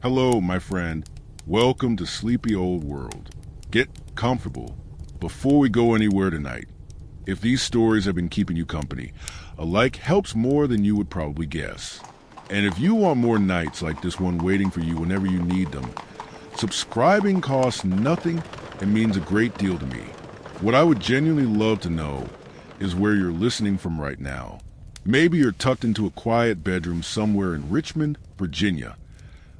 Hello, my friend. Welcome to Sleepy Old World. Get comfortable. Before we go anywhere tonight, if these stories have been keeping you company, a like helps more than you would probably guess. And if you want more nights like this one waiting for you whenever you need them, subscribing costs nothing and means a great deal to me. What I would genuinely love to know is where you're listening from right now. Maybe you're tucked into a quiet bedroom somewhere in Richmond, Virginia,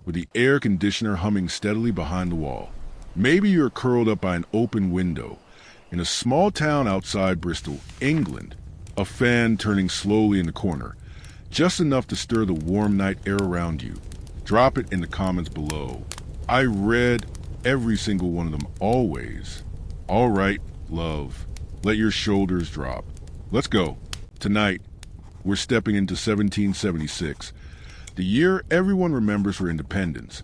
with the air conditioner humming steadily behind the wall. Maybe you're curled up by an open window in a small town outside Bristol, England, a fan turning slowly in the corner, just enough to stir the warm night air around you. Drop it in the comments below. I read every single one of them always. All right, love, let your shoulders drop. Let's go. Tonight, we're stepping into 1776, the year everyone remembers for independence.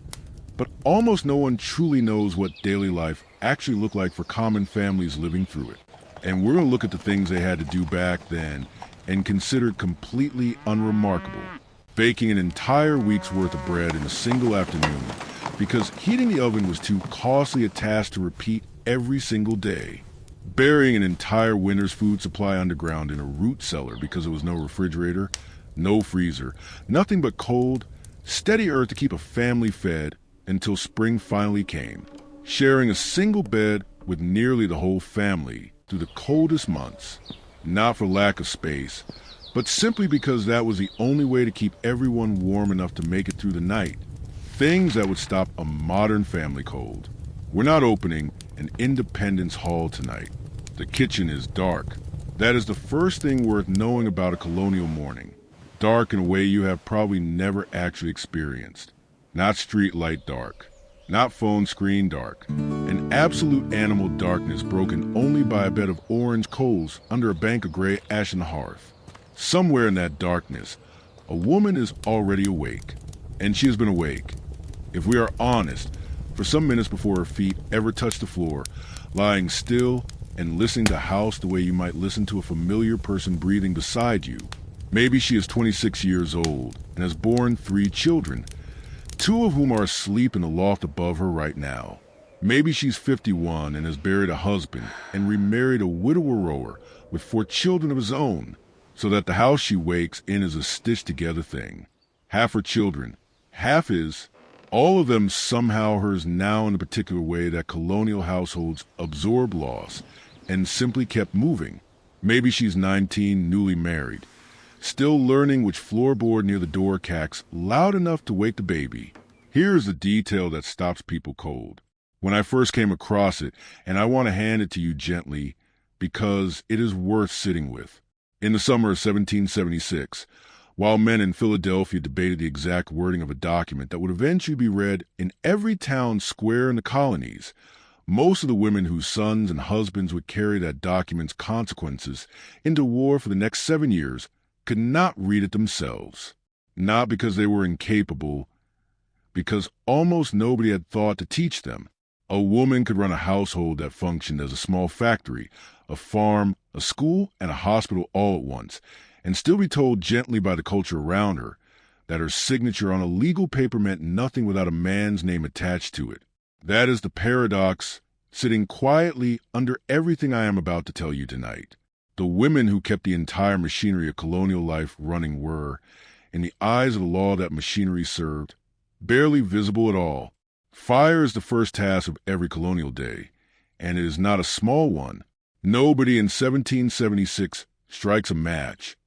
But almost no one truly knows what daily life actually looked like for common families living through it. And we're going to look at the things they had to do back then and considered completely unremarkable. Baking an entire week's worth of bread in a single afternoon because heating the oven was too costly a task to repeat every single day. Burying an entire winter's food supply underground in a root cellar because there was no refrigerator, no freezer, nothing but cold, steady earth to keep a family fed until spring finally came. Sharing a single bed with nearly the whole family through the coldest months, not for lack of space, but simply because that was the only way to keep everyone warm enough to make it through the night. Things that would stop a modern family cold. We're not opening an Independence Hall tonight. The kitchen is dark. That is the first thing worth knowing about a colonial morning. Dark in a way you have probably never actually experienced. Not street light dark. Not phone screen dark. An absolute animal darkness broken only by a bed of orange coals under a bank of gray ash in the hearth. Somewhere in that darkness, a woman is already awake. And she has been awake, if we are honest, for some minutes before her feet ever touch the floor, lying still and listening to house the way you might listen to a familiar person breathing beside you. Maybe she is 26 years old and has borne 3 children, 2 of whom are asleep in the loft above her right now. Maybe she's 51 and has buried a husband and remarried a widower with 4 children of his own, so that the house she wakes in is a stitched-together thing. Half her children, half his, all of them somehow hers now in a particular way that colonial households absorb loss and simply kept moving. Maybe she's 19, newly married, still learning which floorboard near the door cacks loud enough to wake the baby. Here's the detail that stops people cold. When I first came across it, and I want to hand it to you gently because it is worth sitting with. In the summer of 1776, while men in Philadelphia debated the exact wording of a document that would eventually be read in every town square in the colonies, most of the women whose sons and husbands would carry that document's consequences into war for the next 7 years could not read it themselves. Not because they were incapable, because almost nobody had thought to teach them. A woman could run a household that functioned as a small factory, a farm, a school, and a hospital all at once, and still be told gently by the culture around her that her signature on a legal paper meant nothing without a man's name attached to it. That is the paradox sitting quietly under everything I am about to tell you tonight. The women who kept the entire machinery of colonial life running were, in the eyes of the law that machinery served, barely visible at all. Fire is the first task of every colonial day, and it is not a small one. Nobody in 1776 strikes a match,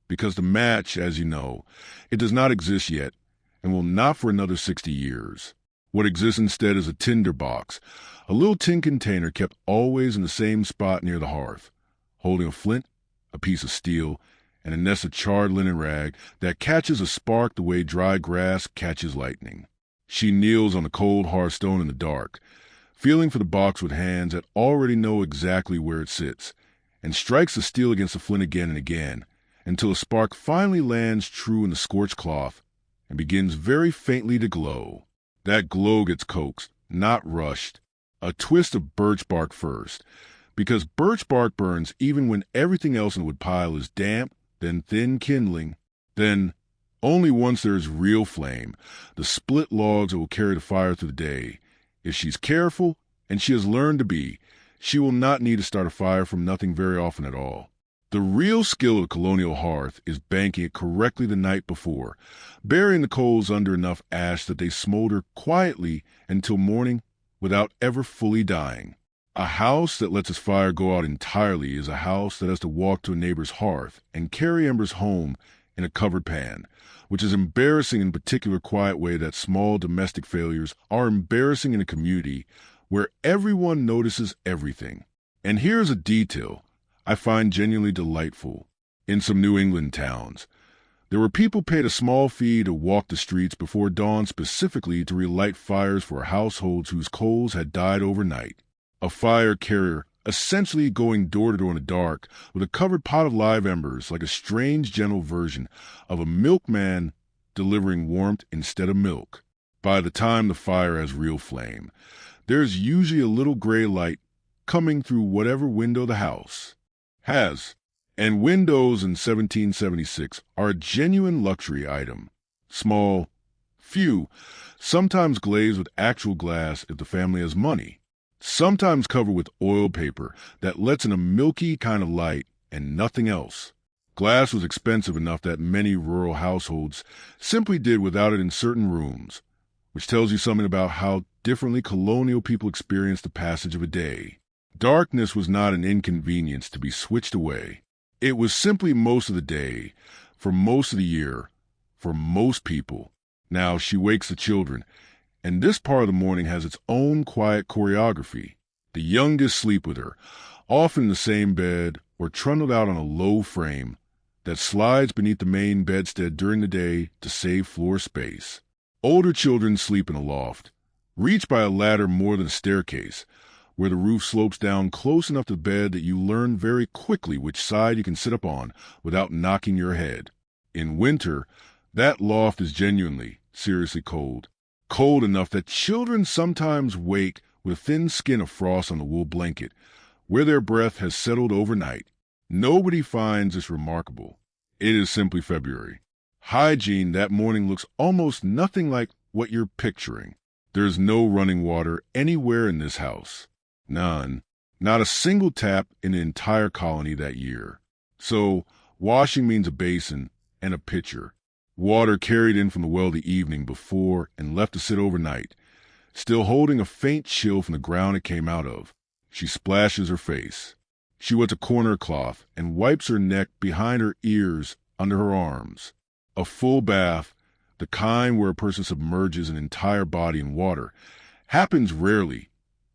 because the match, as you know, it does not exist yet, and will not for another 60 years. What exists instead is a tinder box, a little tin container kept always in the same spot near the hearth, holding a flint, a piece of steel, and a nest of charred linen rag that catches a spark the way dry grass catches lightning. She kneels on the cold hearthstone in the dark, feeling for the box with hands that already know exactly where it sits, and strikes the steel against the flint again and again, until a spark finally lands true in the scorched cloth and begins very faintly to glow. That glow gets coaxed, not rushed, a twist of birch bark first, because birch bark burns even when everything else in the wood pile is damp, then thin kindling, then Only once there is real flame, the split logs that will carry the fire through the day. If she's careful, and she has learned to be, she will not need to start a fire from nothing very often at all. The real skill of the colonial hearth is banking it correctly the night before, burying the coals under enough ash that they smolder quietly until morning without ever fully dying. A house that lets its fire go out entirely is a house that has to walk to a neighbor's hearth and carry embers home in a covered pan, which is embarrassing in a particular quiet way that small domestic failures are embarrassing in a community where everyone notices everything. And here's a detail I find genuinely delightful. In some New England towns, there were people paid a small fee to walk the streets before dawn specifically to relight fires for households whose coals had died overnight. A fire carrier essentially going door to door in the dark with a covered pot of live embers, like a strange gentle version of a milkman delivering warmth instead of milk. By the time the fire has real flame, there's usually a little gray light coming through whatever window the house has. And windows in 1776 are a genuine luxury item. Small, few, sometimes glazed with actual glass if the family has money, sometimes covered with oil paper that lets in a milky kind of light and nothing else. Glass was expensive enough that many rural households simply did without it in certain rooms, which tells you something about how differently colonial people experienced the passage of a day. Darkness was not an inconvenience to be switched away. It was simply most of the day, for most of the year, for most people. Now she wakes the children, and this part of the morning has its own quiet choreography. The youngest sleep with her, often in the same bed or trundled out on a low frame that slides beneath the main bedstead during the day to save floor space. Older children sleep in a loft, reached by a ladder more than a staircase, where the roof slopes down close enough to the bed that you learn very quickly which side you can sit up on without knocking your head. In winter, that loft is genuinely, seriously cold. Cold enough that children sometimes wake with a thin skin of frost on the wool blanket, where their breath has settled overnight. Nobody finds this remarkable. It is simply February. Hygiene that morning looks almost nothing like what you're picturing. There's no running water anywhere in this house. None. Not a single tap in the entire colony that year. So, washing means a basin and a pitcher. Water carried in from the well the evening before and left to sit overnight, still holding a faint chill from the ground it came out of. She splashes her face. She wets a corner cloth and wipes her neck behind her ears under her arms. A full bath, the kind where a person submerges an entire body in water, happens rarely,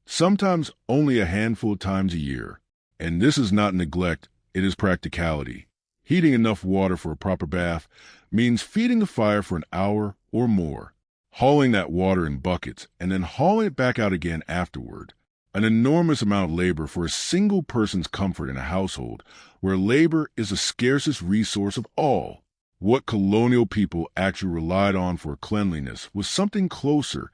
sometimes only a handful of times a year. And this is not neglect, it is practicality. Heating enough water for a proper bath means feeding the fire for an hour or more, hauling that water in buckets, and then hauling it back out again afterward. An enormous amount of labor for a single person's comfort in a household where labor is the scarcest resource of all. What colonial people actually relied on for cleanliness was something closer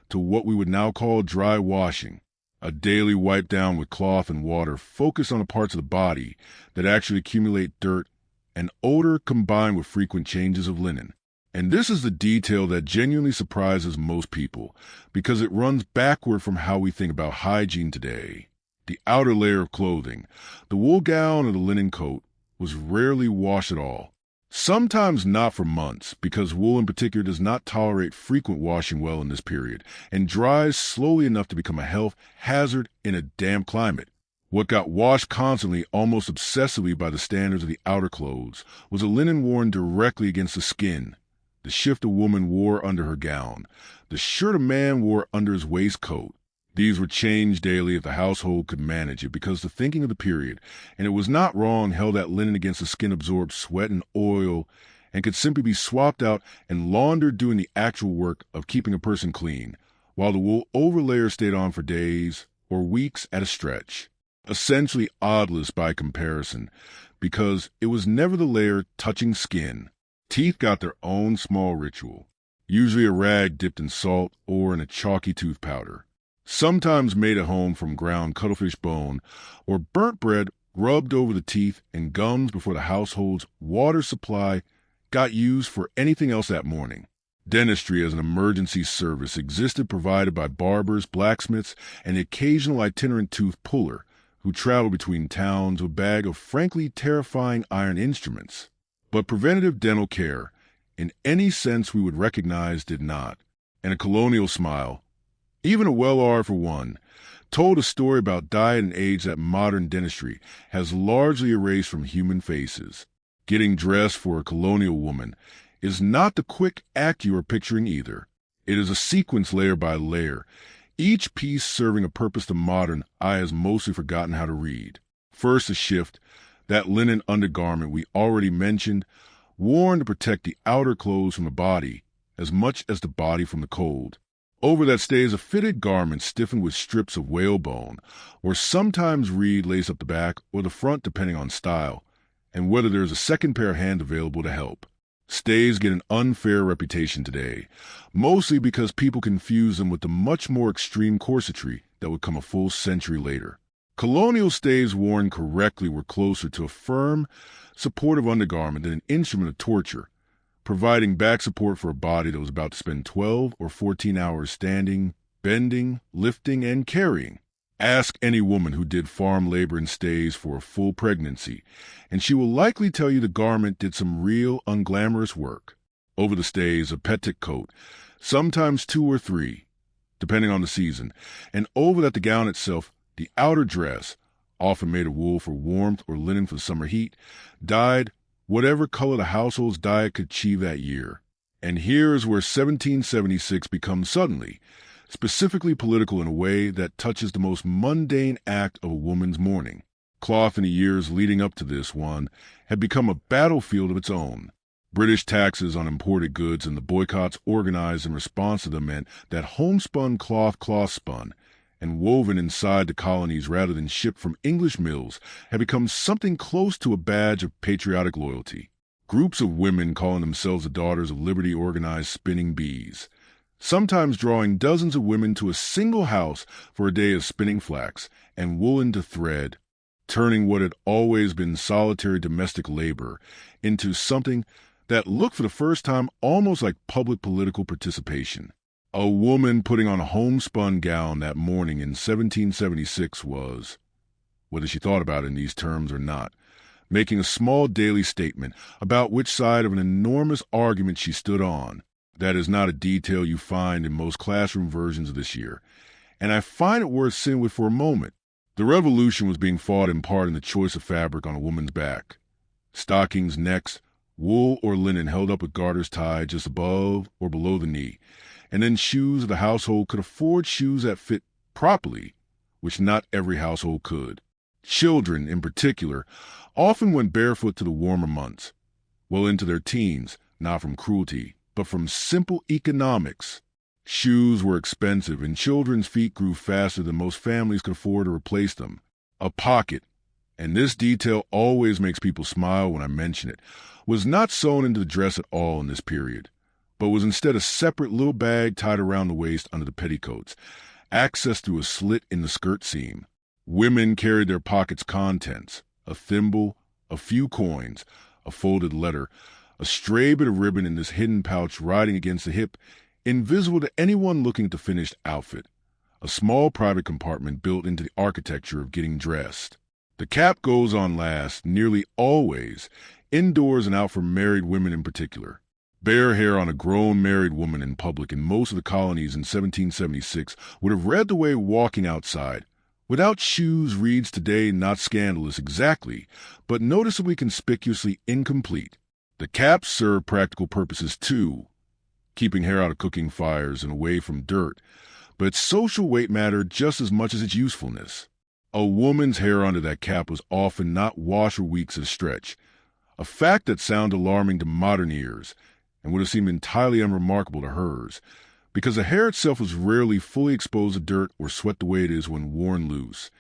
to what we would now call dry washing, a daily wipe down with cloth and water focused on the parts of the body that actually accumulate dirt and odor combined with frequent changes of linen. And this is the detail that genuinely surprises most people, because it runs backward from how we think about hygiene today. The outer layer of clothing, the wool gown or the linen coat, was rarely washed at all. Sometimes not for months, because wool in particular does not tolerate frequent washing well in this period, and dries slowly enough to become a health hazard in a damp climate. What got washed constantly, almost obsessively by the standards of the outer clothes, was a linen worn directly against the skin, the shift a woman wore under her gown, the shirt a man wore under his waistcoat. These were changed daily if the household could manage it, because the thinking of the period, and it was not wrong, held that linen against the skin absorbed sweat and oil and could simply be swapped out and laundered doing the actual work of keeping a person clean, while the wool overlayer stayed on for days or weeks at a stretch. Essentially oddless by comparison, because it was never the layer touching skin. Teeth got their own small ritual, usually a rag dipped in salt or in a chalky tooth powder, sometimes made at home from ground cuttlefish bone or burnt bread rubbed over the teeth and gums before the household's water supply got used for anything else that morning. Dentistry as an emergency service existed, provided by barbers, blacksmiths, and the occasional itinerant tooth puller who traveled between towns with a bag of frankly terrifying iron instruments. But preventative dental care, in any sense we would recognize, did not. And a colonial smile, even a well-R for one, told a story about diet and age that modern dentistry has largely erased from human faces. Getting dressed for a colonial woman is not the quick act you are picturing either. It is a sequence layer by layer, each piece serving a purpose the modern eye has mostly forgotten how to read. First, a shift, that linen undergarment we already mentioned, worn to protect the outer clothes from the body as much as the body from the cold. Over that stays a fitted garment stiffened with strips of whalebone, or sometimes reed laced up the back or the front depending on style, and whether there is a second pair of hands available to help. Stays get an unfair reputation today, mostly because people confuse them with the much more extreme corsetry that would come a full century later. Colonial stays worn correctly were closer to a firm, supportive undergarment than an instrument of torture, providing back support for a body that was about to spend 12 or 14 hours standing, bending, lifting, and carrying. Ask any woman who did farm labor in stays for a full pregnancy, and she will likely tell you the garment did some real unglamorous work. Over the stays, a petticoat, sometimes 2 or 3, depending on the season, and over that the gown itself, the outer dress, often made of wool for warmth or linen for summer heat, dyed whatever color the household's diet could achieve that year. And here is where 1776 becomes suddenly, specifically political in a way that touches the most mundane act of a woman's mourning. Cloth in the years leading up to this one had become a battlefield of its own. British taxes on imported goods and the boycotts organized in response to them meant that homespun cloth spun and woven inside the colonies rather than shipped from English mills had become something close to a badge of patriotic loyalty. Groups of women calling themselves the Daughters of Liberty organized spinning bees, sometimes drawing dozens of women to a single house for a day of spinning flax and wool into thread, turning what had always been solitary domestic labor into something that looked for the first time almost like public political participation. A woman putting on a homespun gown that morning in 1776 was, whether she thought about it in these terms or not, making a small daily statement about which side of an enormous argument she stood on. That is not a detail you find in most classroom versions of this year, and I find it worth sitting with for a moment. The revolution was being fought in part in the choice of fabric on a woman's back. Stockings, necks, wool or linen held up with garters tied just above or below the knee, and then shoes of the household could afford shoes that fit properly, which not every household could. Children, in particular, often went barefoot to the warmer months, well into their teens, not from cruelty, but from simple economics. Shoes were expensive, and children's feet grew faster than most families could afford to replace them. A pocket, and this detail always makes people smile when I mention it, was not sewn into the dress at all in this period, but was instead a separate little bag tied around the waist under the petticoats, accessed through a slit in the skirt seam. Women carried their pockets' contents, a thimble, a few coins, a folded letter, a stray bit of ribbon in this hidden pouch riding against the hip, invisible to anyone looking at the finished outfit, a small private compartment built into the architecture of getting dressed. The cap goes on last, nearly always, indoors and out for married women in particular. Bare hair on a grown married woman in public in most of the colonies in 1776 would have read the way walking outside. Without shoes reads today not scandalous exactly, but noticeably conspicuously incomplete. The caps serve practical purposes too, keeping hair out of cooking fires and away from dirt, but its social weight mattered just as much as its usefulness. A woman's hair under that cap was often not washed for weeks at a stretch, a fact that sounded alarming to modern ears, and would have seemed entirely unremarkable to hers, because the hair itself was rarely fully exposed to dirt or sweat the way it is when worn loose,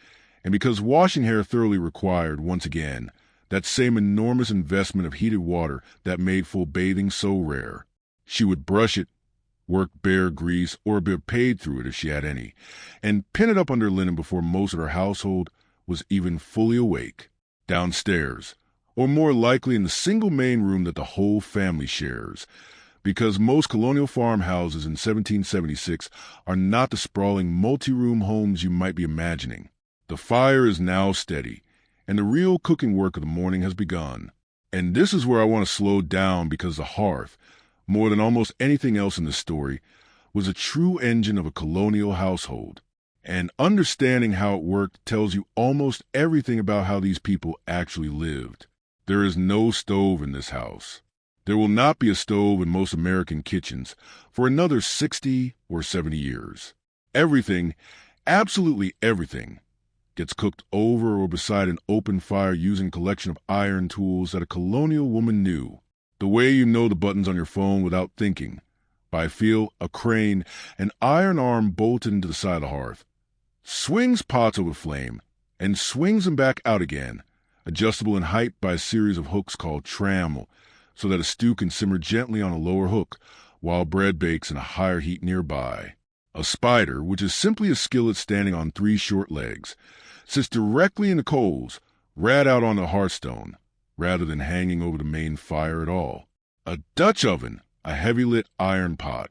and because washing hair thoroughly required, once again, that same enormous investment of heated water that made full bathing so rare. She would brush it, work bare grease or a bit of paid through it if she had any, and pin it up under linen before most of her household was even fully awake. Downstairs, or more likely in the single main room that the whole family shares, because most colonial farmhouses in 1776 are not the sprawling multi-room homes you might be imagining. The fire is now steady, and the real cooking work of the morning has begun. And this is where I want to slow down, because the hearth, more than almost anything else in this story, was a true engine of a colonial household. And understanding how it worked tells you almost everything about how these people actually lived. There is no stove in this house. There will not be a stove in most American kitchens for another 60 or 70 years. Everything, absolutely everything, gets cooked over or beside an open fire using a collection of iron tools that a colonial woman knew. The way you know the buttons on your phone without thinking, by feel, a crane, an iron arm bolted into the side of the hearth, swings pots over flame, and swings them back out again, adjustable in height by a series of hooks called trammel, so that a stew can simmer gently on a lower hook while bread bakes in a higher heat nearby. A spider, which is simply a skillet standing on 3 short legs, sits directly in the coals, right out on the hearthstone, rather than hanging over the main fire at all. A Dutch oven, a heavy-lit iron pot,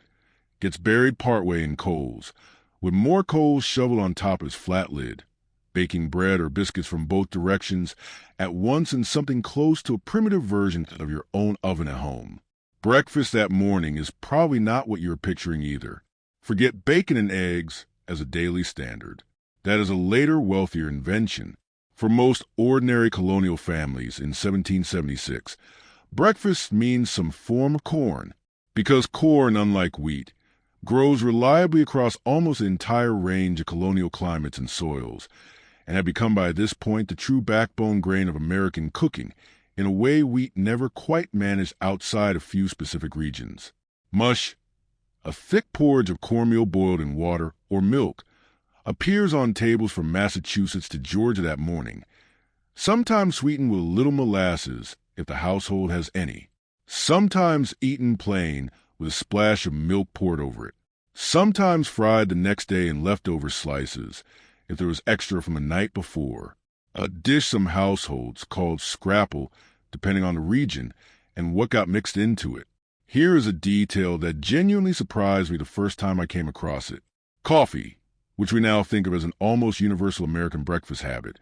gets buried partway in coals, with more coals shoveled on top of its flat lid, baking bread or biscuits from both directions at once in something close to a primitive version of your own oven at home. Breakfast that morning is probably not what you're picturing either. Forget bacon and eggs as a daily standard. That is a later, wealthier invention. For most ordinary colonial families in 1776, breakfast means some form of corn, because corn, unlike wheat, grows reliably across almost the entire range of colonial climates and soils, and had become by this point the true backbone grain of American cooking in a way wheat never quite managed outside a few specific regions. Mush, a thick porridge of cornmeal boiled in water or milk, appears on tables from Massachusetts to Georgia that morning, sometimes sweetened with a little molasses if the household has any, sometimes eaten plain with a splash of milk poured over it, sometimes fried the next day in leftover slices if there was extra from the night before, a dish some households called scrapple depending on the region and what got mixed into it. Here is a detail that genuinely surprised me the first time I came across it. Coffee, which we now think of as an almost universal American breakfast habit,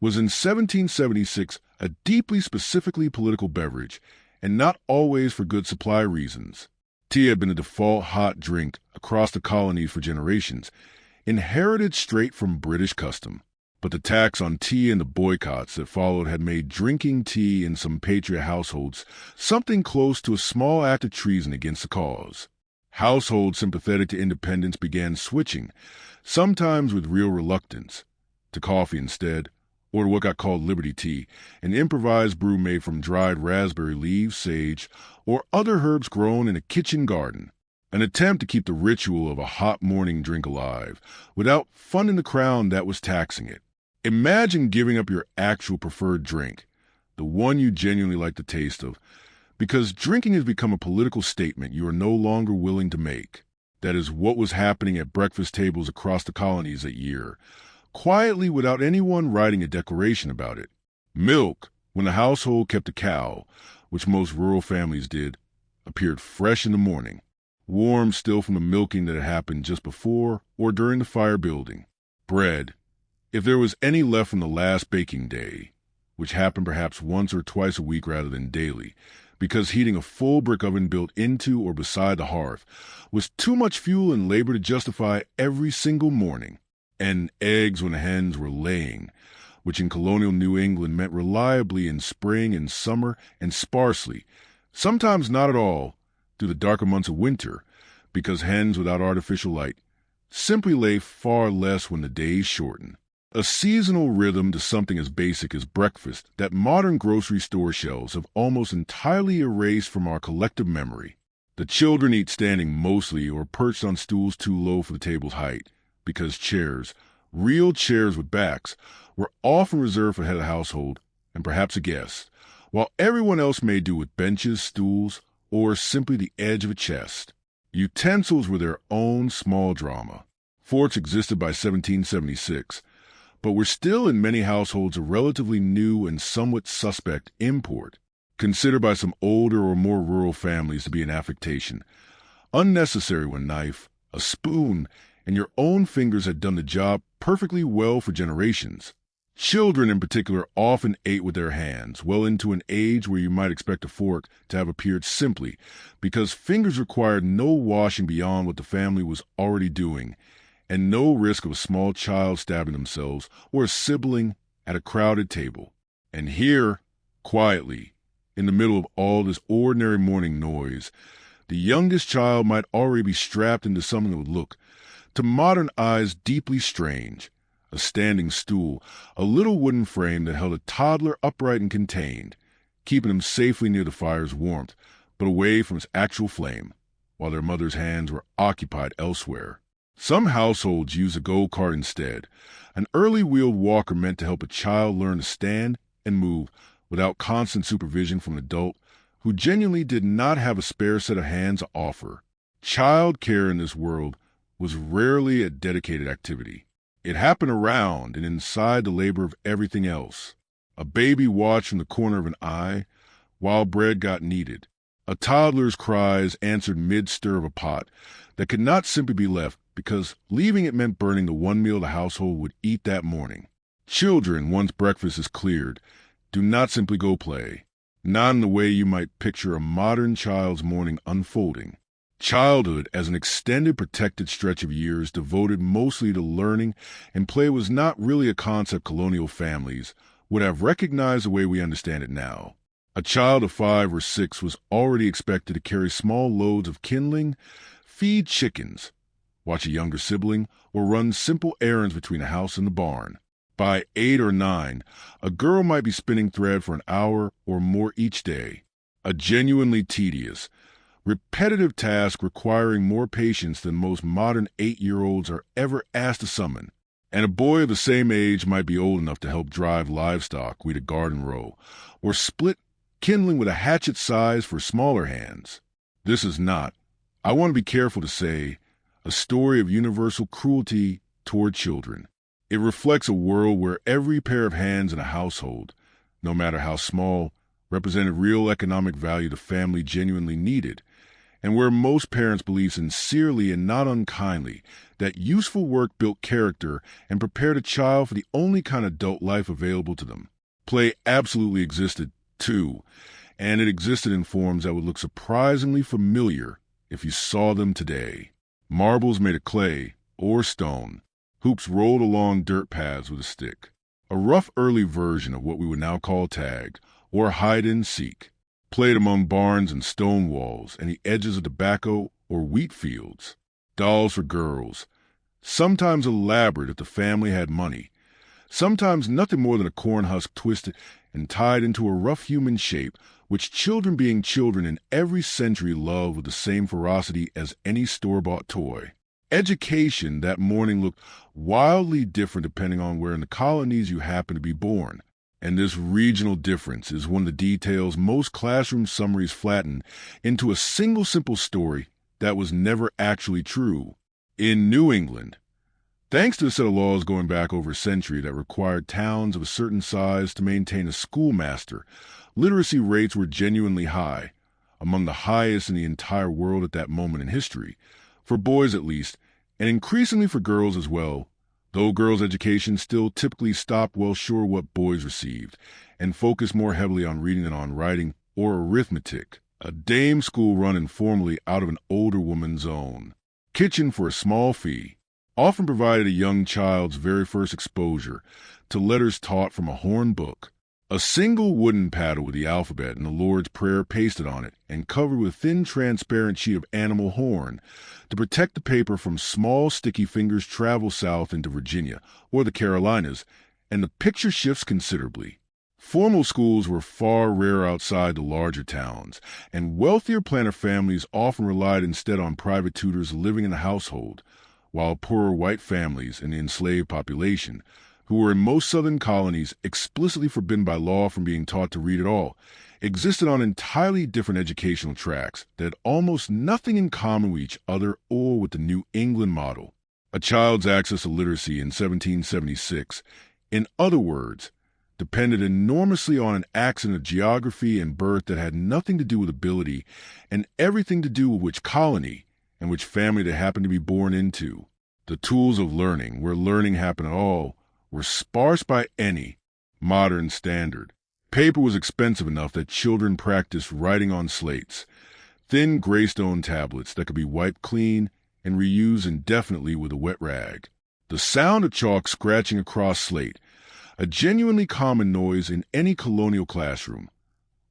was in 1776 a deeply specifically political beverage, and not always for good supply reasons. Tea had been a default hot drink across the colonies for generations, inherited straight from British custom. But the tax on tea and the boycotts that followed had made drinking tea in some patriot households something close to a small act of treason against the cause. Households sympathetic to independence began switching, sometimes with real reluctance, to coffee instead, or to what got called Liberty Tea, an improvised brew made from dried raspberry leaves, sage, or other herbs grown in a kitchen garden, an attempt to keep the ritual of a hot morning drink alive, without funding the crown that was taxing it. Imagine giving up your actual preferred drink, the one you genuinely like the taste of, because drinking has become a political statement you are no longer willing to make. That is what was happening at breakfast tables across the colonies that year, quietly without anyone writing a declaration about it. Milk, when the household kept a cow, which most rural families did, appeared fresh in the morning, warm still from the milking that had happened just before or during the fire building. Bread, if there was any left from the last baking day, which happened perhaps once or twice a week rather than daily, because heating a full brick oven built into or beside the hearth was too much fuel and labor to justify every single morning. And eggs when the hens were laying, which in colonial New England meant reliably in spring and summer and sparsely, sometimes not at all, through the darker months of winter, because hens without artificial light simply lay far less when the days shorten. A seasonal rhythm to something as basic as breakfast that modern grocery store shelves have almost entirely erased from our collective memory. The children eat standing mostly or perched on stools too low for the table's height, because chairs, real chairs with backs, were often reserved for the head of the household and perhaps a guest, while everyone else made do with benches, stools, or simply the edge of a chest. Utensils were their own small drama. Forks existed by 1776, but were still in many households a relatively new and somewhat suspect import, considered by some older or more rural families to be an affectation. Unnecessary when knife, a spoon, and your own fingers had done the job perfectly well for generations. Children in particular often ate with their hands, well into an age where you might expect a fork to have appeared simply, because fingers required no washing beyond what the family was already doing, and no risk of a small child stabbing themselves or a sibling at a crowded table. And here, quietly, in the middle of all this ordinary morning noise, the youngest child might already be strapped into something that would look, to modern eyes, deeply strange. A standing stool, a little wooden frame that held a toddler upright and contained, keeping him safely near the fire's warmth, but away from its actual flame, while their mother's hands were occupied elsewhere. Some households use a go-kart instead, an early wheeled walker meant to help a child learn to stand and move without constant supervision from an adult who genuinely did not have a spare set of hands to offer. Child care in this world was rarely a dedicated activity. It happened around and inside the labor of everything else. A baby watched from the corner of an eye while bread got kneaded. A toddler's cries answered mid-stir of a pot that could not simply be left because leaving it meant burning the one meal the household would eat that morning. Children, once breakfast is cleared, do not simply go play, not in the way you might picture a modern child's morning unfolding. Childhood, as an extended protected stretch of years devoted mostly to learning and play, was not really a concept colonial families would have recognized the way we understand it now. A child of 5 or 6 was already expected to carry small loads of kindling, feed chickens, watch a younger sibling, or run simple errands between the house and the barn. By 8 or 9, a girl might be spinning thread for an hour or more each day, a genuinely tedious, repetitive task requiring more patience than most modern 8-year-olds are ever asked to summon. And a boy of the same age might be old enough to help drive livestock, weed a garden row, or split kindling with a hatchet size for smaller hands. This is not, I want to be careful to say, a story of universal cruelty toward children. It reflects a world where every pair of hands in a household, no matter how small, represented real economic value the family genuinely needed, and where most parents believe sincerely and not unkindly that useful work built character and prepared a child for the only kind of adult life available to them. Play absolutely existed, too, and it existed in forms that would look surprisingly familiar if you saw them today. Marbles made of clay or stone, hoops rolled along dirt paths with a stick, a rough early version of what we would now call tag, or hide and seek, played among barns and stone walls and the edges of tobacco or wheat fields. Dolls for girls, sometimes elaborate if the family had money, sometimes nothing more than a corn husk twisted and tied into a rough human shape, which children being children in every century loved with the same ferocity as any store-bought toy. Education that morning looked wildly different depending on where in the colonies you happen to be born. And this regional difference is one of the details most classroom summaries flatten into a single simple story that was never actually true. In New England, thanks to a set of laws going back over a century that required towns of a certain size to maintain a schoolmaster, literacy rates were genuinely high, among the highest in the entire world at that moment in history, for boys at least, and increasingly for girls as well, though girls' education still typically stopped well short of what boys received, and focused more heavily on reading than on writing or arithmetic. A dame school run informally out of an older woman's own kitchen for a small fee often provided a young child's very first exposure to letters taught from a horn book. A single wooden paddle with the alphabet and the Lord's Prayer pasted on it and covered with a thin transparent sheet of animal horn to protect the paper from small sticky fingers travel south into Virginia or the Carolinas, and the picture shifts considerably. Formal schools were far rare outside the larger towns, and wealthier planter families often relied instead on private tutors living in the household, while poorer white families and the enslaved population, who were in most southern colonies explicitly forbidden by law from being taught to read at all, existed on entirely different educational tracks that had almost nothing in common with each other or with the New England model. A child's access to literacy in 1776, In other words, depended enormously on an accident of geography and birth that had nothing to do with ability and everything to do with which colony and which family they happened to be born into. The tools of learning, where learning happened at all, were sparse by any modern standard. Paper was expensive enough that children practiced writing on slates, thin graystone tablets that could be wiped clean and reused indefinitely with a wet rag. The sound of chalk scratching across slate, a genuinely common noise in any colonial classroom,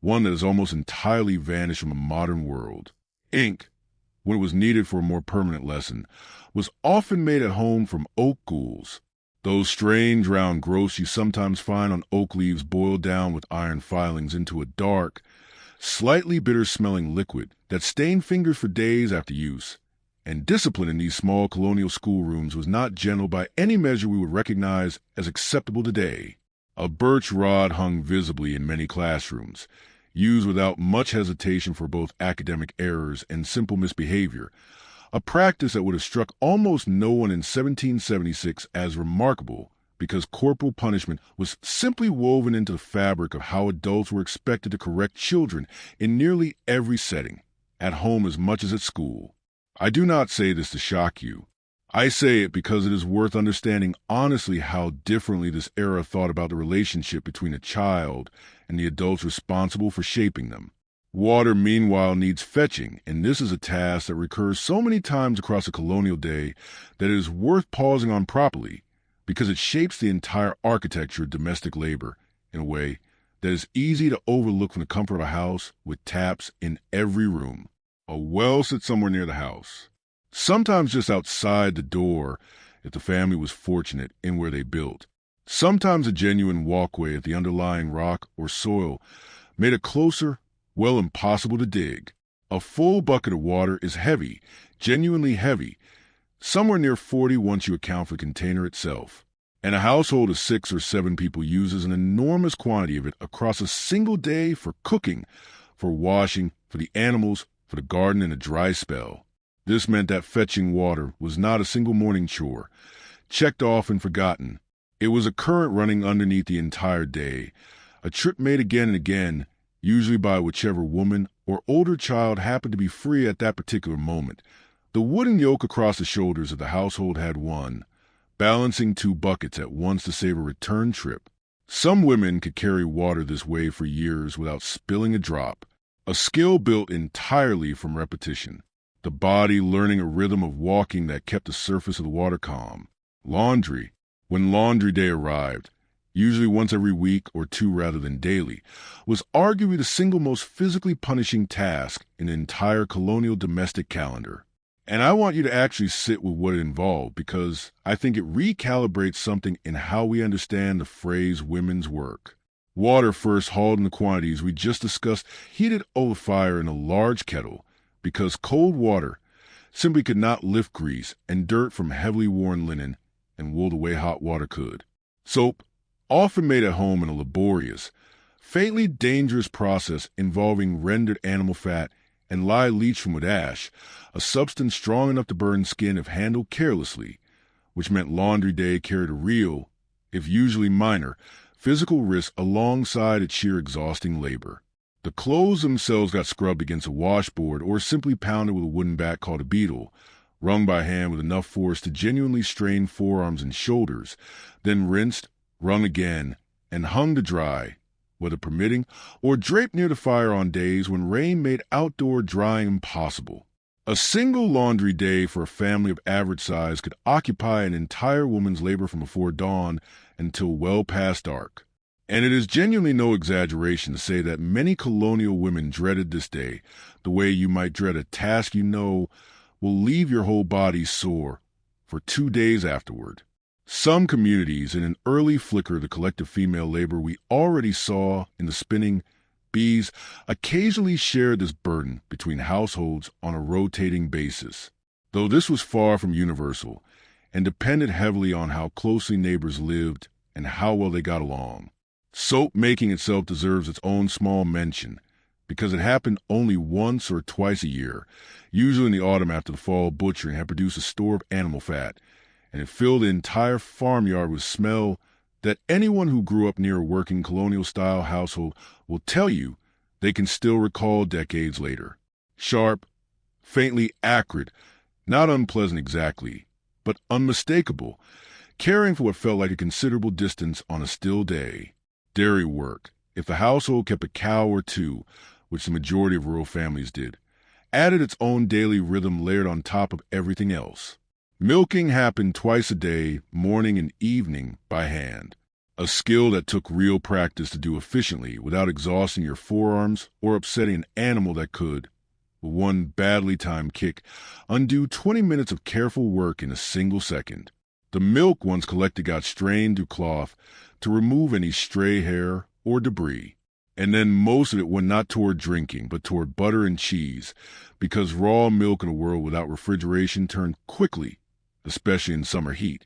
one that has almost entirely vanished from a modern world. Ink, when it was needed for a more permanent lesson, was often made at home from oak gules, those strange round growths you sometimes find on oak leaves boiled down with iron filings into a dark, slightly bitter-smelling liquid that stained fingers for days after use. And discipline in these small colonial schoolrooms was not gentle by any measure we would recognize as acceptable today. A birch rod hung visibly in many classrooms, used without much hesitation for both academic errors and simple misbehavior, a practice that would have struck almost no one in 1776 as remarkable because corporal punishment was simply woven into the fabric of how adults were expected to correct children in nearly every setting, at home as much as at school. I do not say this to shock you. I say it because it is worth understanding honestly how differently this era thought about the relationship between a child and the adults responsible for shaping them. Water, meanwhile, needs fetching, and this is a task that recurs so many times across a colonial day that it is worth pausing on properly because it shapes the entire architecture of domestic labor in a way that is easy to overlook from the comfort of a house with taps in every room. A well sits somewhere near the house, sometimes just outside the door if the family was fortunate in where they built. Sometimes a genuine walkway at the underlying rock or soil made a closer, well, impossible to dig. A full bucket of water is heavy, genuinely heavy, somewhere near 40 once you account for the container itself. And a household of 6 or 7 people uses an enormous quantity of it across a single day for cooking, for washing, for the animals, for the garden in a dry spell. This meant that fetching water was not a single morning chore, checked off and forgotten. It was a current running underneath the entire day, a trip made again and again, usually by whichever woman or older child happened to be free at that particular moment. The wooden yoke across the shoulders of the household had one, balancing 2 buckets at once to save a return trip. Some women could carry water this way for years without spilling a drop, a skill built entirely from repetition, the body learning a rhythm of walking that kept the surface of the water calm. Laundry, when laundry day arrived, usually once every week or 2 rather than daily, was arguably the single most physically punishing task in the entire colonial domestic calendar. And I want you to actually sit with what it involved because I think it recalibrates something in how we understand the phrase women's work. Water first hauled in the quantities we just discussed heated over fire in a large kettle because cold water simply could not lift grease and dirt from heavily worn linen and wool the way hot water could. Soap, often made at home in a laborious, fatally dangerous process involving rendered animal fat and lye leached from wood ash, a substance strong enough to burn skin if handled carelessly, which meant laundry day carried a real, if usually minor, physical risk alongside its sheer exhausting labor. The clothes themselves got scrubbed against a washboard or simply pounded with a wooden bat called a beetle, wrung by hand with enough force to genuinely strain forearms and shoulders, then rinsed, wrung again, and hung to dry, whether permitting, or draped near the fire on days when rain made outdoor drying impossible. A single laundry day for a family of average size could occupy an entire woman's labor from before dawn until well past dark. And it is genuinely no exaggeration to say that many colonial women dreaded this day, the way you might dread a task you know will leave your whole body sore for 2 days afterward. Some communities, in an early flicker of the collective female labor we already saw in the spinning bees, occasionally shared this burden between households on a rotating basis, though this was far from universal and depended heavily on how closely neighbors lived and how well they got along. Soap making itself deserves its own small mention because it happened only once or twice a year, usually in the autumn after the fall butchering had produced a store of animal fat, and it filled the entire farmyard with smell that anyone who grew up near a working colonial-style household will tell you they can still recall decades later. Sharp, faintly acrid, not unpleasant exactly, but unmistakable, carrying for what felt like a considerable distance on a still day. Dairy work, if the household kept a cow or two, which the majority of rural families did, added its own daily rhythm layered on top of everything else. Milking happened twice a day, morning and evening, by hand, a skill that took real practice to do efficiently without exhausting your forearms or upsetting an animal that could, with one badly timed kick, undo 20 minutes of careful work in a single second. The milk once collected got strained through cloth to remove any stray hair or debris. And then most of it went not toward drinking, but toward butter and cheese, because raw milk in a world without refrigeration turned quickly, especially in summer heat,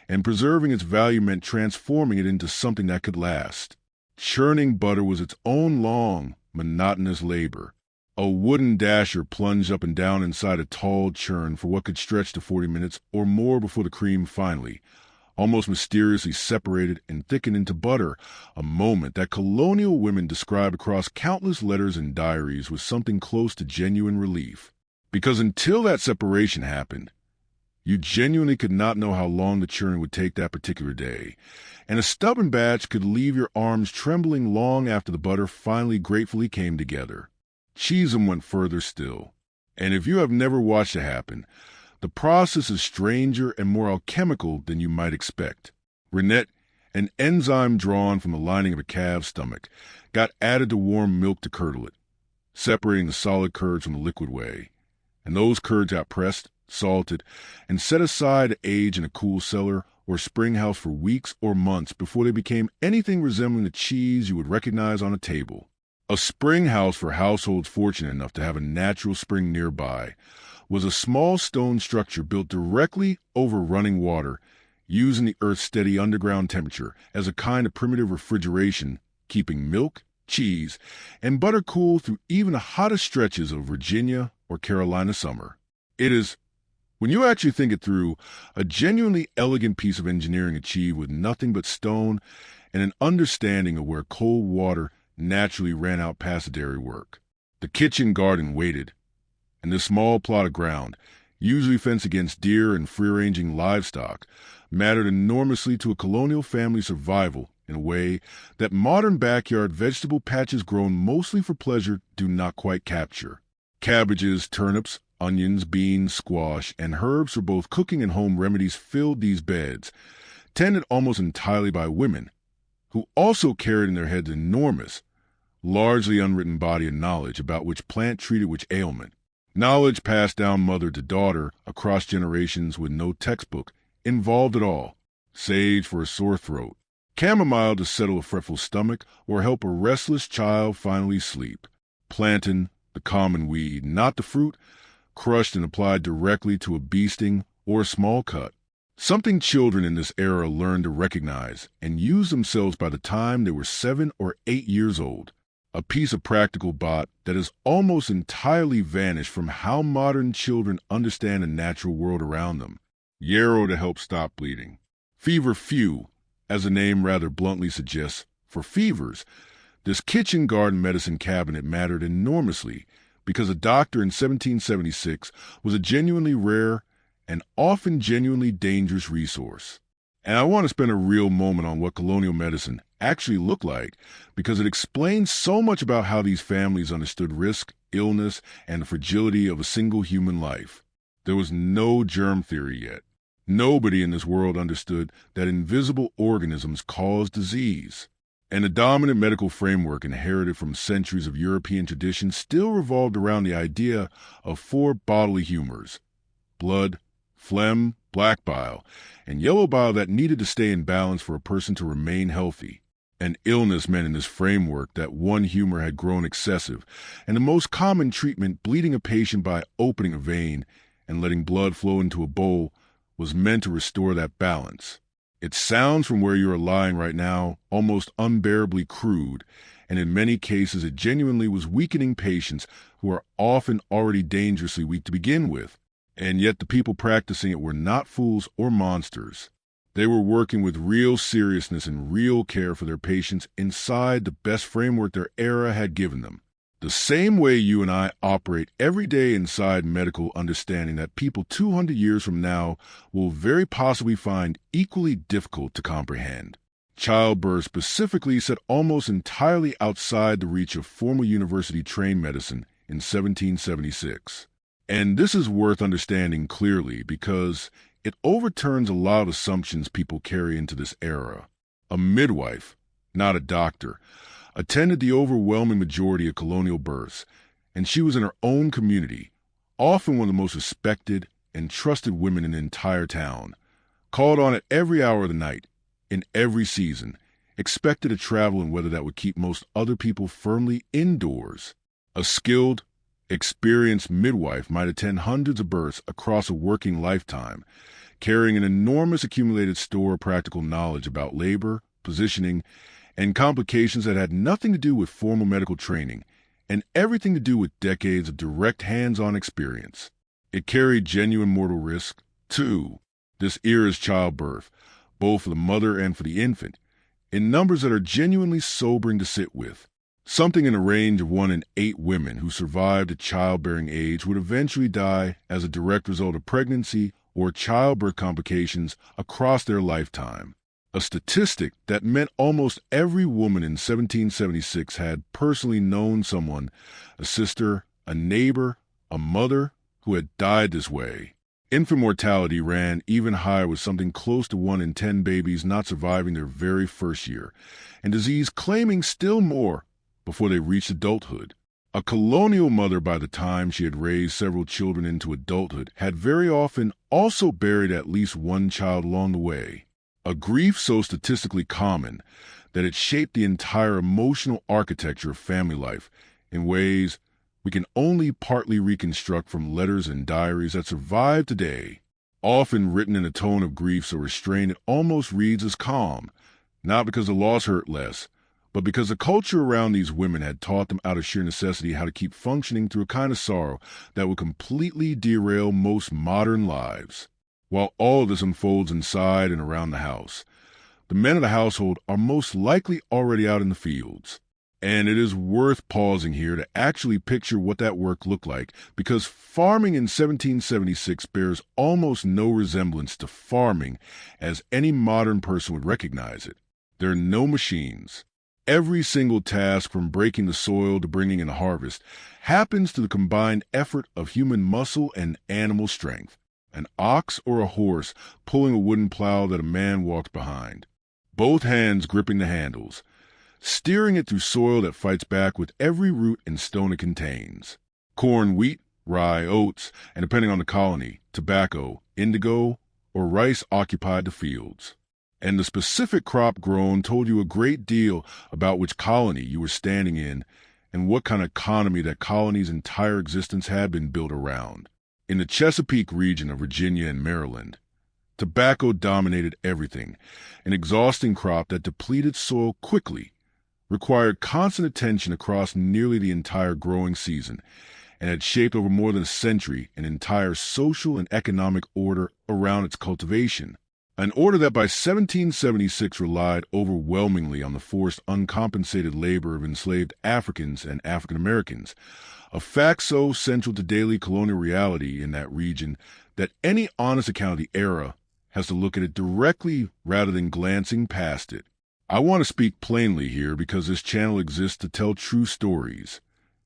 and preserving its value meant transforming it into something that could last. Churning butter was its own long, monotonous labor. A wooden dasher plunged up and down inside a tall churn for what could stretch to 40 minutes or more before the cream finally, almost mysteriously separated and thickened into butter, a moment that colonial women described across countless letters and diaries with something close to genuine relief. Because until that separation happened, you genuinely could not know how long the churn would take that particular day, and a stubborn batch could leave your arms trembling long after the butter finally gratefully came together. Cheesem went further still, and if you have never watched it happen, the process is stranger and more alchemical than you might expect. Rennet, an enzyme drawn from the lining of a calf's stomach, got added to warm milk to curdle it, separating the solid curds from the liquid whey, and those curds got pressed, salted, and set aside to age in a cool cellar or spring house for weeks or months before they became anything resembling the cheese you would recognize on a table. A spring house for households fortunate enough to have a natural spring nearby was a small stone structure built directly over running water, using the Earth's steady underground temperature as a kind of primitive refrigeration, keeping milk, cheese, and butter cool through even the hottest stretches of Virginia or Carolina summer. It is, when you actually think it through, a genuinely elegant piece of engineering achieved with nothing but stone and an understanding of where cold water naturally ran out past the dairy work. The kitchen garden waited, and this small plot of ground, usually fenced against deer and free-ranging livestock, mattered enormously to a colonial family's survival in a way that modern backyard vegetable patches grown mostly for pleasure do not quite capture. Cabbages, turnips, onions, beans, squash, and herbs for both cooking and home remedies filled these beds, tended almost entirely by women, who also carried in their heads enormous, largely unwritten body of knowledge about which plant treated which ailment, knowledge passed down mother to daughter across generations with no textbook involved at all. Sage for a sore throat, chamomile to settle a fretful stomach or help a restless child finally sleep, plantain, the common weed, not the fruit, crushed and applied directly to a bee sting or a small cut. Something children in this era learned to recognize and use themselves by the time they were 7 or 8 years old. A piece of practical bot that has almost entirely vanished from how modern children understand the natural world around them. Yarrow to help stop bleeding. Fever few, as the name rather bluntly suggests, for fevers. This kitchen garden medicine cabinet mattered enormously because a doctor in 1776 was a genuinely rare and often genuinely dangerous resource. And I want to spend a real moment on what colonial medicine actually looked like because it explains so much about how these families understood risk, illness, and the fragility of a single human life. There was no germ theory yet. Nobody in this world understood that invisible organisms cause disease. And the dominant medical framework inherited from centuries of European tradition still revolved around the idea of 4 bodily humors: blood, phlegm, black bile, and yellow bile that needed to stay in balance for a person to remain healthy. An illness meant in this framework that one humor had grown excessive, and the most common treatment, bleeding a patient by opening a vein and letting blood flow into a bowl, was meant to restore that balance. It sounds from where you are lying right now almost unbearably crude, and in many cases it genuinely was weakening patients who are often already dangerously weak to begin with. And yet the people practicing it were not fools or monsters. They were working with real seriousness and real care for their patients inside the best framework their era had given them. The same way you and I operate every day inside medical understanding that people 200 years from now will very possibly find equally difficult to comprehend. Childbirth specifically set almost entirely outside the reach of formal university-trained medicine in 1776. And this is worth understanding clearly because it overturns a lot of assumptions people carry into this era. A midwife, not a doctor, attended the overwhelming majority of colonial births, and she was in her own community, often one of the most respected and trusted women in the entire town, called on at every hour of the night, in every season, expected to travel in weather that would keep most other people firmly indoors. A skilled, experienced midwife might attend hundreds of births across a working lifetime, carrying an enormous accumulated store of practical knowledge about labor, positioning, and complications that had nothing to do with formal medical training and everything to do with decades of direct hands-on experience. It carried genuine mortal risk, too. This era's childbirth, both for the mother and for the infant, in numbers that are genuinely sobering to sit with. Something in the range of 1 in 8 women who survived at childbearing age would eventually die as a direct result of pregnancy or childbirth complications across their lifetime. A statistic that meant almost every woman in 1776 had personally known someone, a sister, a neighbor, a mother, who had died this way. Infant mortality ran even higher, with something close to 1 in 10 babies not surviving their very first year, and disease claiming still more before they reached adulthood. A colonial mother, by the time she had raised several children into adulthood, had very often also buried at least one child along the way. A grief so statistically common that it shaped the entire emotional architecture of family life in ways we can only partly reconstruct from letters and diaries that survive today, often written in a tone of grief so restrained it almost reads as calm, not because the loss hurt less, but because the culture around these women had taught them out of sheer necessity how to keep functioning through a kind of sorrow that would completely derail most modern lives. While all of this unfolds inside and around the house, the men of the household are most likely already out in the fields. And it is worth pausing here to actually picture what that work looked like, because farming in 1776 bears almost no resemblance to farming as any modern person would recognize it. There are no machines. Every single task, from breaking the soil to bringing in a harvest, happens through the combined effort of human muscle and animal strength. An ox or a horse pulling a wooden plow that a man walked behind, both hands gripping the handles, steering it through soil that fights back with every root and stone it contains. Corn, wheat, rye, oats, and depending on the colony, tobacco, indigo, or rice occupied the fields. And the specific crop grown told you a great deal about which colony you were standing in and what kind of economy that colony's entire existence had been built around. In the Chesapeake region of Virginia and Maryland, tobacco dominated everything, an exhausting crop that depleted soil quickly, required constant attention across nearly the entire growing season, and had shaped over more than a century an entire social and economic order around its cultivation. An order that by 1776 relied overwhelmingly on the forced uncompensated labor of enslaved Africans and African Americans, a fact so central to daily colonial reality in that region that any honest account of the era has to look at it directly rather than glancing past it. I want to speak plainly here because this channel exists to tell true stories,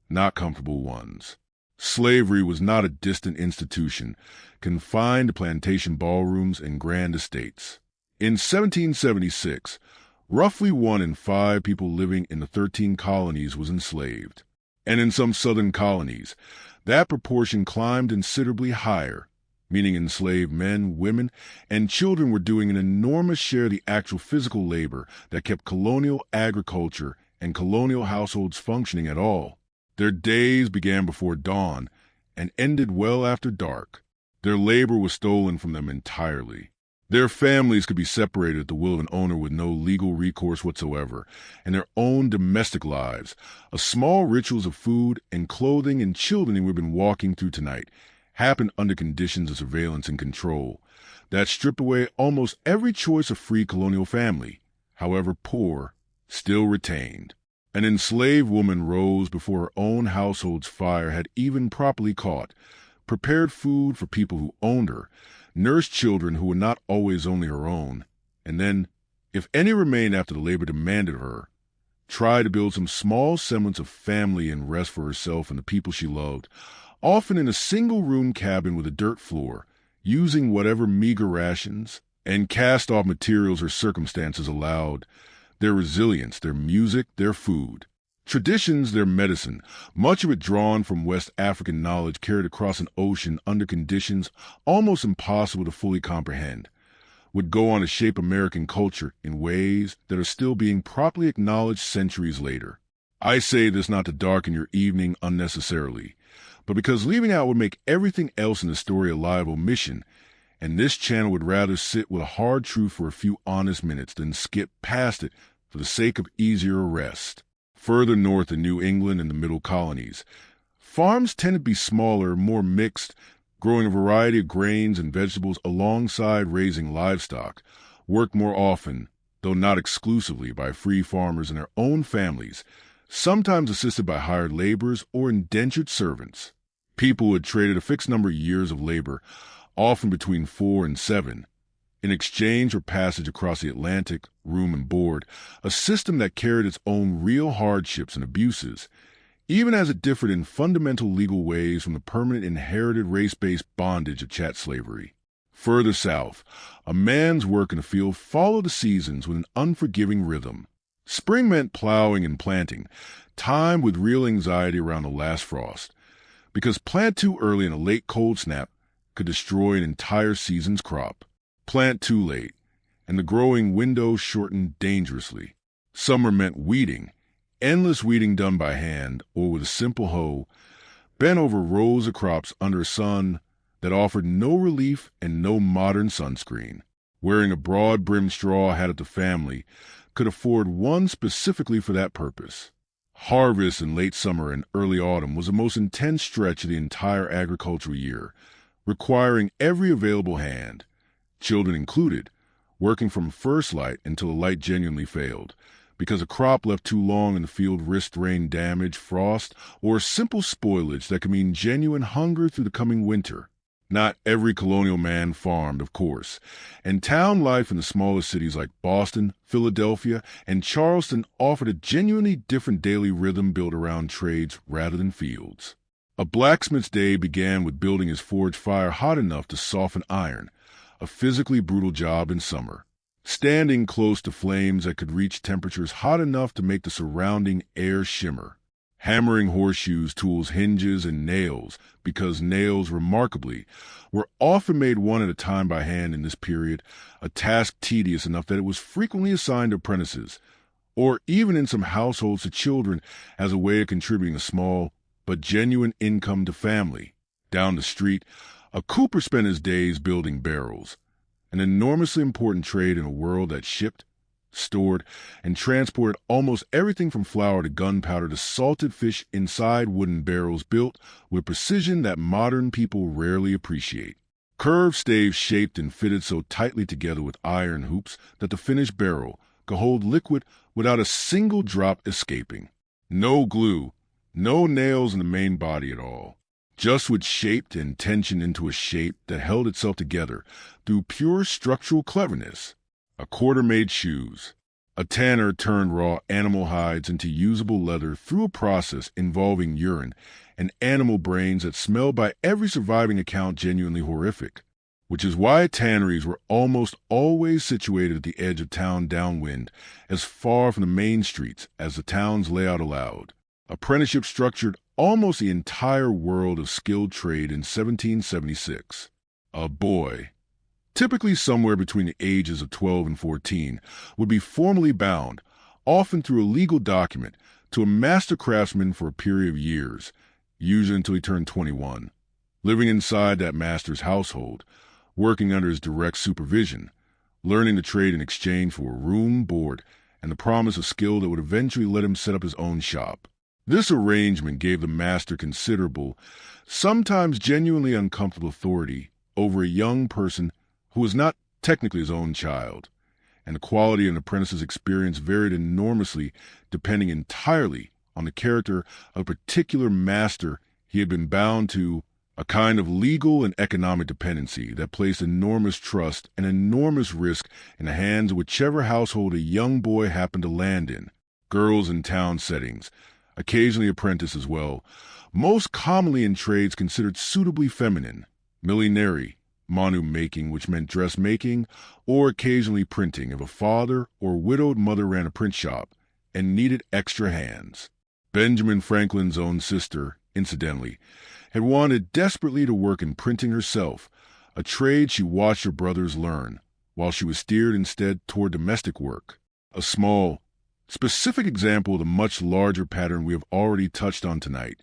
not comfortable ones. Slavery was not a distant institution, confined to plantation ballrooms and grand estates. In 1776, roughly 1 in 5 people living in the 13 colonies was enslaved. And in some southern colonies, that proportion climbed considerably higher, meaning enslaved men, women, and children were doing an enormous share of the actual physical labor that kept colonial agriculture and colonial households functioning at all. Their days began before dawn and ended well after dark. Their labor was stolen from them entirely. Their families could be separated at the will of an owner with no legal recourse whatsoever, and their own domestic lives, a small rituals of food and clothing and children we've been walking through tonight, happened under conditions of surveillance and control that stripped away almost every choice a free colonial family, however poor, still retained. An enslaved woman rose before her own household's fire had even properly caught, prepared food for people who owned her, nursed children who were not always only her own, and then, if any remained after the labor demanded of her, tried to build some small semblance of family and rest for herself and the people she loved, often in a single-room cabin with a dirt floor, using whatever meager rations and cast-off materials her circumstances allowed, their resilience, their music, their food. Traditions, their medicine, much of it drawn from West African knowledge carried across an ocean under conditions almost impossible to fully comprehend, would go on to shape American culture in ways that are still being properly acknowledged centuries later. I say this not to darken your evening unnecessarily, but because leaving out would make everything else in the story a live omission, and this channel would rather sit with a hard truth for a few honest minutes than skip past it for the sake of easier rest. Further north in New England and the middle colonies, farms tended to be smaller, more mixed, growing a variety of grains and vegetables alongside raising livestock, worked more often, though not exclusively, by free farmers and their own families, sometimes assisted by hired laborers or indentured servants. People who had traded a fixed number of years of labor, often between 4 and 7, in exchange for passage across the Atlantic, room and board, a system that carried its own real hardships and abuses, even as it differed in fundamental legal ways from the permanent inherited race-based bondage of chat slavery. Further south, a man's work in the field followed the seasons with an unforgiving rhythm. Spring meant plowing and planting, time with real anxiety around the last frost, because plant too early in a late cold snap could destroy an entire season's crop. Plant too late, and the growing window shortened dangerously. Summer meant weeding, endless weeding done by hand or with a simple hoe, bent over rows of crops under a sun that offered no relief and no modern sunscreen. Wearing a broad-brimmed straw hat at the family could afford one specifically for that purpose. Harvest in late summer and early autumn was the most intense stretch of the entire agricultural year, requiring every available hand, children included, working from first light until the light genuinely failed, because a crop left too long in the field risked rain damage, frost, or simple spoilage that could mean genuine hunger through the coming winter. Not every colonial man farmed, of course, and town life in the smaller cities like Boston, Philadelphia, and Charleston offered a genuinely different daily rhythm built around trades rather than fields. A blacksmith's day began with building his forge fire hot enough to soften iron, a physically brutal job in summer. Standing close to flames that could reach temperatures hot enough to make the surrounding air shimmer. Hammering horseshoes, tools, hinges, and nails, because nails, remarkably, were often made one at a time by hand in this period, a task tedious enough that it was frequently assigned to apprentices, or even in some households to children as a way of contributing a small but genuine income to family. Down the street, a cooper spent his days building barrels, an enormously important trade in a world that shipped, stored, and transported almost everything from flour to gunpowder to salted fish inside wooden barrels built with precision that modern people rarely appreciate. Curved staves shaped and fitted so tightly together with iron hoops that the finished barrel could hold liquid without a single drop escaping. No glue, no nails in the main body at all. Just what shaped and tensioned into a shape that held itself together through pure structural cleverness. A quarter made shoes. A tanner turned raw animal hides into usable leather through a process involving urine and animal brains that smelled by every surviving account genuinely horrific, which is why tanneries were almost always situated at the edge of town downwind, as far from the main streets as the town's layout allowed. Apprenticeship structured almost the entire world of skilled trade in 1776. A boy, typically somewhere between the ages of 12 and 14, would be formally bound, often through a legal document, to a master craftsman for a period of years, usually until he turned 21, living inside that master's household, working under his direct supervision, learning the trade in exchange for a room, board, and the promise of skill that would eventually let him set up his own shop. This arrangement gave the master considerable, sometimes genuinely uncomfortable authority over a young person who was not technically his own child, and the quality of an apprentice's experience varied enormously depending entirely on the character of a particular master he had been bound to, a kind of legal and economic dependency that placed enormous trust and enormous risk in the hands of whichever household a young boy happened to land in. Girls in town settings, occasionally apprentice as well, most commonly in trades considered suitably feminine, millinery, manu-making, which meant dressmaking, or occasionally printing if a father or widowed mother ran a print shop and needed extra hands. Benjamin Franklin's own sister, incidentally, had wanted desperately to work in printing herself, a trade she watched her brothers learn, while she was steered instead toward domestic work. A small, specific example of the much larger pattern we have already touched on tonight,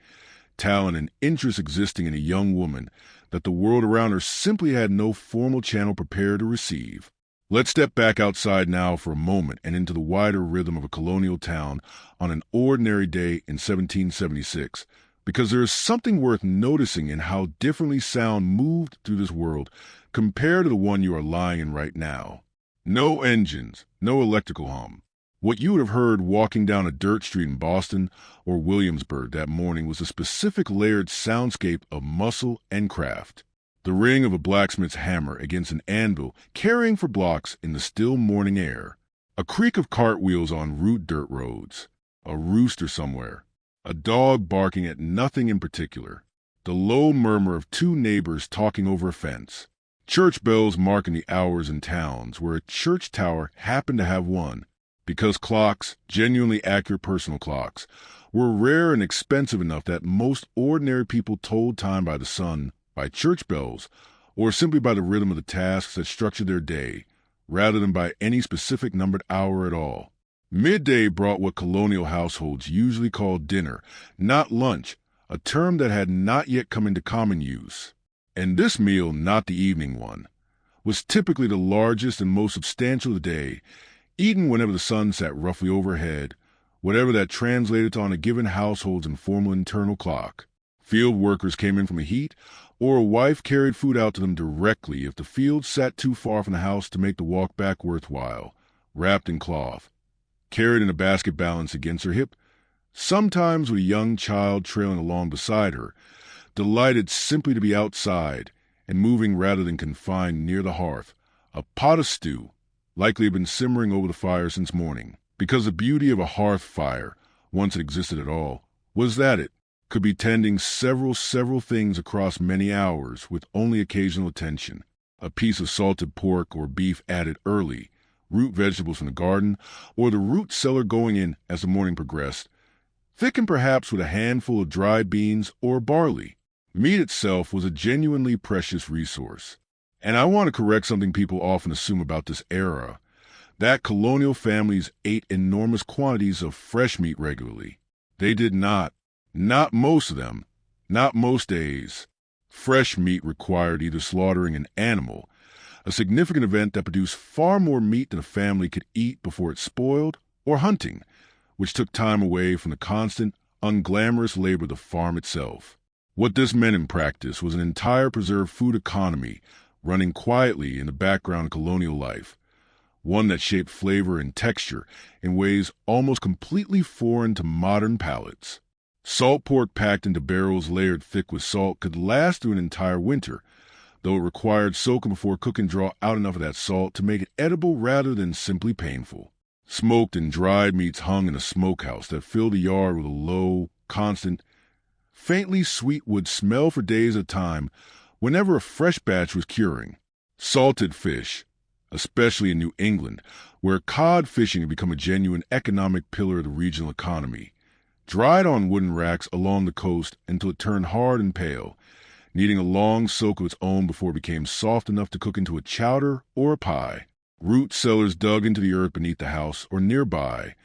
talent and interest existing in a young woman that the world around her simply had no formal channel prepared to receive. Let's step back outside now for a moment and into the wider rhythm of a colonial town on an ordinary day in 1776, because there is something worth noticing in how differently sound moved through this world compared to the one you are lying in right now. No engines, no electrical hum. What you would have heard walking down a dirt street in Boston or Williamsburg that morning was a specific layered soundscape of muscle and craft. The ring of a blacksmith's hammer against an anvil carrying for blocks in the still morning air. A creak of cartwheels on route dirt roads. A rooster somewhere. A dog barking at nothing in particular. The low murmur of two neighbors talking over a fence. Church bells marking the hours in towns where a church tower happened to have one, because clocks, genuinely accurate personal clocks, were rare and expensive enough that most ordinary people told time by the sun, by church bells, or simply by the rhythm of the tasks that structured their day, rather than by any specific numbered hour at all. Midday brought what colonial households usually called dinner, not lunch, a term that had not yet come into common use. And this meal, not the evening one, was typically the largest and most substantial of the day, eaten whenever the sun sat roughly overhead, whatever that translated to on a given household's informal internal clock. Field workers came in from the heat, or a wife carried food out to them directly if the field sat too far from the house to make the walk back worthwhile, wrapped in cloth, carried in a basket balanced against her hip, sometimes with a young child trailing along beside her, delighted simply to be outside and moving rather than confined near the hearth, a pot of stew, likely had been simmering over the fire since morning, because the beauty of a hearth fire, once it existed at all, was that it could be tending several things across many hours with only occasional attention, a piece of salted pork or beef added early, root vegetables from the garden, or the root cellar going in as the morning progressed, thickened perhaps with a handful of dried beans or barley. Meat itself was a genuinely precious resource. And I want to correct something people often assume about this era, that colonial families ate enormous quantities of fresh meat regularly. They did not. Not most of them. Not most days. Fresh meat required either slaughtering an animal, a significant event that produced far more meat than a family could eat before it spoiled, or hunting, which took time away from the constant, unglamorous labor of the farm itself. What this meant in practice was an entire preserved food economy running quietly in the background of colonial life, one that shaped flavor and texture in ways almost completely foreign to modern palates. Salt pork packed into barrels layered thick with salt could last through an entire winter, though it required soaking before cooking draw out enough of that salt to make it edible rather than simply painful. Smoked and dried meats hung in a smokehouse that filled the yard with a low, constant, faintly sweet wood smell for days at a time whenever a fresh batch was curing. Salted fish, especially in New England, where cod fishing had become a genuine economic pillar of the regional economy, dried on wooden racks along the coast until it turned hard and pale, needing a long soak of its own before it became soft enough to cook into a chowder or a pie. Root cellars dug into the earth beneath the house or nearby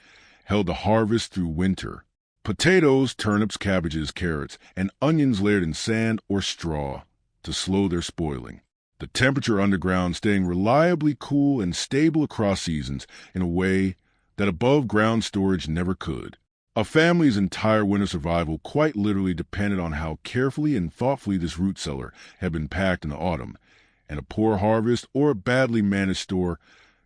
held the harvest through winter. Potatoes, turnips, cabbages, carrots, and onions layered in sand or straw to slow their spoiling. The temperature underground staying reliably cool and stable across seasons in a way that above-ground storage never could. A family's entire winter survival quite literally depended on how carefully and thoughtfully this root cellar had been packed in the autumn, and a poor harvest or a badly managed store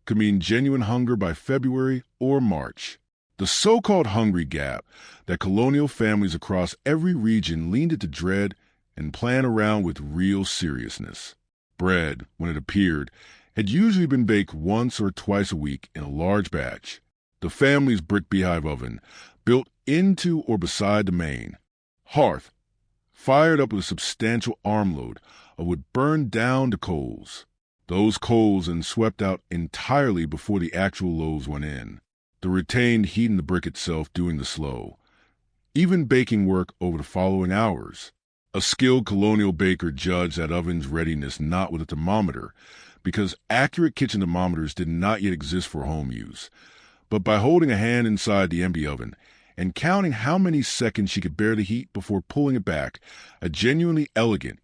could mean genuine hunger by February or March. The so-called hungry gap that colonial families across every region leaned into dread and planned around with real seriousness. Bread, when it appeared, had usually been baked once or twice a week in a large batch. The family's brick beehive oven, built into or beside the main hearth, fired up with a substantial armload of wood burned down to coals. Those coals then swept out entirely before the actual loaves went in, the retained heat in the brick itself doing the slow, even baking work over the following hours. A skilled colonial baker judged that oven's readiness not with a thermometer, because accurate kitchen thermometers did not yet exist for home use, but by holding a hand inside the empty oven and counting how many seconds she could bear the heat before pulling it back, a genuinely elegant,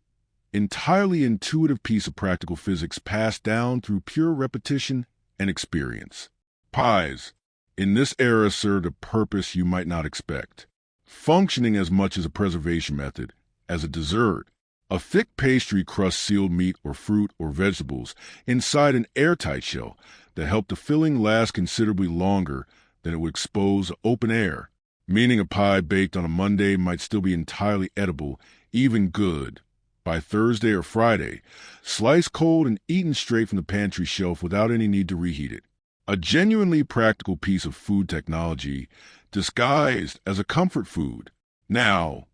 entirely intuitive piece of practical physics passed down through pure repetition and experience. Pies, in this era, served a purpose you might not expect, functioning as much as a preservation method as a dessert. A thick pastry crust sealed meat or fruit or vegetables inside an airtight shell that helped the filling last considerably longer than it would expose open air, meaning a pie baked on a Monday might still be entirely edible, even good, by Thursday or Friday, sliced cold and eaten straight from the pantry shelf without any need to reheat it. A genuinely practical piece of food technology disguised as a comfort food. Now,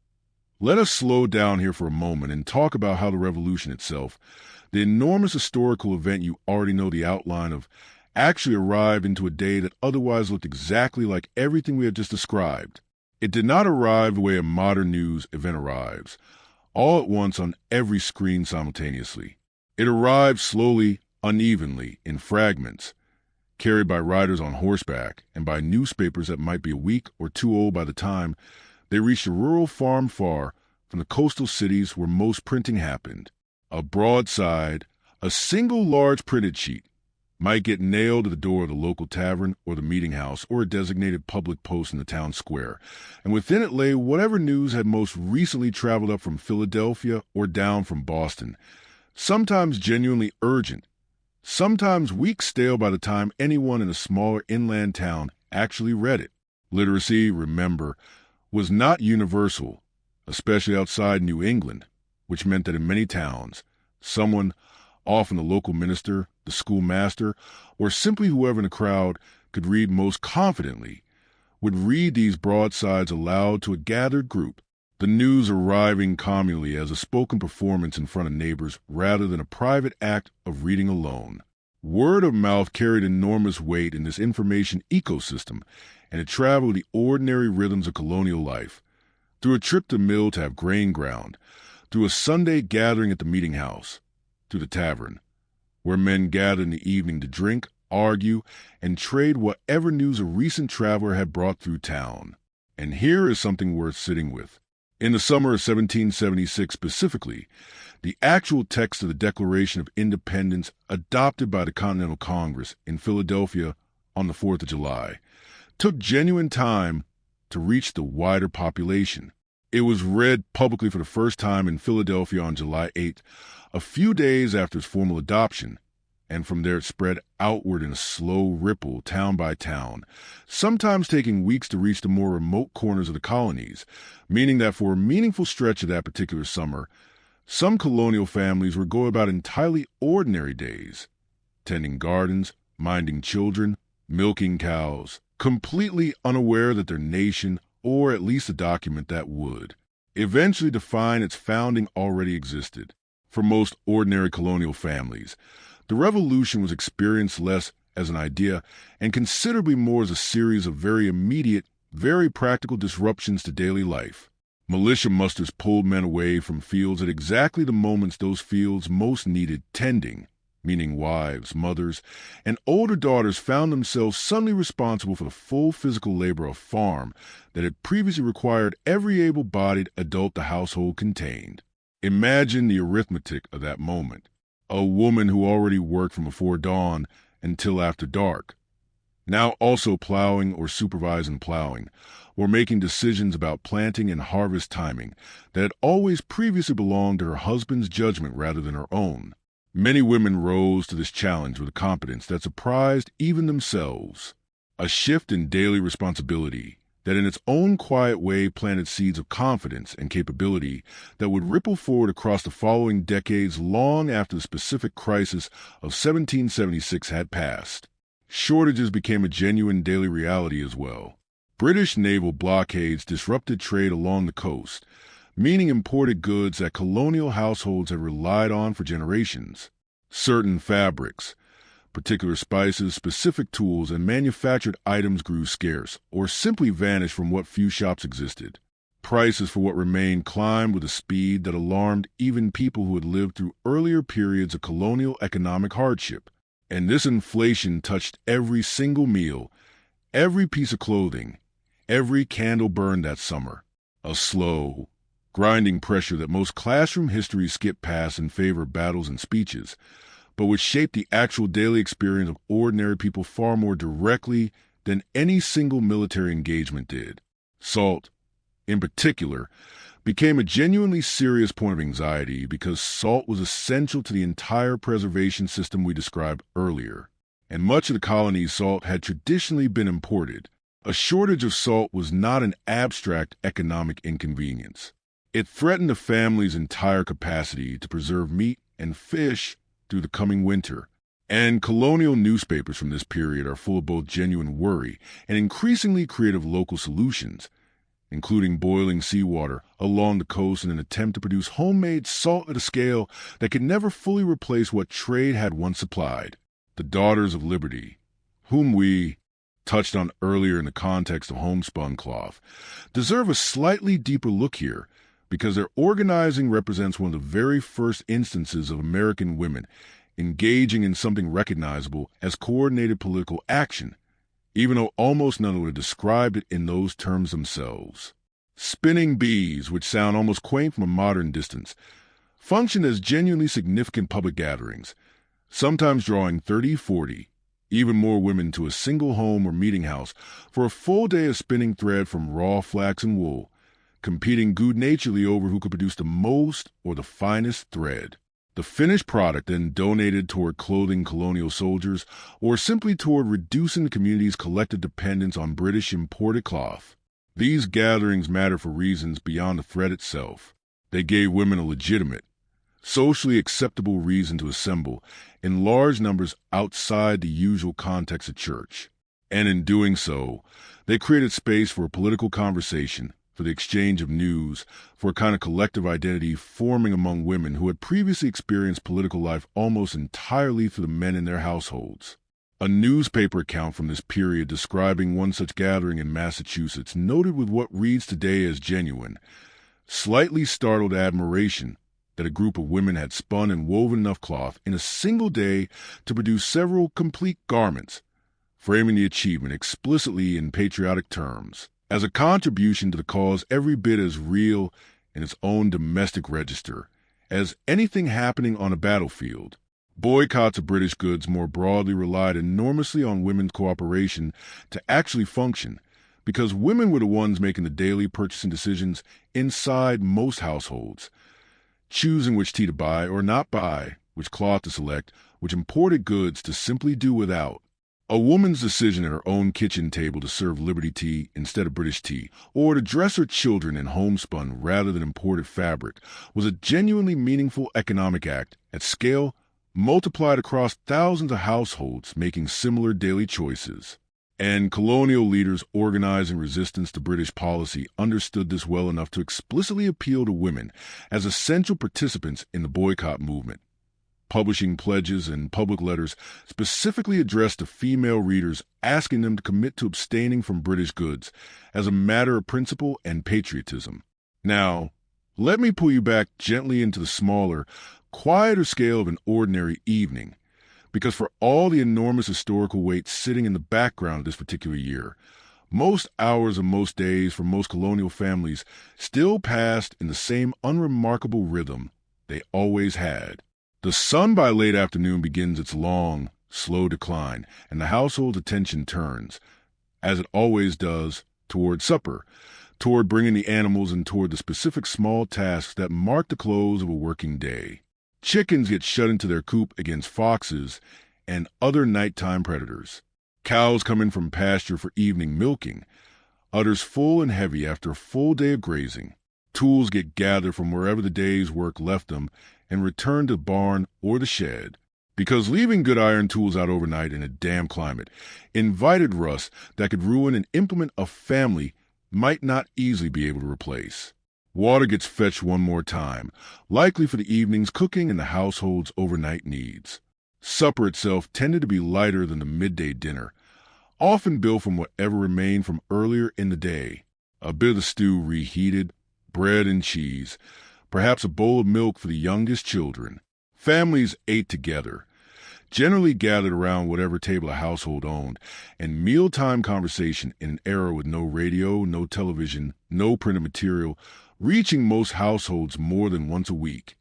let us slow down here for a moment and talk about how the revolution itself, the enormous historical event you already know the outline of, actually arrived into a day that otherwise looked exactly like everything we have just described. It did not arrive the way a modern news event arrives, all at once on every screen simultaneously. It arrived slowly, unevenly, in fragments, carried by riders on horseback and by newspapers that might be a week or two old by the time they reached a rural farm far from the coastal cities where most printing happened. A broadside, a single large printed sheet, might get nailed to the door of the local tavern or the meeting house or a designated public post in the town square, and within it lay whatever news had most recently traveled up from Philadelphia or down from Boston, sometimes genuinely urgent, sometimes weeks stale by the time anyone in a smaller inland town actually read it. Literacy, remember, was not universal, especially outside New England, which meant that in many towns, someone, often the local minister, the schoolmaster, or simply whoever in the crowd could read most confidently, would read these broadsides aloud to a gathered group, the news arriving communally as a spoken performance in front of neighbors rather than a private act of reading alone. Word of mouth carried enormous weight in this information ecosystem, and it traveled the ordinary rhythms of colonial life, through a trip to mill to have grain ground, through a Sunday gathering at the meeting house, to the tavern, where men gathered in the evening to drink, argue, and trade whatever news a recent traveler had brought through town. And here is something worth sitting with. In the summer of 1776 specifically, the actual text of the Declaration of Independence adopted by the Continental Congress in Philadelphia on the 4th of July took genuine time to reach the wider population. It was read publicly for the first time in Philadelphia on July 8th, a few days after its formal adoption, and from there it spread outward in a slow ripple town by town, sometimes taking weeks to reach the more remote corners of the colonies, meaning that for a meaningful stretch of that particular summer, some colonial families would go about entirely ordinary days, tending gardens, minding children, milking cows, completely unaware that their nation, or at least a document that would eventually define its founding, already existed. For most ordinary colonial families, the revolution was experienced less as an idea and considerably more as a series of very immediate, very practical disruptions to daily life. Militia musters pulled men away from fields at exactly the moments those fields most needed tending, meaning wives, mothers, and older daughters found themselves suddenly responsible for the full physical labor of farm that had previously required every able-bodied adult the household contained. Imagine the arithmetic of that moment. A woman who already worked from before dawn until after dark, now also plowing or supervising plowing, or making decisions about planting and harvest timing that had always previously belonged to her husband's judgment rather than her own. Many women rose to this challenge with a competence that surprised even themselves. A shift in daily responsibility that in its own quiet way planted seeds of confidence and capability that would ripple forward across the following decades long after the specific crisis of 1776 had passed. Shortages became a genuine daily reality as well. British naval blockades disrupted trade along the coast, meaning imported goods that colonial households had relied on for generations. Certain fabrics, particular spices, specific tools, and manufactured items grew scarce or simply vanished from what few shops existed. Prices for what remained climbed with a speed that alarmed even people who had lived through earlier periods of colonial economic hardship. And this inflation touched every single meal, every piece of clothing, every candle burned that summer. A slow, grinding pressure that most classroom histories skip past in favor of battles and speeches, but which shaped the actual daily experience of ordinary people far more directly than any single military engagement did. Salt, in particular, became a genuinely serious point of anxiety because salt was essential to the entire preservation system we described earlier. And much of the colony's salt had traditionally been imported. A shortage of salt was not an abstract economic inconvenience. It threatened the family's entire capacity to preserve meat and fish through the coming winter. And colonial newspapers from this period are full of both genuine worry and increasingly creative local solutions, including boiling seawater along the coast in an attempt to produce homemade salt at a scale that could never fully replace what trade had once supplied. The Daughters of Liberty, whom we touched on earlier in the context of homespun cloth, deserve a slightly deeper look here, because their organizing represents one of the very first instances of American women engaging in something recognizable as coordinated political action, even though almost none would have described it in those terms themselves. Spinning bees, which sound almost quaint from a modern distance, functioned as genuinely significant public gatherings, sometimes drawing 30, 40, even more women to a single home or meeting house for a full day of spinning thread from raw flax and wool, competing good-naturedly over who could produce the most or the finest thread. The finished product then donated toward clothing colonial soldiers or simply toward reducing the community's collective dependence on British imported cloth. These gatherings mattered for reasons beyond the thread itself. They gave women a legitimate, socially acceptable reason to assemble in large numbers outside the usual context of church. And in doing so, they created space for a political conversation, for the exchange of news, for a kind of collective identity forming among women who had previously experienced political life almost entirely through the men in their households. A newspaper account from this period describing one such gathering in Massachusetts noted with what reads today as genuine, slightly startled admiration that a group of women had spun and woven enough cloth in a single day to produce several complete garments, framing the achievement explicitly in patriotic terms, as a contribution to the cause every bit as real in its own domestic register as anything happening on a battlefield. Boycotts of British goods more broadly relied enormously on women's cooperation to actually function, because women were the ones making the daily purchasing decisions inside most households, choosing which tea to buy or not buy, which cloth to select, which imported goods to simply do without. A woman's decision at her own kitchen table to serve Liberty tea instead of British tea, or to dress her children in homespun rather than imported fabric, was a genuinely meaningful economic act at scale multiplied across thousands of households making similar daily choices. And colonial leaders organizing resistance to British policy understood this well enough to explicitly appeal to women as essential participants in the boycott movement, publishing pledges and public letters specifically addressed to female readers asking them to commit to abstaining from British goods as a matter of principle and patriotism. Now, let me pull you back gently into the smaller, quieter scale of an ordinary evening, because for all the enormous historical weight sitting in the background of this particular year, most hours of most days for most colonial families still passed in the same unremarkable rhythm they always had. The sun by late afternoon begins its long, slow decline, and the household's attention turns, as it always does, toward supper, toward bringing the animals and toward the specific small tasks that mark the close of a working day. Chickens get shut into their coop against foxes and other nighttime predators. Cows come in from pasture for evening milking, udders full and heavy after a full day of grazing. Tools get gathered from wherever the day's work left them and returned to the barn or the shed. Because leaving good iron tools out overnight in a damp climate invited rust that could ruin an implement a family might not easily be able to replace. Water gets fetched one more time, likely for the evening's cooking and the household's overnight needs. Supper itself tended to be lighter than the midday dinner, often built from whatever remained from earlier in the day. A bit of the stew reheated, bread and cheese, perhaps a bowl of milk for the youngest children. Families ate together, generally gathered around whatever table a household owned, and mealtime conversation in an era with no radio, no television, no printed material, reaching most households more than once a week.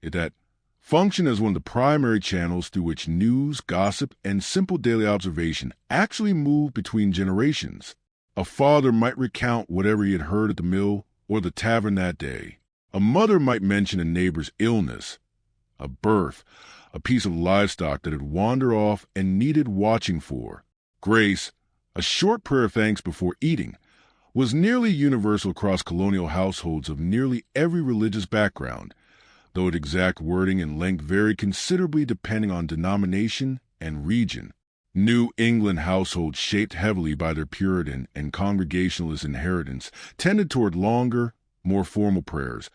That functioned as one of the primary channels through which news, gossip, and simple daily observation actually moved between generations. A father might recount whatever he had heard at the mill or the tavern that day. A mother might mention a neighbor's illness, a birth, a piece of livestock that had wandered off and needed watching for. Grace, a short prayer of thanks before eating, was nearly universal across colonial households of nearly every religious background, though its exact wording and length varied considerably depending on denomination and region. New England households, shaped heavily by their Puritan and Congregationalist inheritance, tended toward longer, more formal prayers,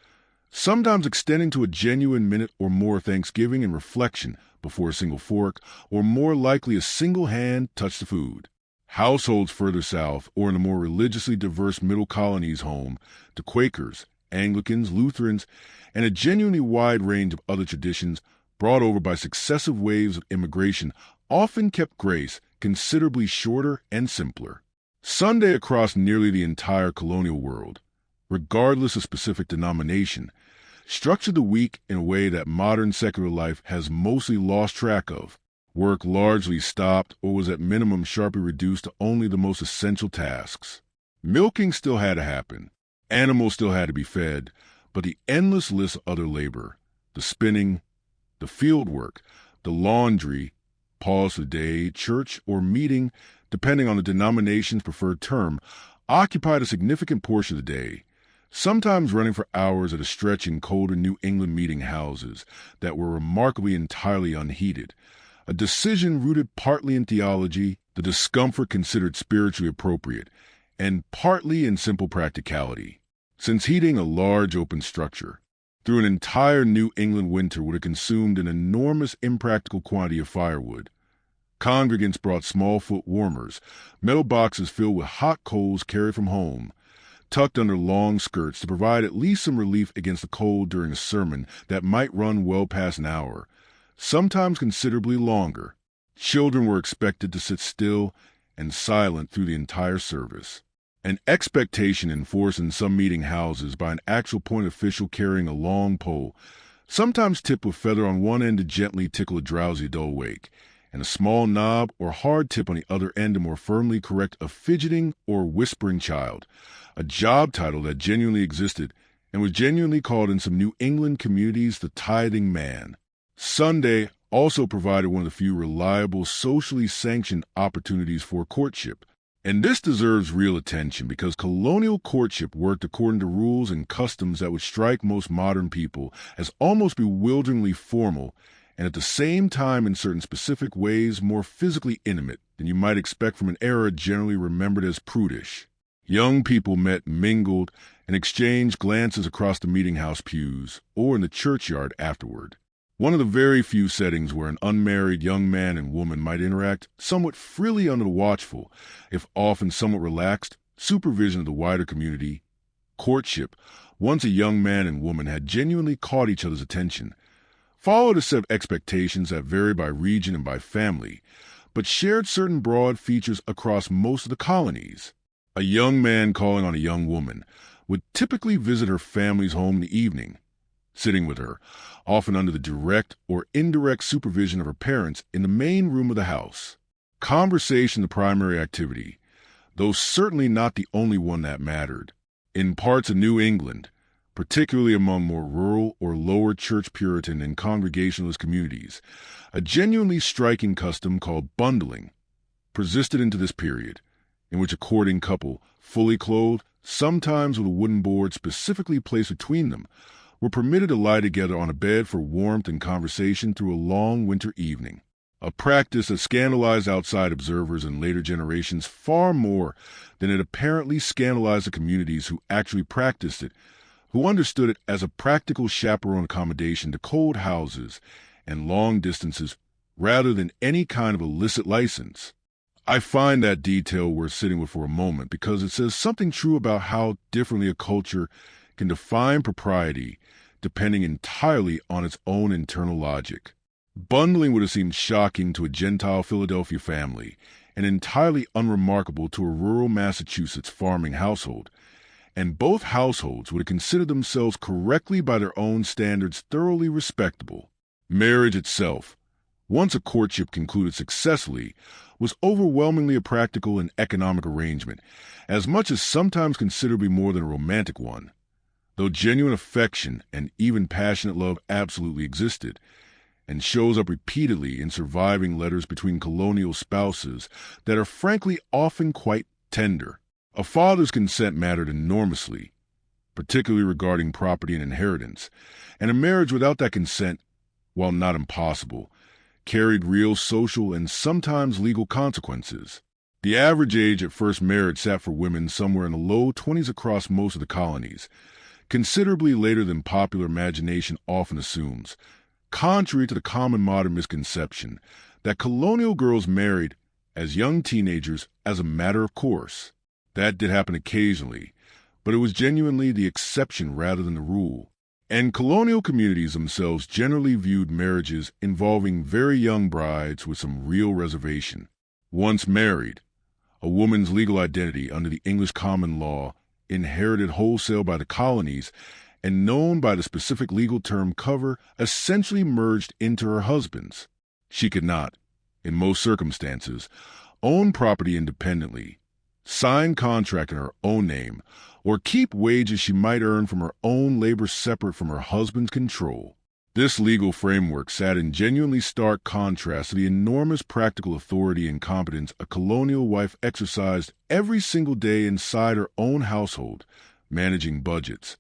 sometimes extending to a genuine minute or more of thanksgiving and reflection before a single fork, or more likely a single hand touched the food. Households further south, or in the more religiously diverse middle colonies home to Quakers, Anglicans, Lutherans, and a genuinely wide range of other traditions brought over by successive waves of immigration, often kept grace considerably shorter and simpler. Sunday across nearly the entire colonial world, regardless of specific denomination, structured the week in a way that modern secular life has mostly lost track of. Work largely stopped or was at minimum sharply reduced to only the most essential tasks. Milking still had to happen. Animals still had to be fed, but the endless list of other labor, the spinning, the field work, the laundry, pause for the day, church, or meeting, depending on the denomination's preferred term, occupied a significant portion of the day, sometimes running for hours at a stretch in colder New England meeting houses that were remarkably entirely unheated. A decision rooted partly in theology, the discomfort considered spiritually appropriate, and partly in simple practicality. Since heating a large open structure through an entire New England winter would have consumed an enormous impractical quantity of firewood, congregants brought small foot warmers, metal boxes filled with hot coals carried from home, tucked under long skirts to provide at least some relief against the cold during a sermon that might run well past an hour, sometimes considerably longer. Children were expected to sit still and silent through the entire service. An expectation enforced in some meeting houses by an actual point official carrying a long pole, sometimes tipped with feather on one end to gently tickle a drowsy adult awake, and a small knob or hard tip on the other end to more firmly correct a fidgeting or whispering child, a job title that genuinely existed and was genuinely called in some New England communities the tithing man. Sunday also provided one of the few reliable, socially sanctioned opportunities for courtship. And this deserves real attention because colonial courtship worked according to rules and customs that would strike most modern people as almost bewilderingly formal and at the same time in certain specific ways more physically intimate than you might expect from an era generally remembered as prudish. Young people met, mingled, and exchanged glances across the meeting house pews or in the churchyard afterward. One of the very few settings where an unmarried young man and woman might interact somewhat freely under the watchful, if often somewhat relaxed, supervision of the wider community. Courtship, once a young man and woman had genuinely caught each other's attention, followed a set of expectations that varied by region and by family, but shared certain broad features across most of the colonies. A young man calling on a young woman would typically visit her family's home in the evening, sitting with her, often under the direct or indirect supervision of her parents in the main room of the house. Conversation the primary activity, though certainly not the only one that mattered. In parts of New England, particularly among more rural or lower church Puritan and Congregationalist communities. A genuinely striking custom called bundling persisted into this period, in which a courting couple, fully clothed, sometimes with a wooden board specifically placed between them, were permitted to lie together on a bed for warmth and conversation through a long winter evening, a practice that scandalized outside observers in later generations far more than it apparently scandalized the communities who actually practiced it, who understood it as a practical chaperone accommodation to cold houses and long distances rather than any kind of illicit license. I find that detail worth sitting with for a moment because it says something true about how differently a culture can define propriety depending entirely on its own internal logic. Bundling would have seemed shocking to a Gentile Philadelphia family and entirely unremarkable to a rural Massachusetts farming household, and both households would have considered themselves correctly by their own standards thoroughly respectable. Marriage itself, once a courtship concluded successfully, was overwhelmingly a practical and economic arrangement, as much as sometimes considerably more than a romantic one. Though genuine affection and even passionate love absolutely existed, and shows up repeatedly in surviving letters between colonial spouses that are frankly often quite tender. A father's consent mattered enormously, particularly regarding property and inheritance, and a marriage without that consent, while not impossible, carried real social and sometimes legal consequences. The average age at first marriage sat for women somewhere in the low 20s across most of the colonies, considerably later than popular imagination often assumes, contrary to the common modern misconception that colonial girls married as young teenagers as a matter of course. That did happen occasionally, but it was genuinely the exception rather than the rule. And colonial communities themselves generally viewed marriages involving very young brides with some real reservation. Once married, a woman's legal identity under the English common law, inherited wholesale by the colonies, and known by the specific legal term cover, essentially merged into her husband's. She could not, in most circumstances, own property independently, sign contract in her own name, or keep wages she might earn from her own labor separate from her husband's control. This legal framework sat in genuinely stark contrast to the enormous practical authority and competence a colonial wife exercised every single day inside her own household, managing budgets,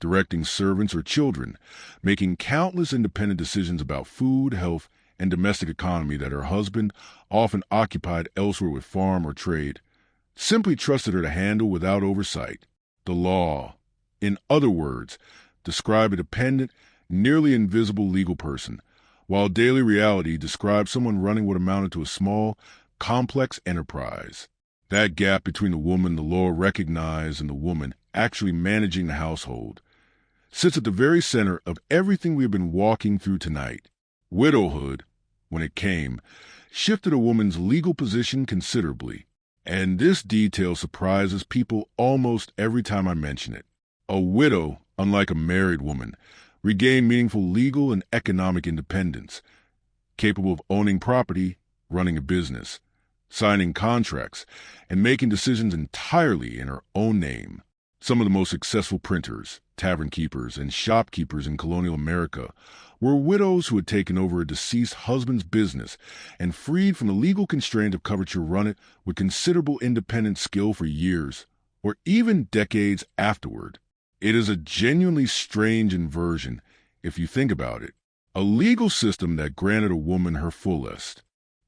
directing servants or children, making countless independent decisions about food, health, and domestic economy that her husband, often occupied elsewhere with farm or trade, simply trusted her to handle without oversight. The law, in other words, described a dependent, nearly invisible legal person, while daily reality described someone running what amounted to a small, complex enterprise. That gap between the woman the law recognized and the woman actually managing the household sits at the very center of everything we have been walking through tonight. Widowhood, when it came, shifted a woman's legal position considerably. And this detail surprises people almost every time I mention it. A widow, unlike a married woman, regained meaningful legal and economic independence, capable of owning property, running a business, signing contracts, and making decisions entirely in her own name. Some of the most successful printers, tavern keepers, and shopkeepers in colonial America were widows who had taken over a deceased husband's business and freed from the legal constraint of coverture run it with considerable independent skill for years, or even decades afterward. It is a genuinely strange inversion, if you think about it. A legal system that granted a woman her fullest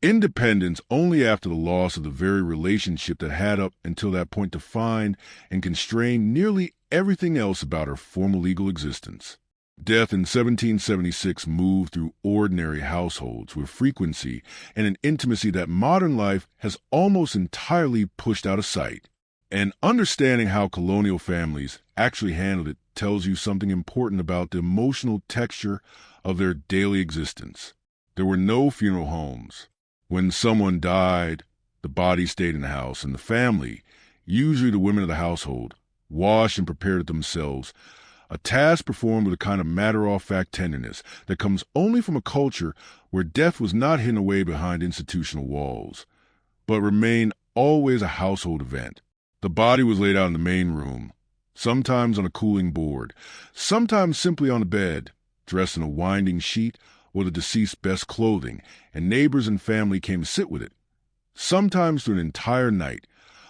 independence only after the loss of the very relationship that had up until that point defined and constrained nearly everything else about her former legal existence. Death in 1776 moved through ordinary households with frequency and an intimacy that modern life has almost entirely pushed out of sight. And understanding how colonial families actually handled it tells you something important about the emotional texture of their daily existence. There were no funeral homes. When someone died, the body stayed in the house, and the family, usually the women of the household, washed and prepared it themselves, a task performed with a kind of matter-of-fact tenderness that comes only from a culture where death was not hidden away behind institutional walls, but remained always a household event. The body was laid out in the main room, sometimes on a cooling board, sometimes simply on a bed, dressed in a winding sheet or the deceased's best clothing, and neighbors and family came to sit with it, sometimes through an entire night,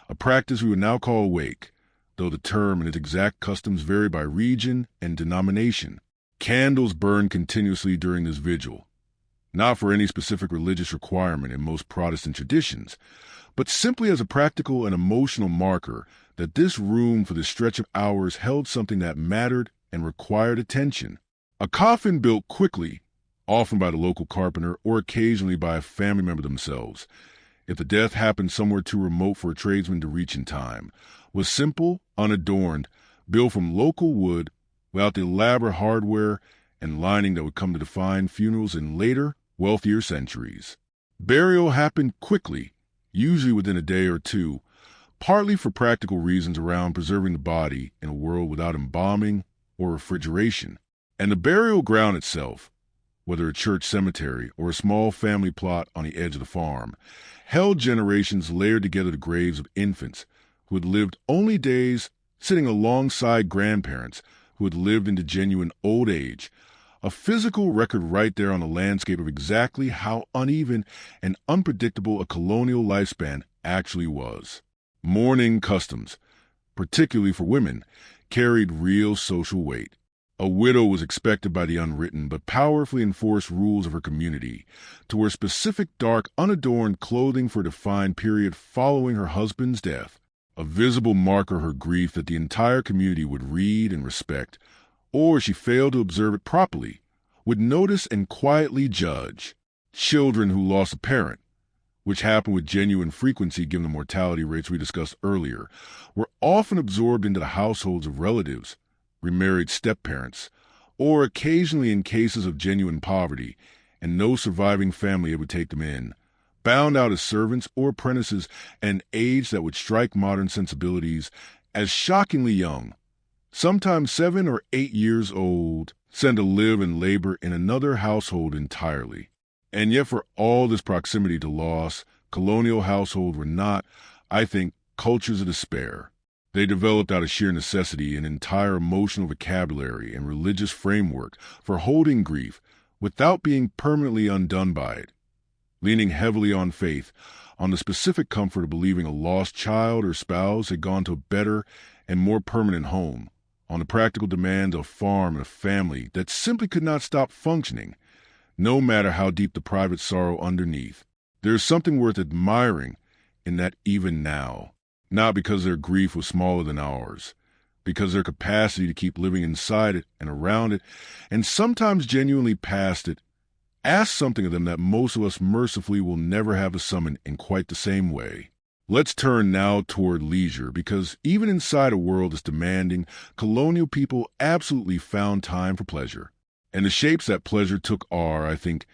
a practice we would now call a wake, though the term and its exact customs vary by region and denomination. Candles burned continuously during this vigil, not for any specific religious requirement in most Protestant traditions, but simply as a practical and emotional marker that this room for this stretch of hours held something that mattered and required attention. A coffin built quickly, often by the local carpenter or occasionally by a family member themselves, if the death happened somewhere too remote for a tradesman to reach in time, was simple, unadorned, built from local wood without the elaborate hardware and lining that would come to define funerals in later, wealthier centuries. Burial happened quickly, usually within a day or two, partly for practical reasons around preserving the body in a world without embalming or refrigeration. And the burial ground itself, whether a church cemetery or a small family plot on the edge of the farm, held generations layered together the graves of infants who had lived only days, sitting alongside grandparents who had lived into genuine old age, a physical record right there on the landscape of exactly how uneven and unpredictable a colonial lifespan actually was. Mourning customs, particularly for women, carried real social weight. A widow was expected by the unwritten but powerfully enforced rules of her community to wear specific dark, unadorned clothing for a defined period following her husband's death, a visible marker of her grief that the entire community would read and respect, or if she failed to observe it properly, would notice and quietly judge. Children who lost a parent, which happened with genuine frequency given the mortality rates we discussed earlier, were often absorbed into the households of relatives, remarried step-parents, or occasionally in cases of genuine poverty, and no surviving family would take them in, bound out as servants or apprentices at an age that would strike modern sensibilities as shockingly young, sometimes 7 or 8 years old, sent to live and labor in another household entirely. And yet for all this proximity to loss, colonial households were not, I think, cultures of despair. They developed out of sheer necessity an entire emotional vocabulary and religious framework for holding grief without being permanently undone by it, leaning heavily on faith, on the specific comfort of believing a lost child or spouse had gone to a better and more permanent home, on the practical demands of a farm and a family that simply could not stop functioning, no matter how deep the private sorrow underneath. There is something worth admiring in that even now, not because their grief was smaller than ours, because their capacity to keep living inside it and around it, and sometimes genuinely past it, asks something of them that most of us mercifully will never have to summon in quite the same way. Let's turn now toward leisure, because even inside a world as demanding, colonial people absolutely found time for pleasure. And the shapes that pleasure took are, I think,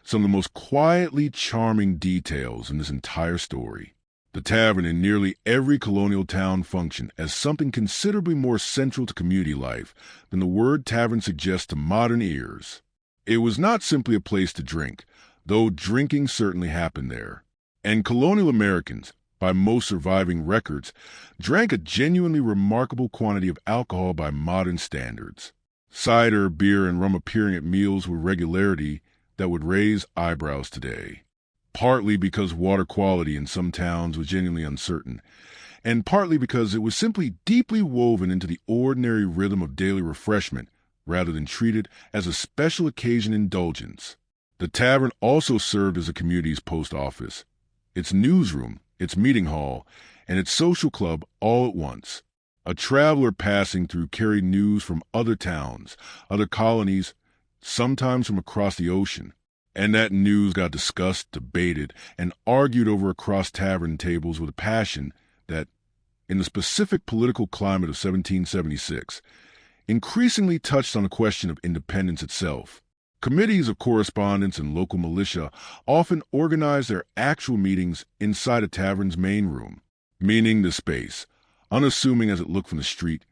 some of the most quietly charming details in this entire story. The tavern in nearly every colonial town functioned as something considerably more central to community life than the word tavern suggests to modern ears. It was not simply a place to drink, though drinking certainly happened there. And colonial Americans, by most surviving records, drank a genuinely remarkable quantity of alcohol by modern standards. Cider, beer, and rum appearing at meals with regularity that would raise eyebrows today. Partly because water quality in some towns was genuinely uncertain, and partly because it was simply deeply woven into the ordinary rhythm of daily refreshment rather than treated as a special occasion indulgence. The tavern also served as a community's post office, its newsroom, its meeting hall, and its social club all at once. A traveler passing through carried news from other towns, other colonies, sometimes from across the ocean. And that news got discussed, debated, and argued over across tavern tables with a passion that, in the specific political climate of 1776, increasingly touched on the question of independence itself. Committees of correspondence and local militia often organized their actual meetings inside a tavern's main room, meaning the space, unassuming as it looked from the street,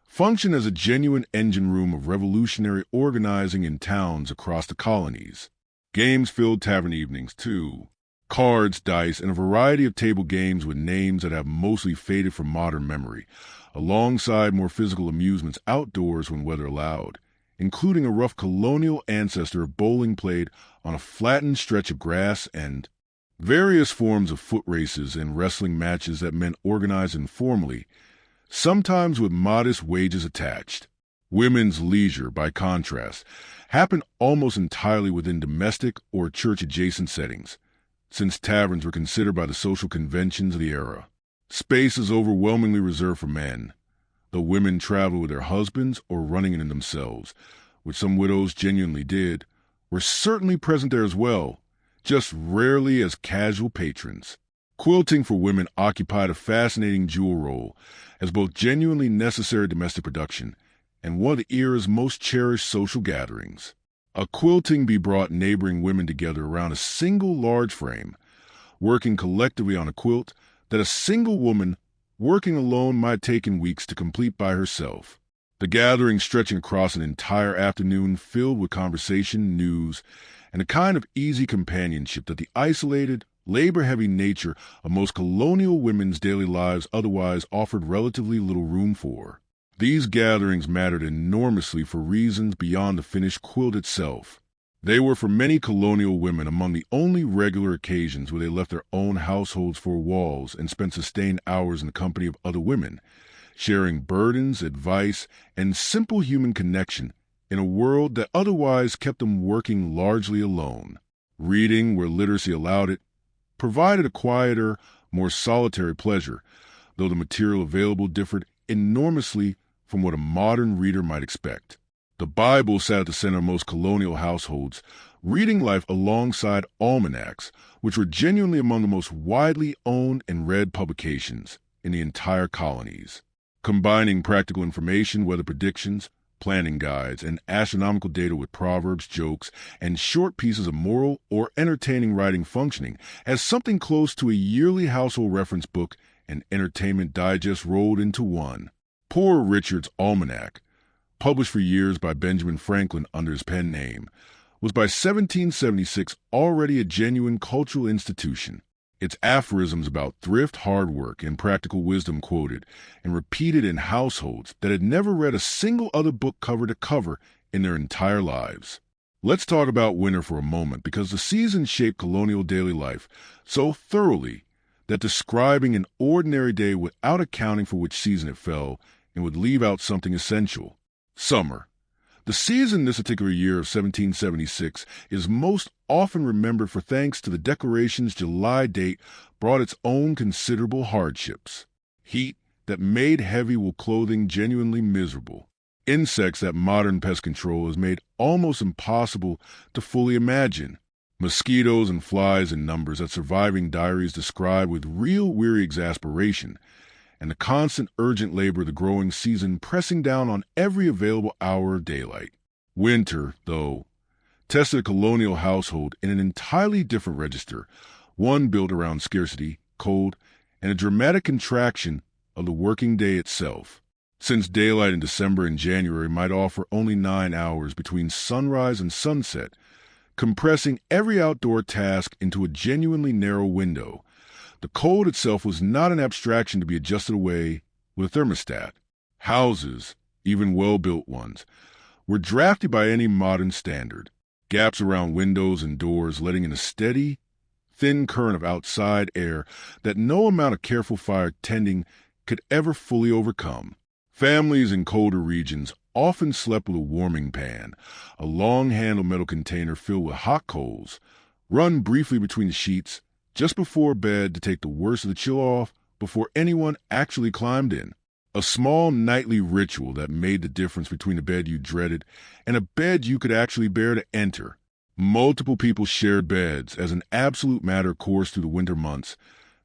functioned as a genuine engine room of revolutionary organizing in towns across the colonies. Games filled tavern evenings, too. Cards, dice, and a variety of table games with names that have mostly faded from modern memory, alongside more physical amusements outdoors when weather allowed, including a rough colonial ancestor of bowling played on a flattened stretch of grass and various forms of foot races and wrestling matches that men organized informally, sometimes with modest wages attached. Women's leisure, by contrast, happened almost entirely within domestic or church-adjacent settings, since taverns were considered by the social conventions of the era. Space is overwhelmingly reserved for men, though women traveled with their husbands or running in themselves, which some widows genuinely did, were certainly present there as well, just rarely as casual patrons. Quilting for women occupied a fascinating dual role as both genuinely necessary domestic production and one of the era's most cherished social gatherings. A quilting bee brought neighboring women together around a single large frame, working collectively on a quilt that a single woman working alone might have taken weeks to complete by herself. The gathering stretching across an entire afternoon filled with conversation, news, and a kind of easy companionship that the isolated, labor-heavy nature of most colonial women's daily lives otherwise offered relatively little room for. These gatherings mattered enormously for reasons beyond the finished quilt itself. They were for many colonial women among the only regular occasions where they left their own households four walls and spent sustained hours in the company of other women, sharing burdens, advice, and simple human connection in a world that otherwise kept them working largely alone. Reading, where literacy allowed it, provided a quieter, more solitary pleasure, though the material available differed enormously from what a modern reader might expect. The Bible sat at the center of most colonial households, reading life alongside almanacs, which were genuinely among the most widely owned and read publications in the entire colonies. Combining practical information, weather predictions, planning guides, and astronomical data with proverbs, jokes, and short pieces of moral or entertaining writing functioning as something close to a yearly household reference book and entertainment digest rolled into one. Poor Richard's Almanac, published for years by Benjamin Franklin under his pen name, was by 1776 already a genuine cultural institution. Its aphorisms about thrift, hard work, and practical wisdom quoted and repeated in households that had never read a single other book cover to cover in their entire lives. Let's talk about winter for a moment, because the season shaped colonial daily life so thoroughly that describing an ordinary day without accounting for which season it fell and would leave out something essential. Summer. The season this particular year of 1776 is most often remembered for thanks to the Declaration's July date brought its own considerable hardships. Heat that made heavy wool clothing genuinely miserable. Insects that modern pest control has made almost impossible to fully imagine. Mosquitoes and flies in numbers that surviving diaries describe with real weary exasperation, and the constant urgent labor of the growing season pressing down on every available hour of daylight. Winter, though, tested a colonial household in an entirely different register, one built around scarcity, cold, and a dramatic contraction of the working day itself. Since daylight in December and January might offer only 9 hours between sunrise and sunset, compressing every outdoor task into a genuinely narrow window, the cold itself was not an abstraction to be adjusted away with a thermostat. Houses, even well-built ones, were drafty by any modern standard. Gaps around windows and doors letting in a steady, thin current of outside air that no amount of careful fire tending could ever fully overcome. Families in colder regions often slept with a warming pan, a long-handled metal container filled with hot coals, run briefly between the sheets just before bed to take the worst of the chill off before anyone actually climbed in. A small nightly ritual that made the difference between a bed you dreaded and a bed you could actually bear to enter. Multiple people shared beds as an absolute matter of course through the winter months,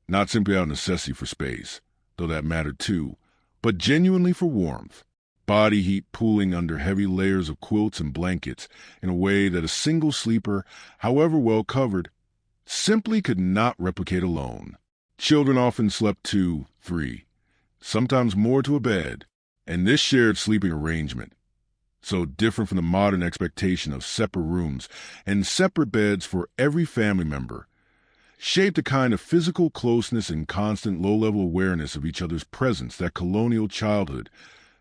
not simply out of necessity for space, though that mattered too, but genuinely for warmth. Body heat pooling under heavy layers of quilts and blankets in a way that a single sleeper, however well covered, simply could not replicate alone. Children often slept 2, 3, sometimes more to a bed, and this shared sleeping arrangement, so different from the modern expectation of separate rooms and separate beds for every family member, shaped a kind of physical closeness and constant low-level awareness of each other's presence that colonial childhood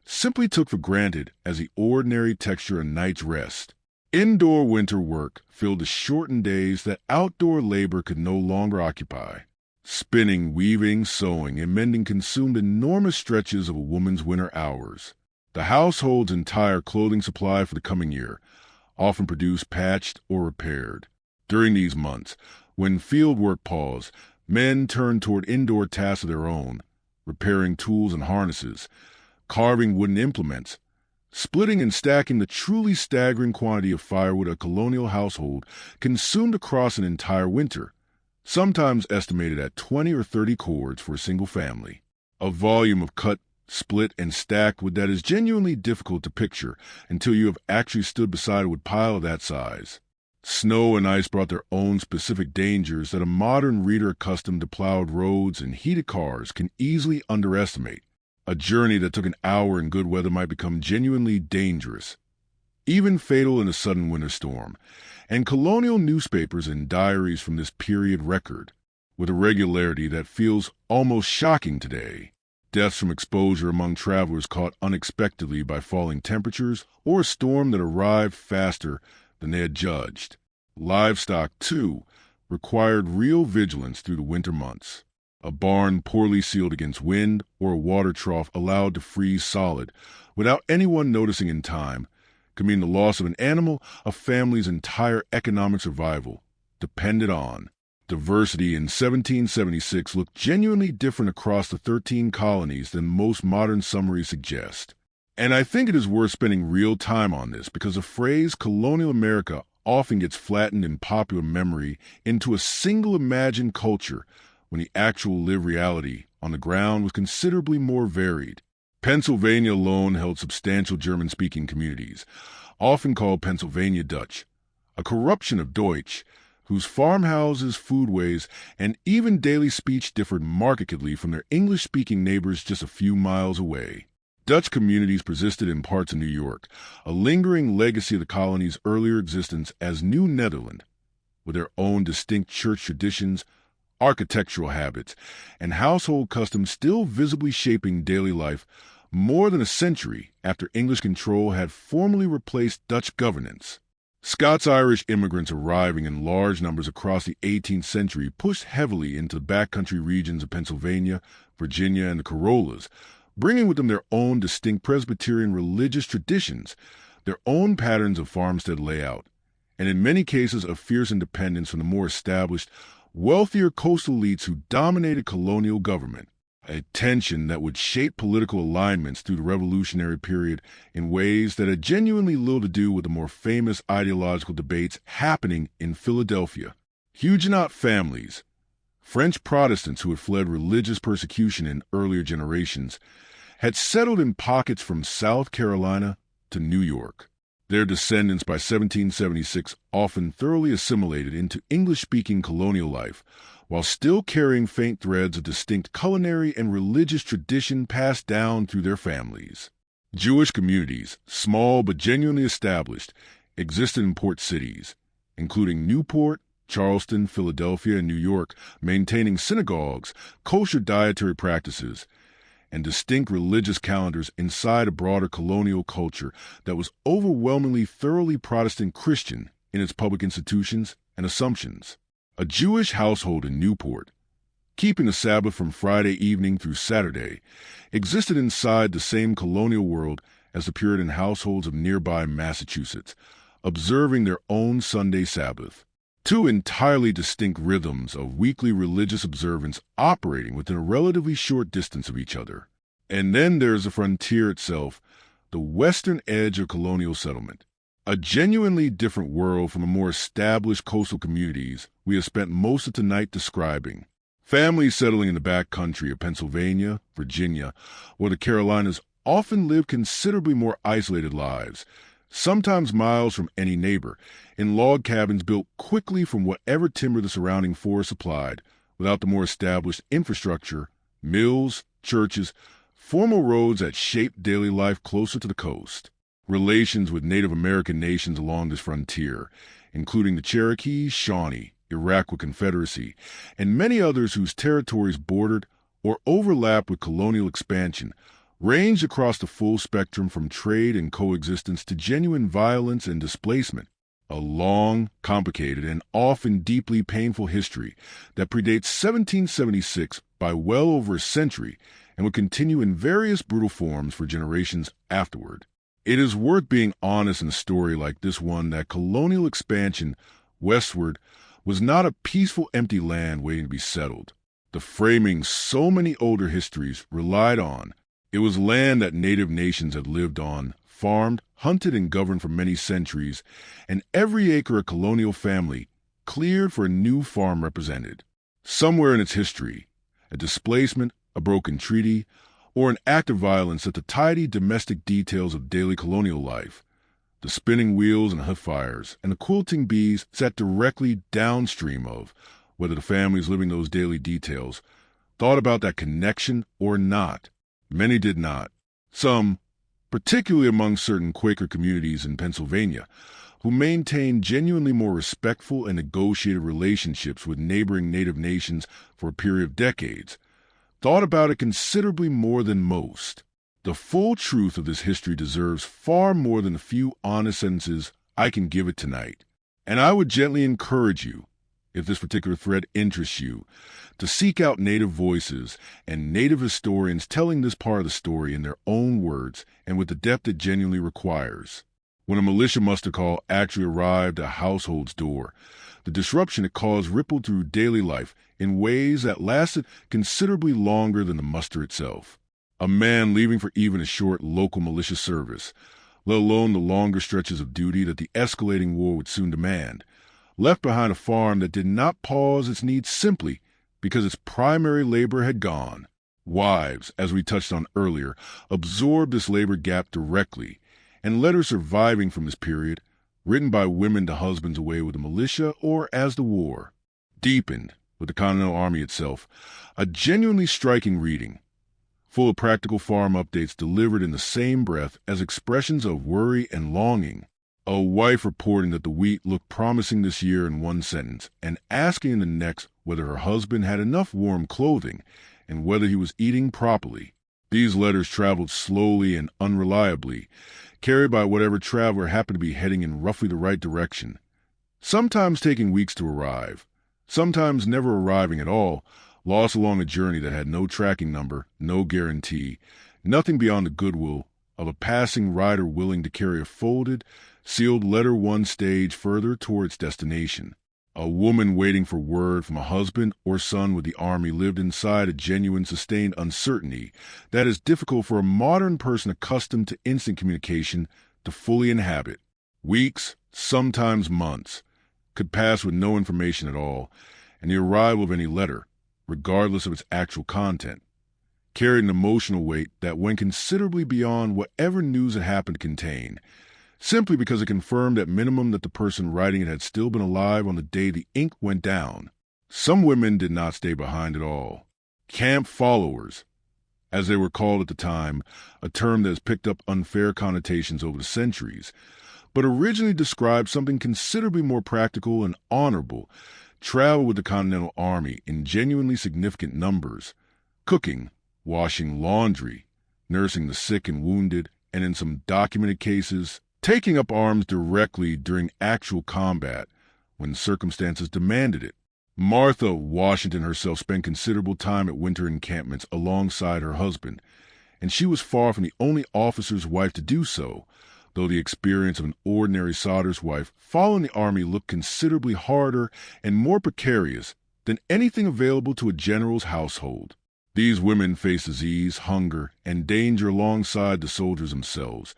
simply took for granted as the ordinary texture of night's rest. Indoor winter work filled the shortened days that outdoor labor could no longer occupy. Spinning, weaving, sewing, and mending consumed enormous stretches of a woman's winter hours. The household's entire clothing supply for the coming year often produced, patched, or repaired. During these months, when field work paused, men turned toward indoor tasks of their own, repairing tools and harnesses, carving wooden implements, splitting and stacking the truly staggering quantity of firewood a colonial household consumed across an entire winter, sometimes estimated at 20 or 30 cords for a single family. A volume of cut, split, and stacked wood that is genuinely difficult to picture until you have actually stood beside a wood pile of that size. Snow and ice brought their own specific dangers that a modern reader accustomed to plowed roads and heated cars can easily underestimate. A journey that took an hour in good weather might become genuinely dangerous, even fatal in a sudden winter storm, and colonial newspapers and diaries from this period record, with a regularity that feels almost shocking today, deaths from exposure among travelers caught unexpectedly by falling temperatures or a storm that arrived faster than they had judged. Livestock, too, required real vigilance through the winter months. A barn poorly sealed against wind or a water trough allowed to freeze solid without anyone noticing in time could mean the loss of an animal a family's entire economic survival depended on. Diversity in 1776 looked genuinely different across the 13 colonies than most modern summaries suggest. And I think it is worth spending real time on this because the phrase colonial America often gets flattened in popular memory into a single imagined culture when the actual lived reality on the ground was considerably more varied. Pennsylvania alone held substantial German-speaking communities, often called Pennsylvania Dutch, a corruption of Deutsch, whose farmhouses, foodways, and even daily speech differed markedly from their English-speaking neighbors just a few miles away. Dutch communities persisted in parts of New York, a lingering legacy of the colony's earlier existence as New Netherland, with their own distinct church traditions, architectural habits, and household customs still visibly shaping daily life more than a century after English control had formally replaced Dutch governance. Scots-Irish immigrants arriving in large numbers across the 18th century pushed heavily into the backcountry regions of Pennsylvania, Virginia, and the Corollas, bringing with them their own distinct Presbyterian religious traditions, their own patterns of farmstead layout, and in many cases a fierce independence from the more established, wealthier coastal elites who dominated colonial government, a tension that would shape political alignments through the Revolutionary period in ways that had genuinely little to do with the more famous ideological debates happening in Philadelphia. Huguenot families, French Protestants who had fled religious persecution in earlier generations, had settled in pockets from South Carolina to New York. Their descendants by 1776 often thoroughly assimilated into English-speaking colonial life, while still carrying faint threads of distinct culinary and religious tradition passed down through their families. Jewish communities, small but genuinely established, existed in port cities, including Newport, Charleston, Philadelphia, and New York, maintaining synagogues, kosher dietary practices, and distinct religious calendars inside a broader colonial culture that was overwhelmingly thoroughly Protestant Christian in its public institutions and assumptions. A Jewish household in Newport, keeping the Sabbath from Friday evening through Saturday, existed inside the same colonial world as the Puritan households of nearby Massachusetts, observing their own Sunday Sabbath. Two entirely distinct rhythms of weekly religious observance operating within a relatively short distance of each other. And then there's the frontier itself, the western edge of colonial settlement. A genuinely different world from the more established coastal communities we have spent most of tonight describing. Families settling in the backcountry of Pennsylvania, Virginia, or the Carolinas often lived considerably more isolated lives, sometimes miles from any neighbor, in log cabins built quickly from whatever timber the surrounding forest supplied, without the more established infrastructure, mills, churches, formal roads that shaped daily life closer to the coast. Relations with Native American nations along this frontier, including the Cherokee, Shawnee, Iroquois Confederacy, and many others whose territories bordered or overlapped with colonial expansion, ranged across the full spectrum from trade and coexistence to genuine violence and displacement. A long, complicated, and often deeply painful history that predates 1776 by well over a century and would continue in various brutal forms for generations afterward. It is worth being honest in a story like this one that colonial expansion westward was not a peaceful empty land waiting to be settled. The framing so many older histories relied on, it was land that native nations had lived on, farmed, hunted, and governed for many centuries, and every acre a colonial family cleared for a new farm represented. Somewhere in its history, a displacement, a broken treaty, or an act of violence that the tidy domestic details of daily colonial life, the spinning wheels and hoof fires, and the quilting bees sat directly downstream of, whether the families living those daily details thought about that connection or not. Many did not. Some, particularly among certain Quaker communities in Pennsylvania, who maintained genuinely more respectful and negotiated relationships with neighboring native nations for a period of decades, thought about it considerably more than most. The full truth of this history deserves far more than a few honest sentences I can give it tonight. And I would gently encourage you, if this particular thread interests you, to seek out native voices and native historians telling this part of the story in their own words and with the depth it genuinely requires. When a militia muster call actually arrived at a household's door, the disruption it caused rippled through daily life in ways that lasted considerably longer than the muster itself. A man leaving for even a short local militia service, let alone the longer stretches of duty that the escalating war would soon demand, left behind a farm that did not pause its needs simply because its primary labor had gone. Wives, as we touched on earlier, absorbed this labor gap directly, and letters surviving from this period, written by women to husbands away with the militia or as the war, deepened with the Continental Army itself, a genuinely striking reading, full of practical farm updates delivered in the same breath as expressions of worry and longing. A wife reporting that the wheat looked promising this year in one sentence, and asking in the next whether her husband had enough warm clothing and whether he was eating properly. These letters traveled slowly and unreliably, carried by whatever traveler happened to be heading in roughly the right direction, sometimes taking weeks to arrive, sometimes never arriving at all, lost along a journey that had no tracking number, no guarantee, nothing beyond the goodwill of a passing rider willing to carry a folded, sealed letter one stage further toward its destination. A woman waiting for word from a husband or son with the Army lived inside a genuine sustained uncertainty that is difficult for a modern person accustomed to instant communication to fully inhabit. Weeks, sometimes months, could pass with no information at all, and the arrival of any letter, regardless of its actual content, carried an emotional weight that went considerably beyond whatever news it happened to contain, simply because it confirmed at minimum that the person writing it had still been alive on the day the ink went down. Some women did not stay behind at all. Camp followers, as they were called at the time, a term that has picked up unfair connotations over the centuries, but originally described something considerably more practical and honorable, traveled with the Continental Army in genuinely significant numbers, cooking, washing laundry, nursing the sick and wounded, and in some documented cases, taking up arms directly during actual combat when circumstances demanded it. Martha Washington herself spent considerable time at winter encampments alongside her husband, and she was far from the only officer's wife to do so, though the experience of an ordinary solder's wife following the Army looked considerably harder and more precarious than anything available to a general's household. These women faced disease, hunger, and danger alongside the soldiers themselves,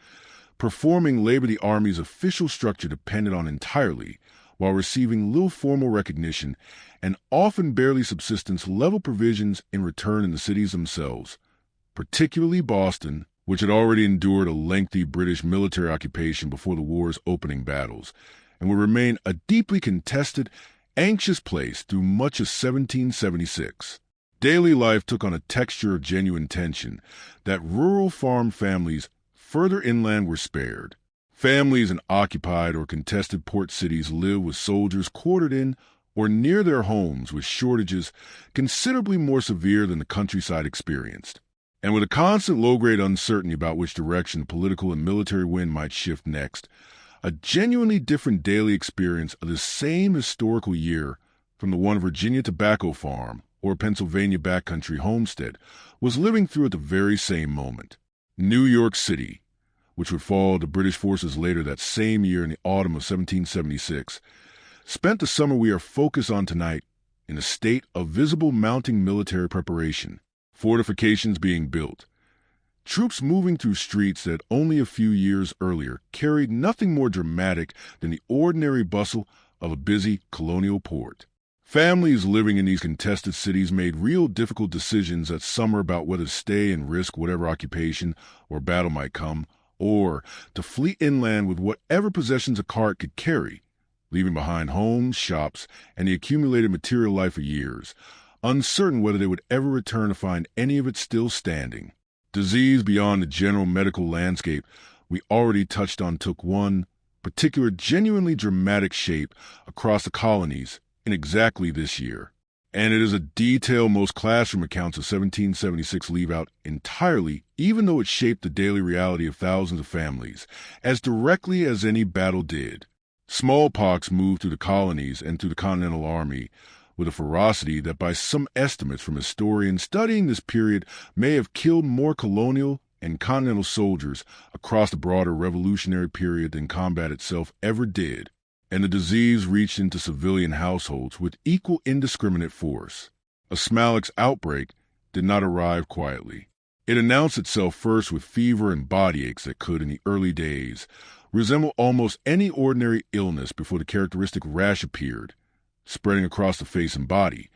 performing labor the Army's official structure depended on entirely, while receiving little formal recognition and often barely subsistence-level provisions in return in the cities themselves, particularly Boston, which had already endured a lengthy British military occupation before the war's opening battles, and would remain a deeply contested, anxious place through much of 1776. Daily life took on a texture of genuine tension that rural farm families further inland were spared. Families in occupied or contested port cities lived with soldiers quartered in or near their homes with shortages considerably more severe than the countryside experienced. And with a constant low-grade uncertainty about which direction the political and military wind might shift next, a genuinely different daily experience of the same historical year from the one Virginia tobacco farm or Pennsylvania backcountry homestead was living through at the very same moment. New York City, which would fall to British forces later that same year in the autumn of 1776, spent the summer we are focused on tonight in a state of visible mounting military preparation, fortifications being built, troops moving through streets that only a few years earlier carried nothing more dramatic than the ordinary bustle of a busy colonial port. Families living in these contested cities made real difficult decisions that summer about whether to stay and risk whatever occupation or battle might come, or to flee inland with whatever possessions a cart could carry, leaving behind homes, shops, and the accumulated material life of years, uncertain whether they would ever return to find any of it still standing. Disease beyond the general medical landscape we already touched on took one particular genuinely dramatic shape across the colonies in exactly this year. And it is a detail most classroom accounts of 1776 leave out entirely, even though it shaped the daily reality of thousands of families, as directly as any battle did. Smallpox moved through the colonies and through the Continental Army with a ferocity that by some estimates from historians studying this period may have killed more colonial and continental soldiers across the broader revolutionary period than combat itself ever did, and the disease reached into civilian households with equal indiscriminate force. A Smallex outbreak did not arrive quietly. It announced itself first with fever and body aches that could, in the early days, resemble almost any ordinary illness before the characteristic rash appeared, spreading across the face and body,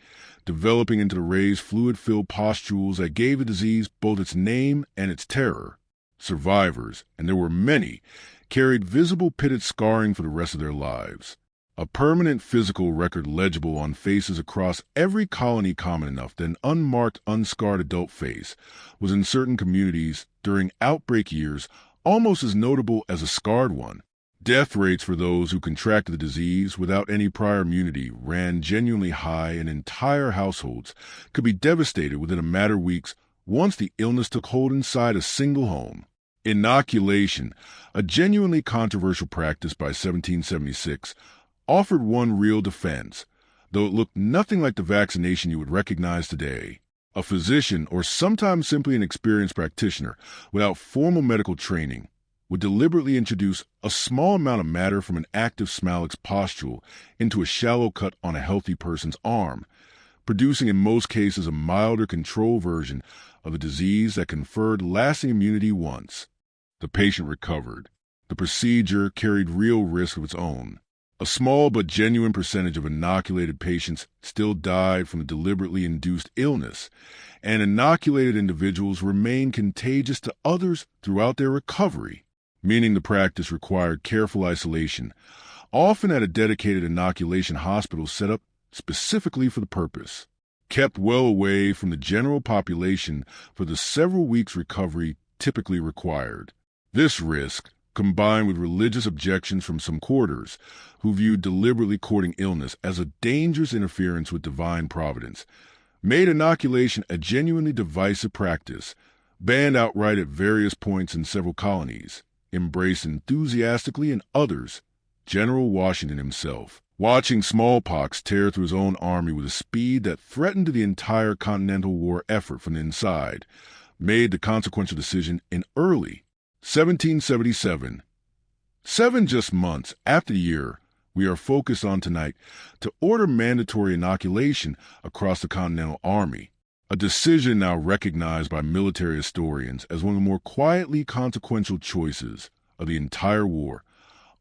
developing into the raised fluid-filled pustules that gave the disease both its name and its terror. Survivors, and there were many, carried visible pitted scarring for the rest of their lives. A permanent physical record legible on faces across every colony common enough that an unmarked, unscarred adult face was in certain communities during outbreak years almost as notable as a scarred one. Death rates for those who contracted the disease without any prior immunity ran genuinely high, and entire households could be devastated within a matter of weeks once the illness took hold inside a single home. Inoculation, a genuinely controversial practice by 1776, offered one real defense, though it looked nothing like the vaccination you would recognize today. A physician, or sometimes simply an experienced practitioner without formal medical training, would deliberately introduce a small amount of matter from an active Smallex pustule into a shallow cut on a healthy person's arm, producing in most cases a milder control version of a disease that conferred lasting immunity once. The patient recovered. The procedure carried real risk of its own. A small but genuine percentage of inoculated patients still died from the deliberately induced illness, and inoculated individuals remained contagious to others throughout their recovery, meaning the practice required careful isolation, often at a dedicated inoculation hospital set up specifically for the purpose, kept well away from the general population for the several weeks recovery typically required. This risk, combined with religious objections from some quarters, who viewed deliberately courting illness as a dangerous interference with divine providence, made inoculation a genuinely divisive practice, banned outright at various points in several colonies, embraced enthusiastically in others, General Washington himself, watching smallpox tear through his own army with a speed that threatened the entire Continental War effort from the inside, made the consequential decision in early 1777, 7 just months after the year we are focused on tonight, to order mandatory inoculation across the Continental Army, a decision now recognized by military historians as one of the more quietly consequential choices of the entire war,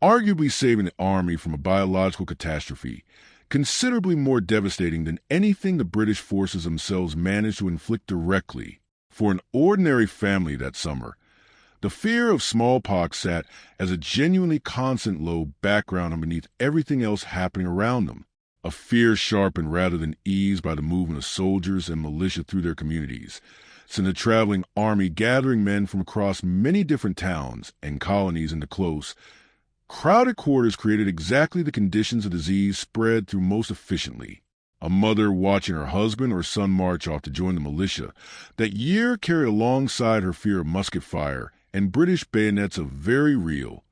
arguably saving the Army from a biological catastrophe considerably more devastating than anything the British forces themselves managed to inflict directly. For an ordinary family that summer, the fear of smallpox sat as a genuinely constant low background underneath everything else happening around them, a fear sharpened rather than eased by the movement of soldiers and militia through their communities, sent a traveling army gathering men from across many different towns and colonies into close, Crowded quarters created exactly the conditions a disease spread through most efficiently. A mother watching her husband or son march off to join the militia that year carried alongside her fear of musket fire and British bayonets a very real,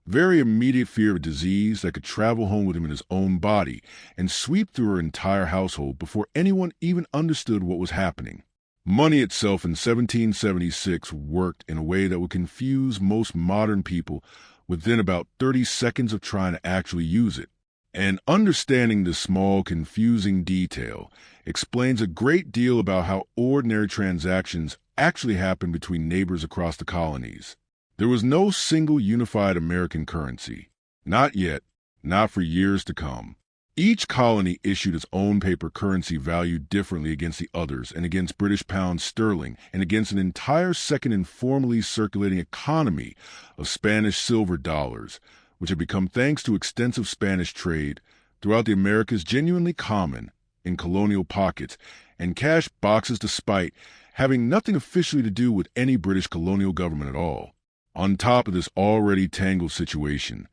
very immediate fear of disease that could travel home with him in his own body and sweep through her entire household before anyone even understood what was happening. Money itself in 1776 worked in a way that would confuse most modern people within about 30 seconds of trying to actually use it. And understanding this small, confusing detail explains a great deal about how ordinary transactions actually happened between neighbors across the colonies. There was no single unified American currency. Not yet, not for years to come. Each colony issued its own paper currency valued differently against the others and against British pounds sterling and against an entire second informally circulating economy of Spanish silver dollars, which had become, thanks to extensive Spanish trade throughout the Americas, genuinely common in colonial pockets and cash boxes despite having nothing officially to do with any British colonial government at all. On top of this already tangled situation,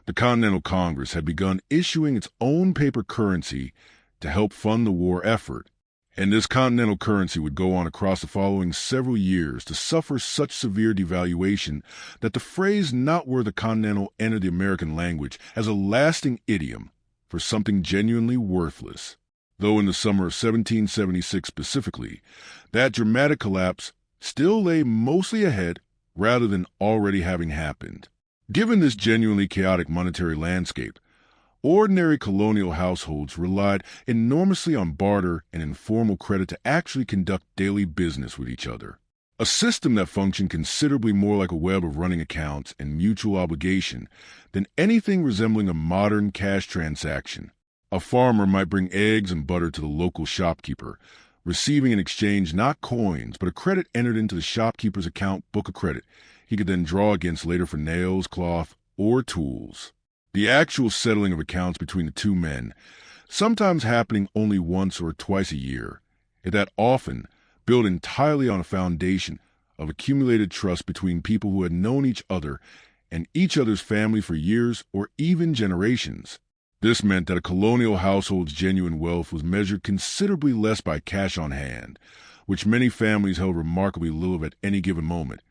the Continental Congress had begun issuing its own paper currency to help fund the war effort, and this continental currency would go on across the following several years to suffer such severe devaluation that the phrase "not worth a continental" entered the American language as a lasting idiom for something genuinely worthless. Though in the summer of 1776 specifically, that dramatic collapse still lay mostly ahead rather than already having happened. Given this genuinely chaotic monetary landscape, ordinary colonial households relied enormously on barter and informal credit to actually conduct daily business with each other. A system that functioned considerably more like a web of running accounts and mutual obligation than anything resembling a modern cash transaction. A farmer might bring eggs and butter to the local shopkeeper, receiving in exchange not coins, but a credit entered into the shopkeeper's account book of credit he could then draw against later for nails, cloth, or tools. The actual settling of accounts between the two men, sometimes happening only once or twice a year, and that often built entirely on a foundation of accumulated trust between people who had known each other and each other's family for years or even generations. This meant that a colonial household's genuine wealth was measured considerably less by cash on hand, which many families held remarkably little of at any given moment,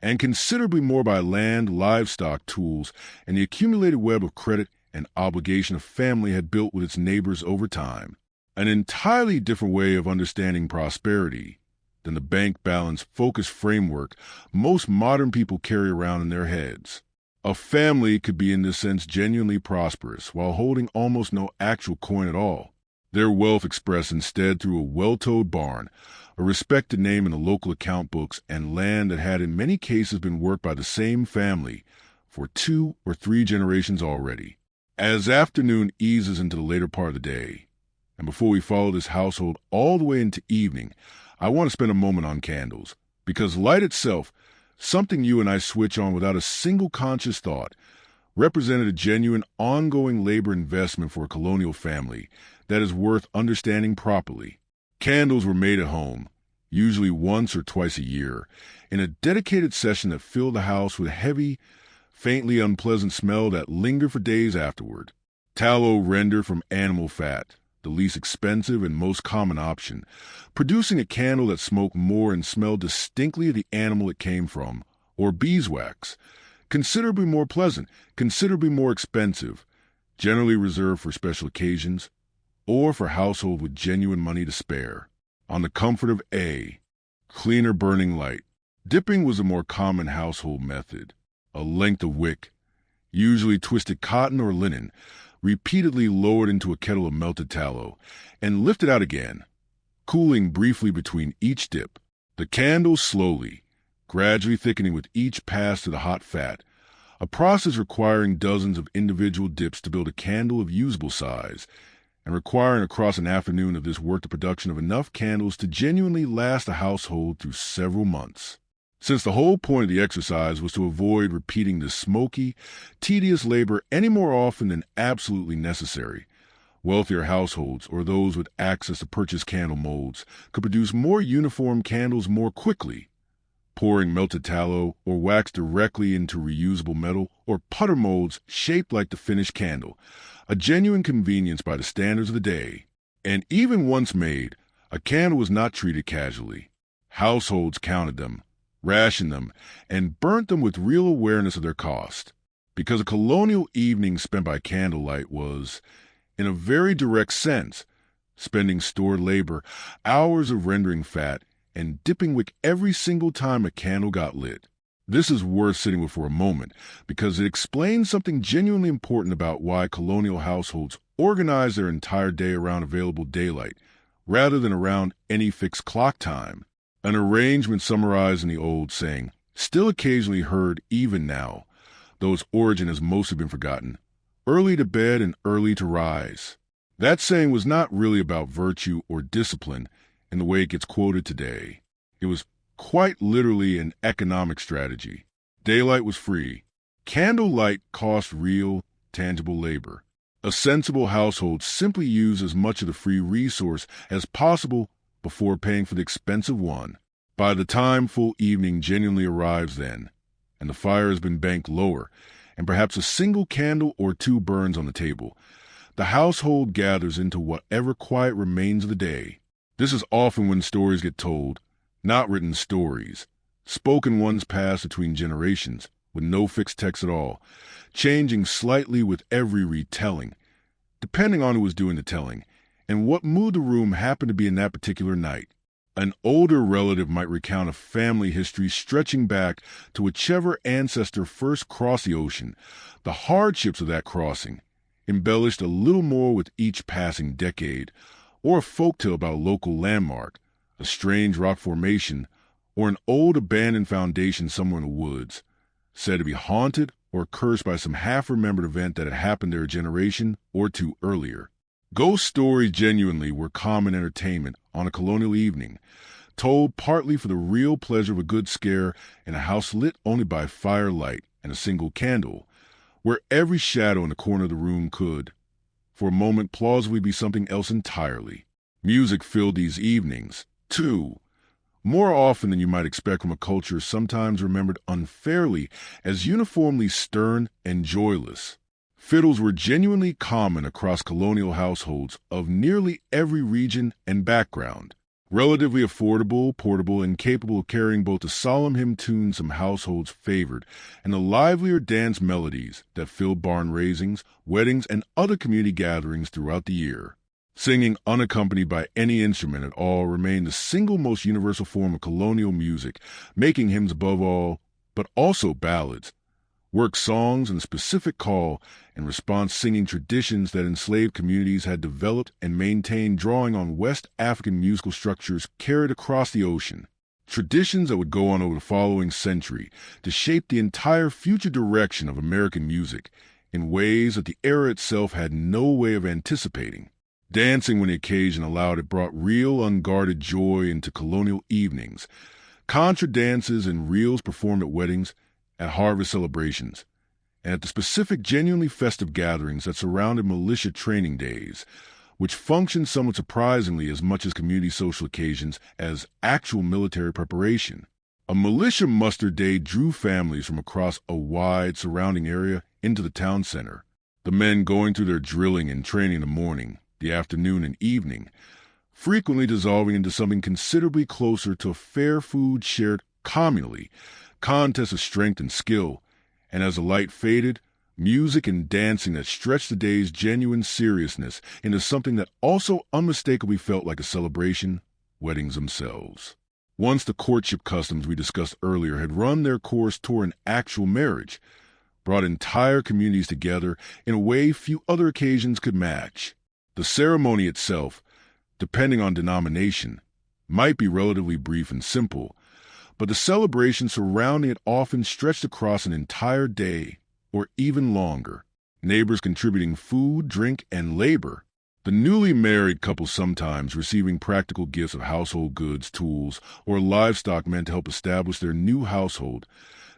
and considerably more by land, livestock, tools, and the accumulated web of credit and obligation a family had built with its neighbors over time. An entirely different way of understanding prosperity than the bank balance focused framework most modern people carry around in their heads. A family could be in this sense genuinely prosperous while holding almost no actual coin at all. Their wealth expressed instead through a well-towed barn, a respected name in the local account books, and land that had in many cases been worked by the same family for 2 or 3 generations already. As afternoon eases into the later part of the day, and before we follow this household all the way into evening, I want to spend a moment on candles, because light itself, something you and I switch on without a single conscious thought, represented a genuine ongoing labor investment for a colonial family that is worth understanding properly. Candles were made at home, usually once or twice a year, in a dedicated session that filled the house with a heavy, faintly unpleasant smell that lingered for days afterward. Tallow rendered from animal fat, the least expensive and most common option, producing a candle that smoked more and smelled distinctly of the animal it came from, or beeswax, considerably more pleasant, considerably more expensive, generally reserved for special occasions, or for households with genuine money to spare. On the comfort of A, cleaner burning light. Dipping was a more common household method. A length of wick, usually twisted cotton or linen, repeatedly lowered into a kettle of melted tallow, and lifted out again, cooling briefly between each dip. The candle slowly, gradually thickening with each pass to the hot fat, a process requiring dozens of individual dips to build a candle of usable size, and requiring across an afternoon of this work the production of enough candles to genuinely last a household through several months. Since the whole point of the exercise was to avoid repeating this smoky, tedious labor any more often than absolutely necessary, wealthier households, or those with access to purchase candle molds, could produce more uniform candles more quickly, pouring melted tallow or wax directly into reusable metal or putter molds shaped like the finished candle, a genuine convenience by the standards of the day. And even once made, a candle was not treated casually. Households counted them, rationed them, and burnt them with real awareness of their cost. Because a colonial evening spent by candlelight was, in a very direct sense, spending stored labor, hours of rendering fat, and dipping wick every single time a candle got lit. This is worth sitting with for a moment because it explains something genuinely important about why colonial households organize their entire day around available daylight rather than around any fixed clock time. An arrangement summarized in the old saying, still occasionally heard even now, though its origin has mostly been forgotten: early to bed and early to rise. That saying was not really about virtue or discipline in the way it gets quoted today. It was quite literally an economic strategy. Daylight was free. Candlelight cost real, tangible labor. A sensible household simply used as much of the free resource as possible before paying for the expensive one. By the time full evening genuinely arrives then, and the fire has been banked lower, and perhaps a single candle or two burns on the table, the household gathers into whatever quiet remains of the day. This is often when stories get told, not written stories, spoken ones passed between generations, with no fixed text at all, changing slightly with every retelling, depending on who was doing the telling, and what mood the room happened to be in that particular night. An older relative might recount a family history stretching back to whichever ancestor first crossed the ocean, the hardships of that crossing, embellished a little more with each passing decade, or a folktale about a local landmark, a strange rock formation, or an old abandoned foundation somewhere in the woods, said to be haunted or cursed by some half-remembered event that had happened there a generation or two earlier. Ghost stories genuinely were common entertainment on a colonial evening, told partly for the real pleasure of a good scare in a house lit only by firelight and a single candle, where every shadow in the corner of the room could, for a moment, plausibly be something else entirely. Music filled these evenings, too, more often than you might expect from a culture sometimes remembered unfairly as uniformly stern and joyless. Fiddles were genuinely common across colonial households of nearly every region and background. Relatively affordable, portable, and capable of carrying both the solemn hymn tunes some households favored and the livelier dance melodies that filled barn raisings, weddings, and other community gatherings throughout the year. Singing unaccompanied by any instrument at all remained the single most universal form of colonial music, making hymns above all, but also ballads, work songs and specific call and response singing traditions that enslaved communities had developed and maintained, drawing on West African musical structures carried across the ocean. Traditions that would go on over the following century to shape the entire future direction of American music in ways that the era itself had no way of anticipating. Dancing when the occasion allowed it brought real unguarded joy into colonial evenings. Contra dances and reels performed at weddings, at harvest celebrations, and at the specific genuinely festive gatherings that surrounded militia training days, which functioned somewhat surprisingly as much as community social occasions as actual military preparation. A militia muster day drew families from across a wide surrounding area into the town center, the men going through their drilling and training in the morning, the afternoon, and evening, frequently dissolving into something considerably closer to a fair food shared communally, contests of strength and skill, and as the light faded, music and dancing that stretched the day's genuine seriousness into something that also unmistakably felt like a celebration: weddings themselves. Once the courtship customs we discussed earlier had run their course toward an actual marriage, brought entire communities together in a way few other occasions could match. The ceremony itself, depending on denomination, might be relatively brief and simple, but the celebration surrounding it often stretched across an entire day, or even longer. Neighbors contributing food, drink, and labor. The newly married couple sometimes receiving practical gifts of household goods, tools, or livestock meant to help establish their new household,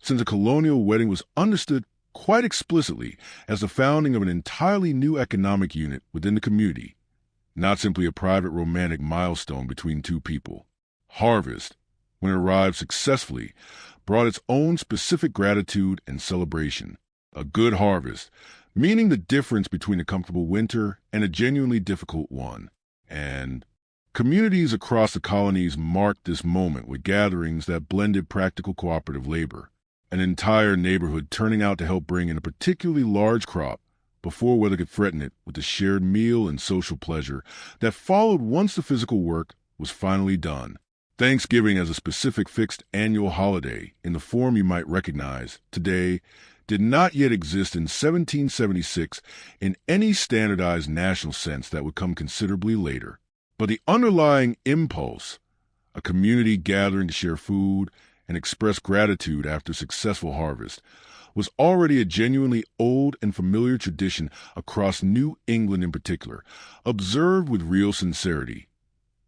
since a colonial wedding was understood quite explicitly as the founding of an entirely new economic unit within the community, not simply a private romantic milestone between two people. Harvest, when it arrived successfully, brought its own specific gratitude and celebration. A good harvest, meaning the difference between a comfortable winter and a genuinely difficult one. And communities across the colonies marked this moment with gatherings that blended practical cooperative labor, an entire neighborhood turning out to help bring in a particularly large crop before weather could threaten it, with the shared meal and social pleasure that followed once the physical work was finally done. Thanksgiving, as a specific fixed annual holiday in the form you might recognize today, did not yet exist in 1776 in any standardized national sense that would come considerably later. But the underlying impulse, a community gathering to share food and express gratitude after successful harvest, was already a genuinely old and familiar tradition across New England in particular, observed with real sincerity,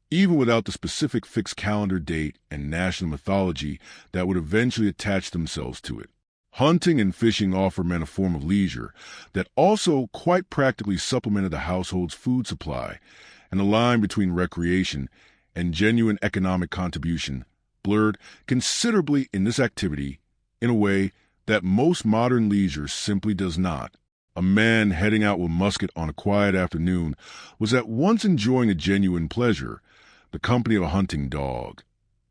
even without the specific fixed calendar date and national mythology that would eventually attach themselves to it. Hunting and fishing offered men a form of leisure that also quite practically supplemented the household's food supply, and the line between recreation and genuine economic contribution blurred considerably in this activity in a way that most modern leisure simply does not. A man heading out with musket on a quiet afternoon was at once enjoying a genuine pleasure, the company of a hunting dog,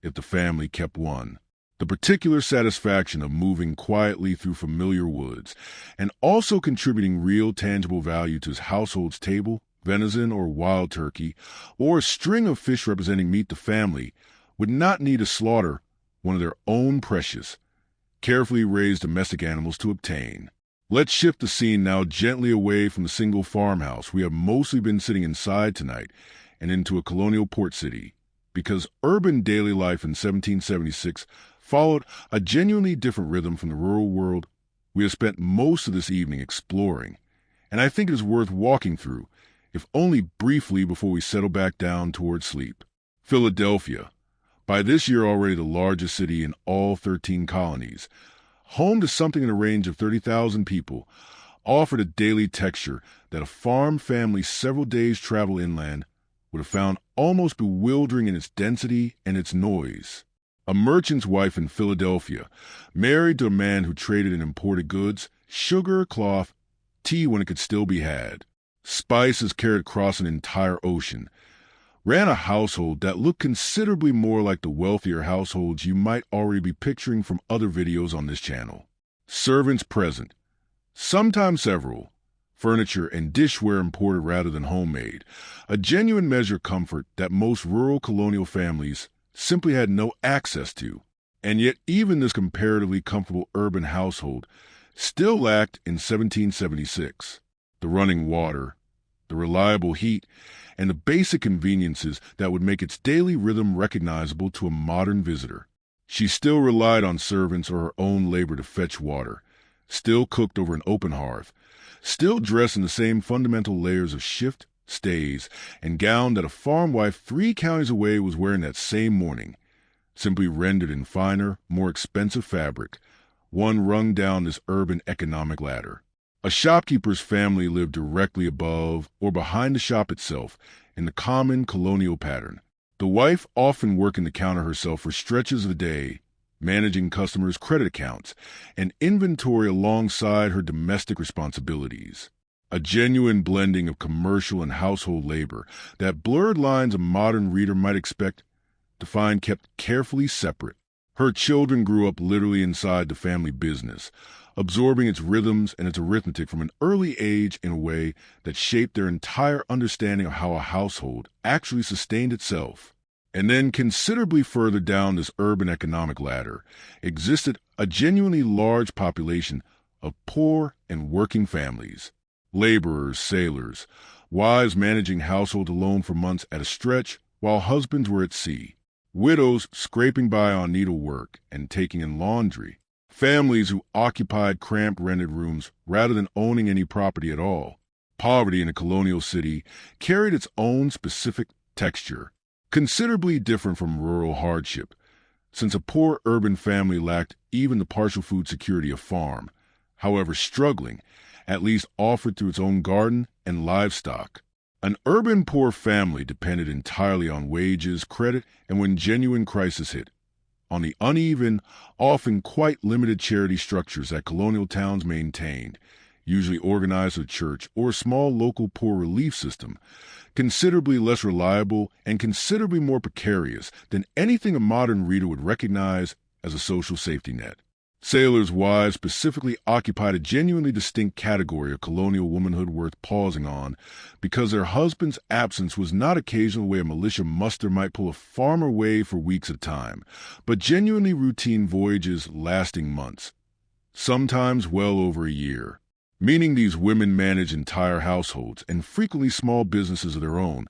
if the family kept one, the particular satisfaction of moving quietly through familiar woods, and also contributing real tangible value to his household's table, venison or wild turkey, or a string of fish representing meat the family would not need to slaughter one of their own precious, carefully raised domestic animals to obtain. Let's shift the scene now gently away from the single farmhouse we have mostly been sitting inside tonight and into a colonial port city, because urban daily life in 1776 followed a genuinely different rhythm from the rural world we have spent most of this evening exploring, and I think it is worth walking through, if only briefly before we settle back down towards sleep. Philadelphia, by this year already the largest city in all 13 colonies, home to something in the range of 30,000 people, offered a daily texture that a farm family several days' travel inland would have found almost bewildering in its density and its noise. A merchant's wife in Philadelphia, married to a man who traded in imported goods, sugar, cloth, tea when it could still be had, spices carried across an entire ocean, ran a household that looked considerably more like the wealthier households you might already be picturing from other videos on this channel. Servants present, sometimes several, furniture and dishware imported rather than homemade, a genuine measure of comfort that most rural colonial families simply had no access to. And yet even this comparatively comfortable urban household still lacked in 1776 the running water, the reliable heat, and the basic conveniences that would make its daily rhythm recognizable to a modern visitor. She still relied on servants or her own labor to fetch water, still cooked over an open hearth, still dressed in the same fundamental layers of shift, stays, and gown that a farmwife 3 counties away was wearing that same morning, simply rendered in finer, more expensive fabric, one rung down this urban economic ladder. A shopkeeper's family lived directly above or behind the shop itself in the common colonial pattern, the wife often working the counter herself for stretches of the day, managing customers' credit accounts and inventory alongside her domestic responsibilities. A genuine blending of commercial and household labor that blurred lines a modern reader might expect to find kept carefully separate. Her children grew up literally inside the family business, absorbing its rhythms and its arithmetic from an early age in a way that shaped their entire understanding of how a household actually sustained itself. And then considerably further down this urban economic ladder existed a genuinely large population of poor and working families, laborers, sailors, wives managing household alone for months at a stretch while husbands were at sea, widows scraping by on needlework and taking in laundry, families who occupied cramped rented rooms rather than owning any property at all. Poverty in a colonial city carried its own specific texture, considerably different from rural hardship, since a poor urban family lacked even the partial food security of farm, however struggling, at least offered through its own garden and livestock. An urban poor family depended entirely on wages, credit, and when genuine crisis hit, on the uneven, often quite limited charity structures that colonial towns maintained, usually organized with a church or a small local poor relief system, considerably less reliable and considerably more precarious than anything a modern reader would recognize as a social safety net. Sailors' wives specifically occupied a genuinely distinct category of colonial womanhood worth pausing on because their husband's absence was not occasional way a militia muster might pull a farmer away for weeks at a time, but genuinely routine voyages lasting months, sometimes well over a year. Meaning these women manage entire households and frequently small businesses of their own,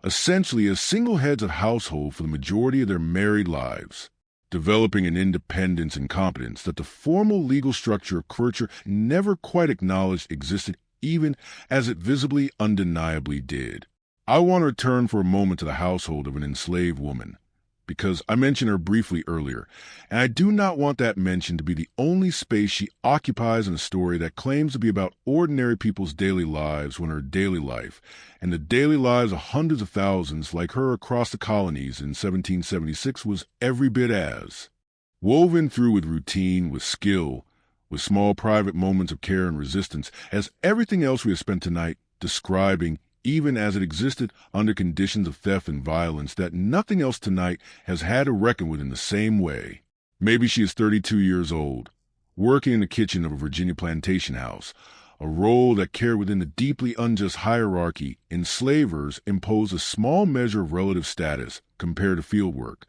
essentially as single heads of household for the majority of their married lives, developing an independence and competence that the formal legal structure of culture never quite acknowledged existed, even as it visibly, undeniably did. I want to return for a moment to the household of an enslaved woman, because I mentioned her briefly earlier, and I do not want that mention to be the only space she occupies in a story that claims to be about ordinary people's daily lives when her daily life, and the daily lives of hundreds of thousands like her across the colonies in 1776 was every bit as woven through with routine, with skill, with small private moments of care and resistance, as everything else we have spent tonight describing, even as it existed under conditions of theft and violence that nothing else tonight has had to reckon with in the same way. Maybe she is 32 years old, working in the kitchen of a Virginia plantation house, a role that carried within the deeply unjust hierarchy enslavers imposed a small measure of relative status compared to field work,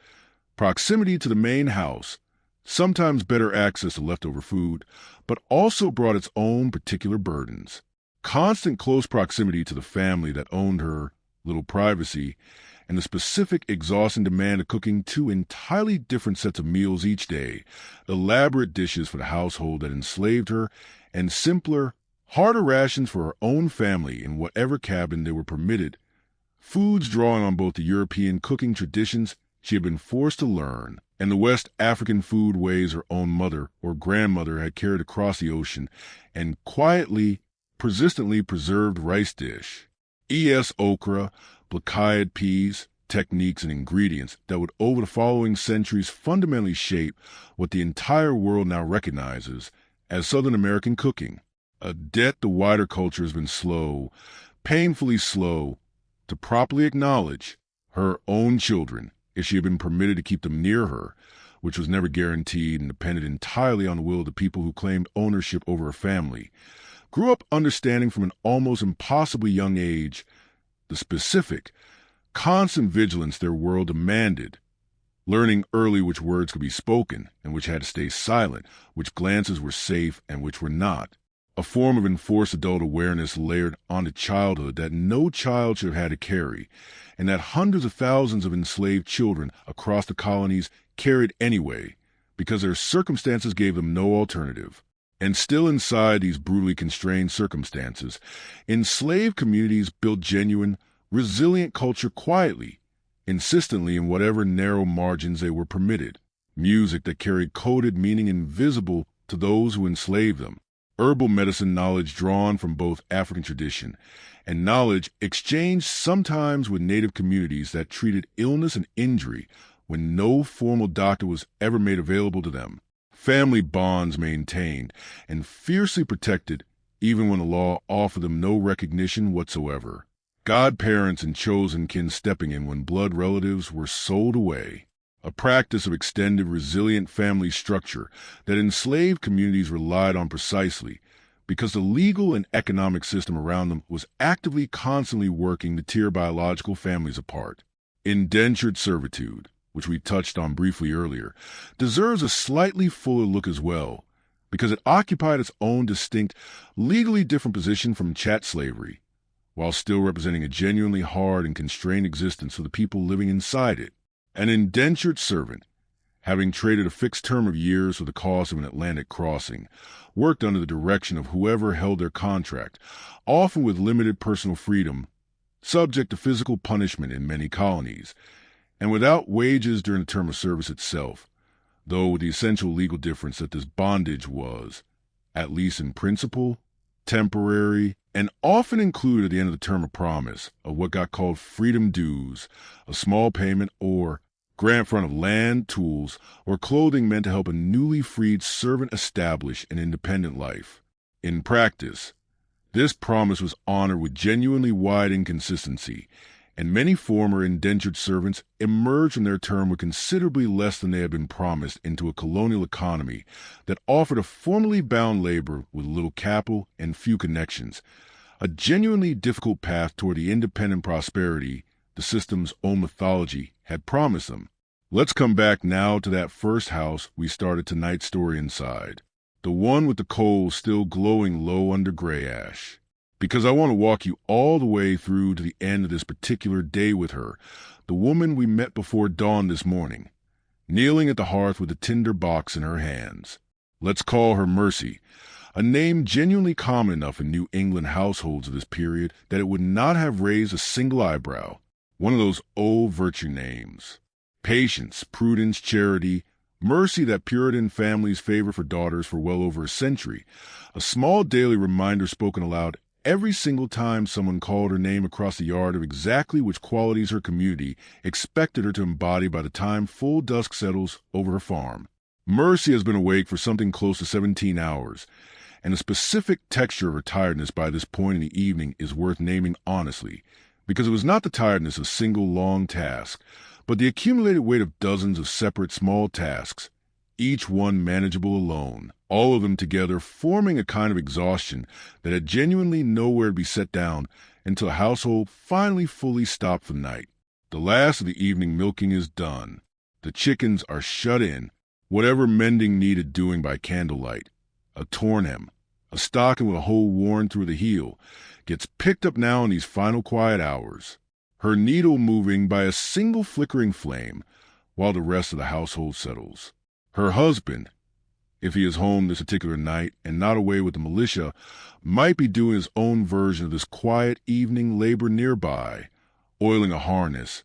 proximity to the main house, sometimes better access to leftover food, but also brought its own particular burdens. Constant close proximity to the family that owned her, little privacy, and the specific exhausting demand of cooking two entirely different sets of meals each day, elaborate dishes for the household that enslaved her, and simpler, harder rations for her own family in whatever cabin they were permitted, foods drawing on both the European cooking traditions she had been forced to learn and the West African food ways her own mother or grandmother had carried across the ocean, and persistently preserved rice dish, okra, black-eyed peas, techniques and ingredients that would over the following centuries fundamentally shape what the entire world now recognizes as Southern American cooking, a debt the wider culture has been painfully slow, to properly acknowledge her own children if she had been permitted to keep them near her, which was never guaranteed and depended entirely on the will of the people who claimed ownership over her family, grew up understanding from an almost impossibly young age the specific, constant vigilance their world demanded, learning early which words could be spoken and which had to stay silent, which glances were safe and which were not, a form of enforced adult awareness layered onto childhood that no child should have had to carry, and that hundreds of thousands of enslaved children across the colonies carried anyway, because their circumstances gave them no alternative. And still inside these brutally constrained circumstances, enslaved communities built genuine, resilient culture quietly, insistently in whatever narrow margins they were permitted, music that carried coded meaning invisible to those who enslaved them, herbal medicine knowledge drawn from both African tradition, and knowledge exchanged sometimes with native communities that treated illness and injury when no formal doctor was ever made available to them. Family bonds maintained and fiercely protected even when the law offered them no recognition whatsoever. Godparents and chosen kin stepping in when blood relatives were sold away. A practice of extended, resilient family structure that enslaved communities relied on precisely because the legal and economic system around them was actively, constantly working to tear biological families apart. Indentured servitude, which we touched on briefly earlier, deserves a slightly fuller look as well, because it occupied its own distinct, legally different position from chat slavery, while still representing a genuinely hard and constrained existence for the people living inside it. An indentured servant, having traded a fixed term of years for the cost of an Atlantic crossing, worked under the direction of whoever held their contract, often with limited personal freedom, subject to physical punishment in many colonies, and without wages during the term of service itself, though with the essential legal difference that this bondage was, at least in principle, temporary, and often included at the end of the term of promise of what got called freedom dues, a small payment or grant front of land, tools, or clothing meant to help a newly freed servant establish an independent life. In practice, this promise was honored with genuinely wide inconsistency, and many former indentured servants emerged from their term with considerably less than they had been promised into a colonial economy that offered a formally bound labor with little capital and few connections, a genuinely difficult path toward the independent prosperity the system's own mythology had promised them. Let's come back now to that first house we started tonight's story inside, the one with the coals still glowing low under gray ash. Because I want to walk you all the way through to the end of this particular day with her, the woman we met before dawn this morning, kneeling at the hearth with a tinder box in her hands. Let's call her Mercy, a name genuinely common enough in New England households of this period that it would not have raised a single eyebrow. One of those old virtue names. Patience, prudence, charity, mercy that Puritan families favor for daughters for well over a century. A small daily reminder spoken aloud every single time someone called her name across the yard of exactly which qualities her community expected her to embody by the time full dusk settles over her farm. Mercy has been awake for something close to 17 hours, and the specific texture of her tiredness by this point in the evening is worth naming honestly, because it was not the tiredness of a single long task, but the accumulated weight of dozens of separate small tasks, each one manageable alone, all of them together forming a kind of exhaustion that had genuinely nowhere to be set down until the household finally fully stopped for the night. The last of the evening milking is done. The chickens are shut in, whatever mending needed doing by candlelight. A torn hem, a stocking with a hole worn through the heel, gets picked up now in these final quiet hours, her needle moving by a single flickering flame while the rest of the household settles. Her husband, if he is home this particular night and not away with the militia, might be doing his own version of this quiet evening labor nearby, oiling a harness,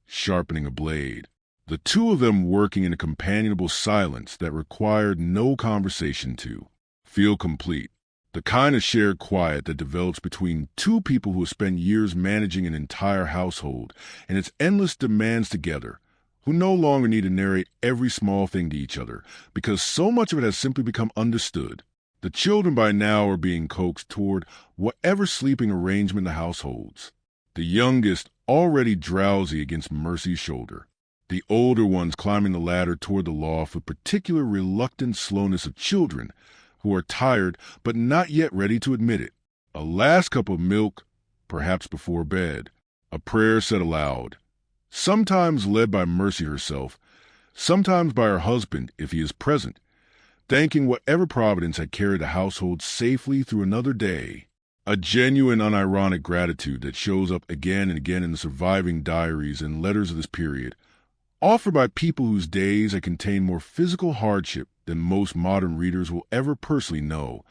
sharpening a blade. The two of them working in a companionable silence that required no conversation to feel complete. The kind of shared quiet that develops between two people who have spent years managing an entire household and its endless demands together, who no longer need to narrate every small thing to each other, because so much of it has simply become understood. The children by now are being coaxed toward whatever sleeping arrangement the house holds, the youngest already drowsy against Mercy's shoulder, the older ones climbing the ladder toward the loft with particular reluctant slowness of children who are tired but not yet ready to admit it. A last cup of milk, perhaps before bed, a prayer said aloud, sometimes led by Mercy herself, sometimes by her husband if he is present, thanking whatever providence had carried the household safely through another day. A genuine, unironic gratitude that shows up again and again in the surviving diaries and letters of this period, offered by people whose days had contained more physical hardship than most modern readers will ever personally know,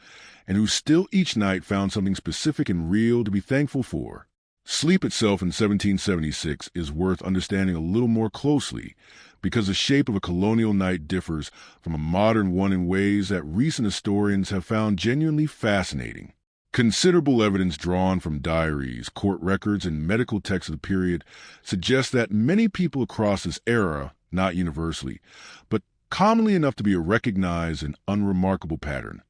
and who still each night found something specific and real to be thankful for. Sleep itself in 1776 is worth understanding a little more closely, because the shape of a colonial night differs from a modern one in ways that recent historians have found genuinely fascinating. Considerable evidence drawn from diaries, court records, and medical texts of the period suggests that many people across this era, not universally, but commonly enough to be a recognized and unremarkable pattern,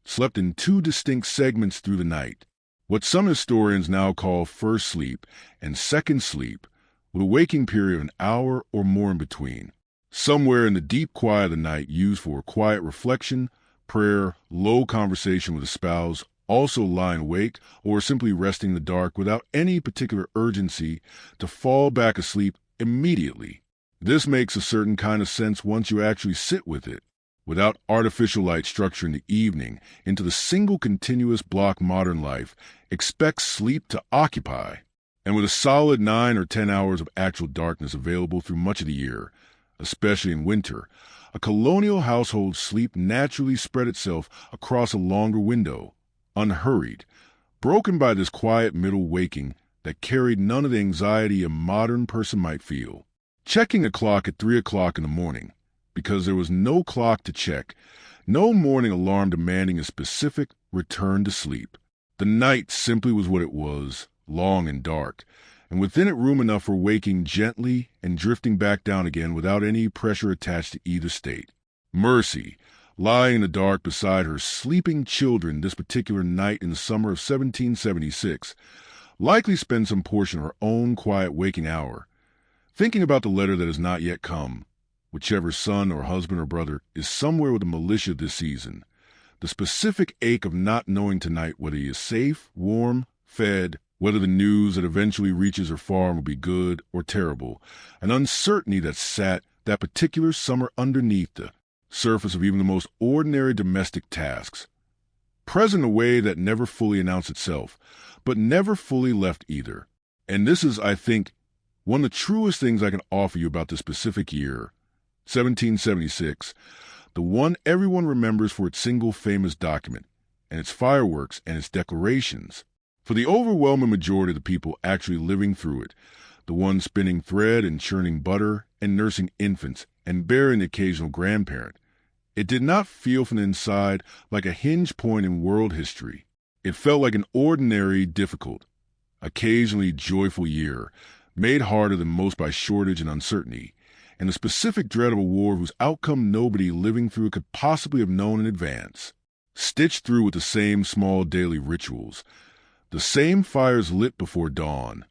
slept in two distinct segments through the night, what some historians now call first sleep and second sleep, with a waking period of an hour or more in between, somewhere in the deep quiet of the night used for quiet reflection, prayer, low conversation with a spouse, also lying awake or simply resting in the dark without any particular urgency to fall back asleep immediately. This makes a certain kind of sense once you actually sit with it, without artificial light structure in the evening, into the single continuous block modern life expects sleep to occupy, and with a solid 9 or 10 hours of actual darkness available through much of the year, especially in winter, a colonial household's sleep naturally spread itself across a longer window, unhurried, broken by this quiet middle waking that carried none of the anxiety a modern person might feel. Checking a clock at 3 o'clock in the morning, because there was no clock to check, no morning alarm demanding a specific return to sleep. The night simply was what it was, long and dark, and within it room enough for waking gently and drifting back down again without any pressure attached to either state. Mercy, lying in the dark beside her sleeping children this particular night in the summer of 1776, likely spent some portion of her own quiet waking hour, thinking about the letter that has not yet come. Whichever son or husband or brother is somewhere with the militia this season, the specific ache of not knowing tonight whether he is safe, warm, fed, whether the news that eventually reaches her farm will be good or terrible, an uncertainty that sat that particular summer underneath the surface of even the most ordinary domestic tasks, present in a way that never fully announced itself, but never fully left either. And this is, I think, one of the truest things I can offer you about this specific year, 1776, the one everyone remembers for its single famous document, and its fireworks and its declarations. For the overwhelming majority of the people actually living through it, the ones spinning thread and churning butter and nursing infants and bearing the occasional grandparent, it did not feel from the inside like a hinge point in world history. It felt like an ordinary, difficult, occasionally joyful year, made harder than most by shortage and uncertainty, and the specific dread of a war whose outcome nobody living through it could possibly have known in advance. Stitched through with the same small daily rituals, the same fires lit before dawn,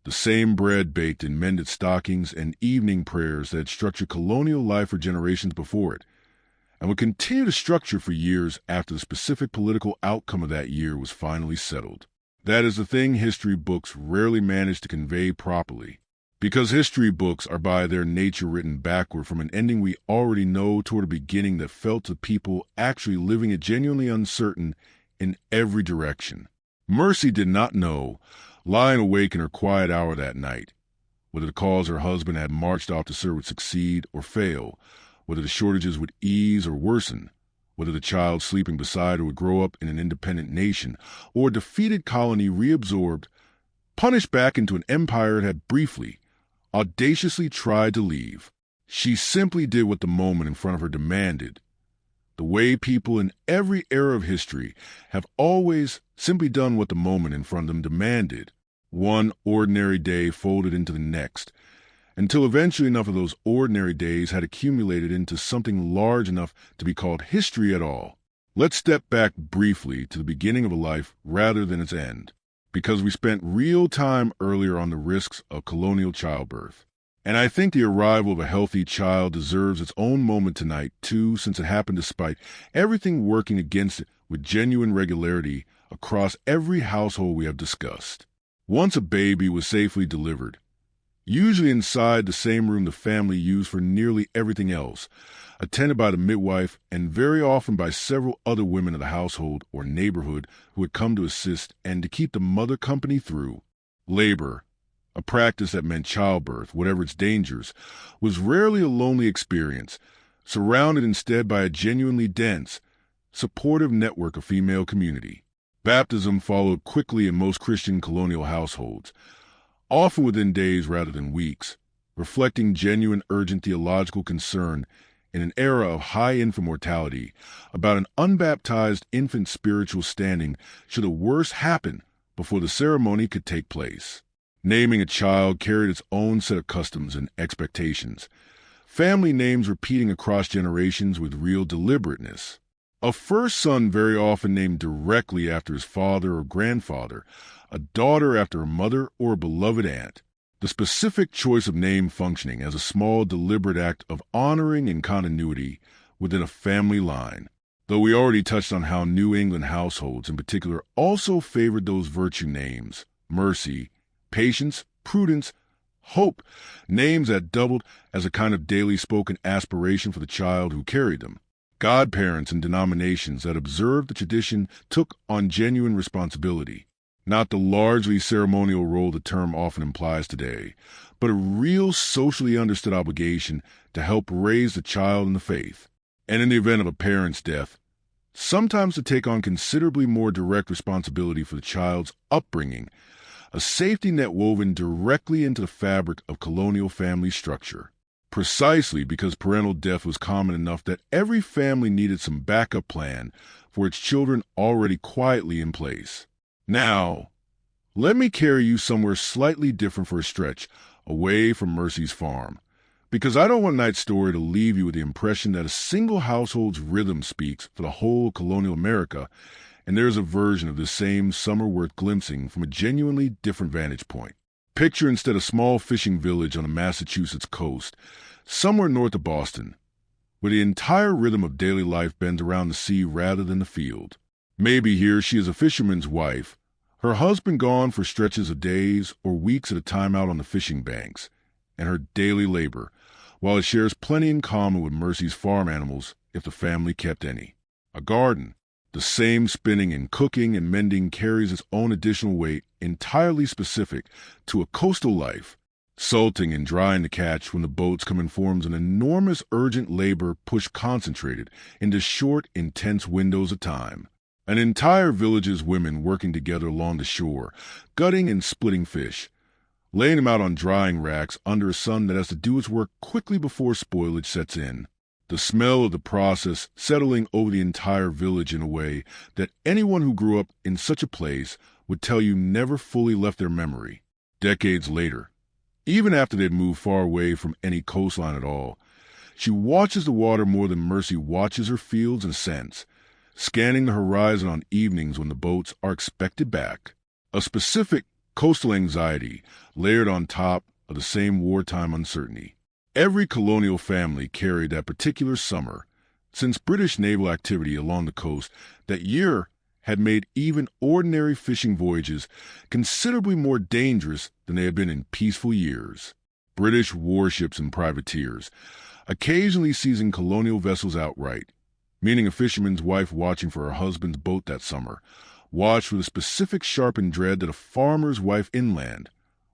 the same bread baked in mended stockings and evening prayers that had structured colonial life for generations before it, and would continue to structure for years after the specific political outcome of that year was finally settled. That is the thing history books rarely manage to convey properly, because history books are by their nature written backward from an ending we already know toward a beginning that felt to people actually living it genuinely uncertain in every direction. Mercy did not know, lying awake in her quiet hour that night, whether the cause her husband had marched off to serve would succeed or fail, whether the shortages would ease or worsen, whether the child sleeping beside her would grow up in an independent nation, or a defeated colony reabsorbed, punished back into an empire it had briefly, audaciously tried to leave. She simply did what the moment in front of her demanded, the way people in every era of history have always simply done what the moment in front of them demanded. One ordinary day folded into the next, until eventually enough of those ordinary days had accumulated into something large enough to be called history at all. Let's step back briefly to the beginning of a life rather than its end, because we spent real time earlier on the risks of colonial childbirth. And I think the arrival of a healthy child deserves its own moment tonight, too, since it happened despite everything working against it with genuine regularity across every household we have discussed. Once a baby was safely delivered, usually inside the same room the family used for nearly everything else, attended by the midwife and very often by several other women of the household or neighborhood who had come to assist and to keep the mother company through. Labor, a practice that meant childbirth, whatever its dangers, was rarely a lonely experience, surrounded instead by a genuinely dense, supportive network of female community. Baptism followed quickly in most Christian colonial households, often within days rather than weeks, reflecting genuine urgent theological concern in an era of high infant mortality about an unbaptized infant's spiritual standing should the worst happen before the ceremony could take place. Naming a child carried its own set of customs and expectations, family names repeating across generations with real deliberateness. A first son very often named directly after his father or grandfather, a daughter after a mother or a beloved aunt. The specific choice of name functioning as a small deliberate act of honoring and continuity within a family line. Though we already touched on how New England households in particular also favored those virtue names, mercy, patience, prudence, hope, names that doubled as a kind of daily spoken aspiration for the child who carried them. Godparents and denominations that observed the tradition took on genuine responsibility, not the largely ceremonial role the term often implies today, but a real socially understood obligation to help raise the child in the faith, and in the event of a parent's death, sometimes to take on considerably more direct responsibility for the child's upbringing, a safety net woven directly into the fabric of colonial family structure. Precisely because parental death was common enough that every family needed some backup plan for its children already quietly in place. Now, Let me carry you somewhere slightly different for a stretch, away from Mercy's farm. Because I don't want tonight's story to leave you with the impression that a single household's rhythm speaks for the whole colonial America, and there's a version of the same summer worth glimpsing from a genuinely different vantage point. Picture instead a small fishing village on the Massachusetts coast, somewhere north of Boston, where the entire rhythm of daily life bends around the sea rather than the field. Maybe here she is a fisherman's wife, her husband gone for stretches of days or weeks at a time out on the fishing banks, and her daily labor, while it shares plenty in common with Mercy's farm animals if the family kept any. A garden. The same spinning and cooking and mending carries its own additional weight entirely specific to a coastal life. Salting and drying the catch when the boats come in forms an enormous urgent labor push concentrated into short, intense windows of time. An entire village's women working together along the shore, gutting and splitting fish, laying them out on drying racks under a sun that has to do its work quickly before spoilage sets in. The smell of the process settling over the entire village in a way that anyone who grew up in such a place would tell you never fully left their memory. Decades later, even after they'd moved far away from any coastline at all, she watches the water more than Mercy watches her fields and scents, scanning the horizon on evenings when the boats are expected back. A specific coastal anxiety layered on top of the same wartime uncertainty. Every colonial family carried that particular summer, since British naval activity along the coast that year had made even ordinary fishing voyages considerably more dangerous than they had been in peaceful years. British warships and privateers, occasionally seizing colonial vessels outright, meaning a fisherman's wife watching for her husband's boat that summer, watched with a specific sharpened dread that a farmer's wife inland,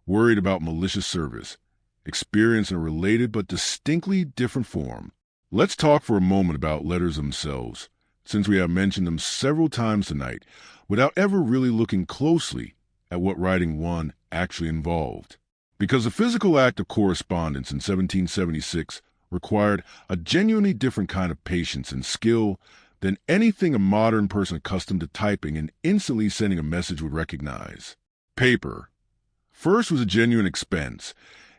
worried about malicious service, experienced in a related but distinctly different form. Let's talk for a moment about letters themselves, since we have mentioned them several times tonight, without ever really looking closely at what writing one actually involved. Because the physical act of correspondence in 1776 required a genuinely different kind of patience and skill than anything a modern person accustomed to typing and instantly sending a message would recognize. Paper. First was a genuine expense,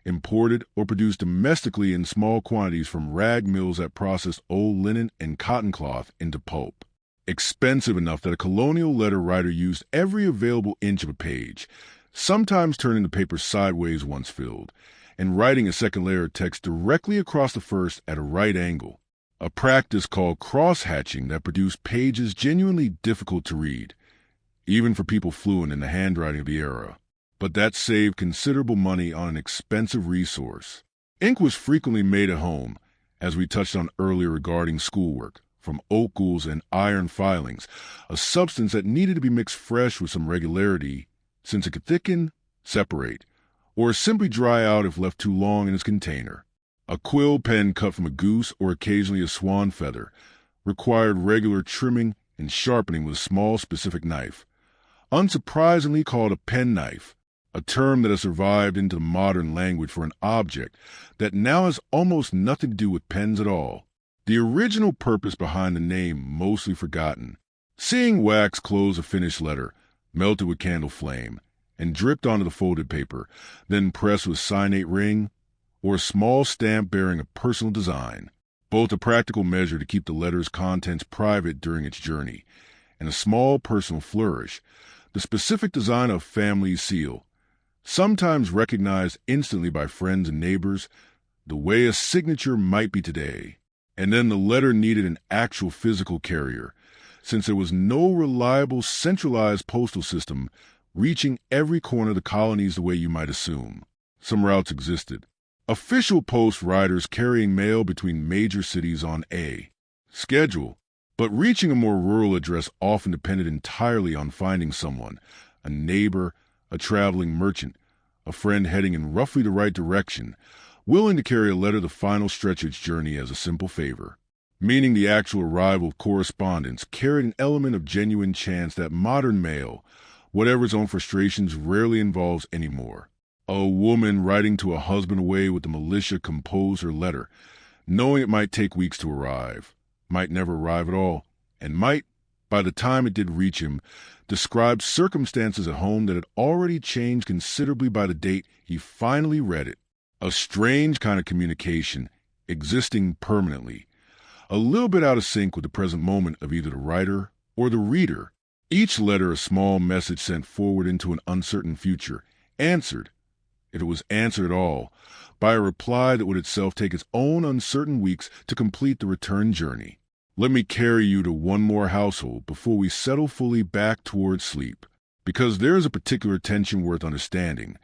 imported or produced domestically in small quantities from rag mills that processed old linen and cotton cloth into pulp. Expensive enough that a colonial letter writer used every available inch of a page, sometimes turning the paper sideways once filled, and writing a second layer of text directly across the first at a right angle, a practice called cross-hatching that produced pages genuinely difficult to read, even for people fluent in the handwriting of the era. But that saved considerable money on an expensive resource. Ink was frequently made at home, as we touched on earlier regarding schoolwork, from oak gules and iron filings, a substance that needed to be mixed fresh with some regularity, since it could thicken, separate, or simply dry out if left too long in its container. A quill pen cut from a goose or occasionally a swan feather required regular trimming and sharpening with a small specific knife, unsurprisingly called a penknife, a term that has survived into the modern language for an object that now has almost nothing to do with pens at all. The original purpose behind the name mostly forgotten. Seeing wax close a finished letter, melted with candle flame, and dripped onto the folded paper, then pressed with cyanate ring, or a small stamp bearing a personal design, both a practical measure to keep the letter's contents private during its journey, and a small personal flourish, the specific design of family seal, sometimes recognized instantly by friends and neighbors, the way a signature might be today. And then the letter needed an actual physical carrier, since there was no reliable centralized postal system reaching every corner of the colonies the way you might assume. Some routes existed. Official post riders carrying mail between major cities on a schedule, but reaching a more rural address often depended entirely on finding someone, a neighbor, a traveling merchant, a friend heading in roughly the right direction, willing to carry a letter the final stretch of its journey as a simple favor. Meaning the actual arrival of correspondence carried an element of genuine chance that modern mail, whatever its own frustrations, rarely involves anymore. A woman writing to a husband away with the militia compose her letter, knowing it might take weeks to arrive, might never arrive at all, and might, by the time it did reach him, described circumstances at home that had already changed considerably by the date he finally read it. A strange kind of communication, existing permanently, a little bit out of sync with the present moment of either the writer or the reader. Each letter a small message sent forward into an uncertain future, answered, if it was answered at all, by a reply that would itself take its own uncertain weeks to complete the return journey. Let me carry you to one more household before we settle fully back towards sleep, because there is a particular tension worth understanding,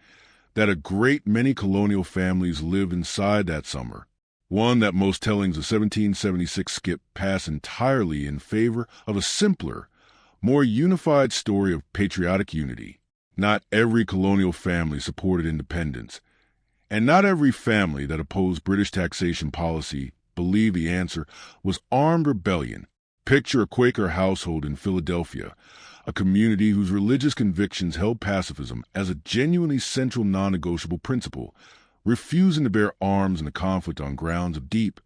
that a great many colonial families lived inside that summer, one that most tellings of 1776 skip pass entirely in favor of a simpler, more unified story of patriotic unity. Not every colonial family supported independence, and not every family that opposed British taxation policy believed the answer was armed rebellion. Picture a Quaker household in Philadelphia, a community whose religious convictions held pacifism as a genuinely central non-negotiable principle, refusing to bear arms in a conflict on grounds of deep,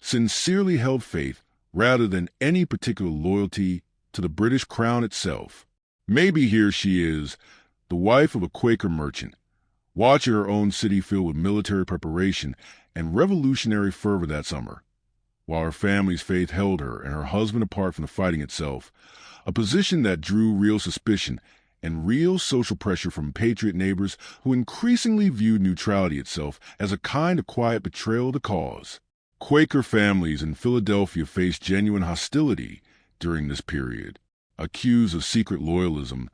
sincerely held faith rather than any particular loyalty to the British crown itself. Maybe here she is, the wife of a Quaker merchant, watching her own city filled with military preparation and revolutionary fervor that summer, while her family's faith held her and her husband apart from the fighting itself, a position that drew real suspicion and real social pressure from patriot neighbors who increasingly viewed neutrality itself as a kind of quiet betrayal of the cause. Quaker families in Philadelphia faced genuine hostility during this period, accused of secret loyalism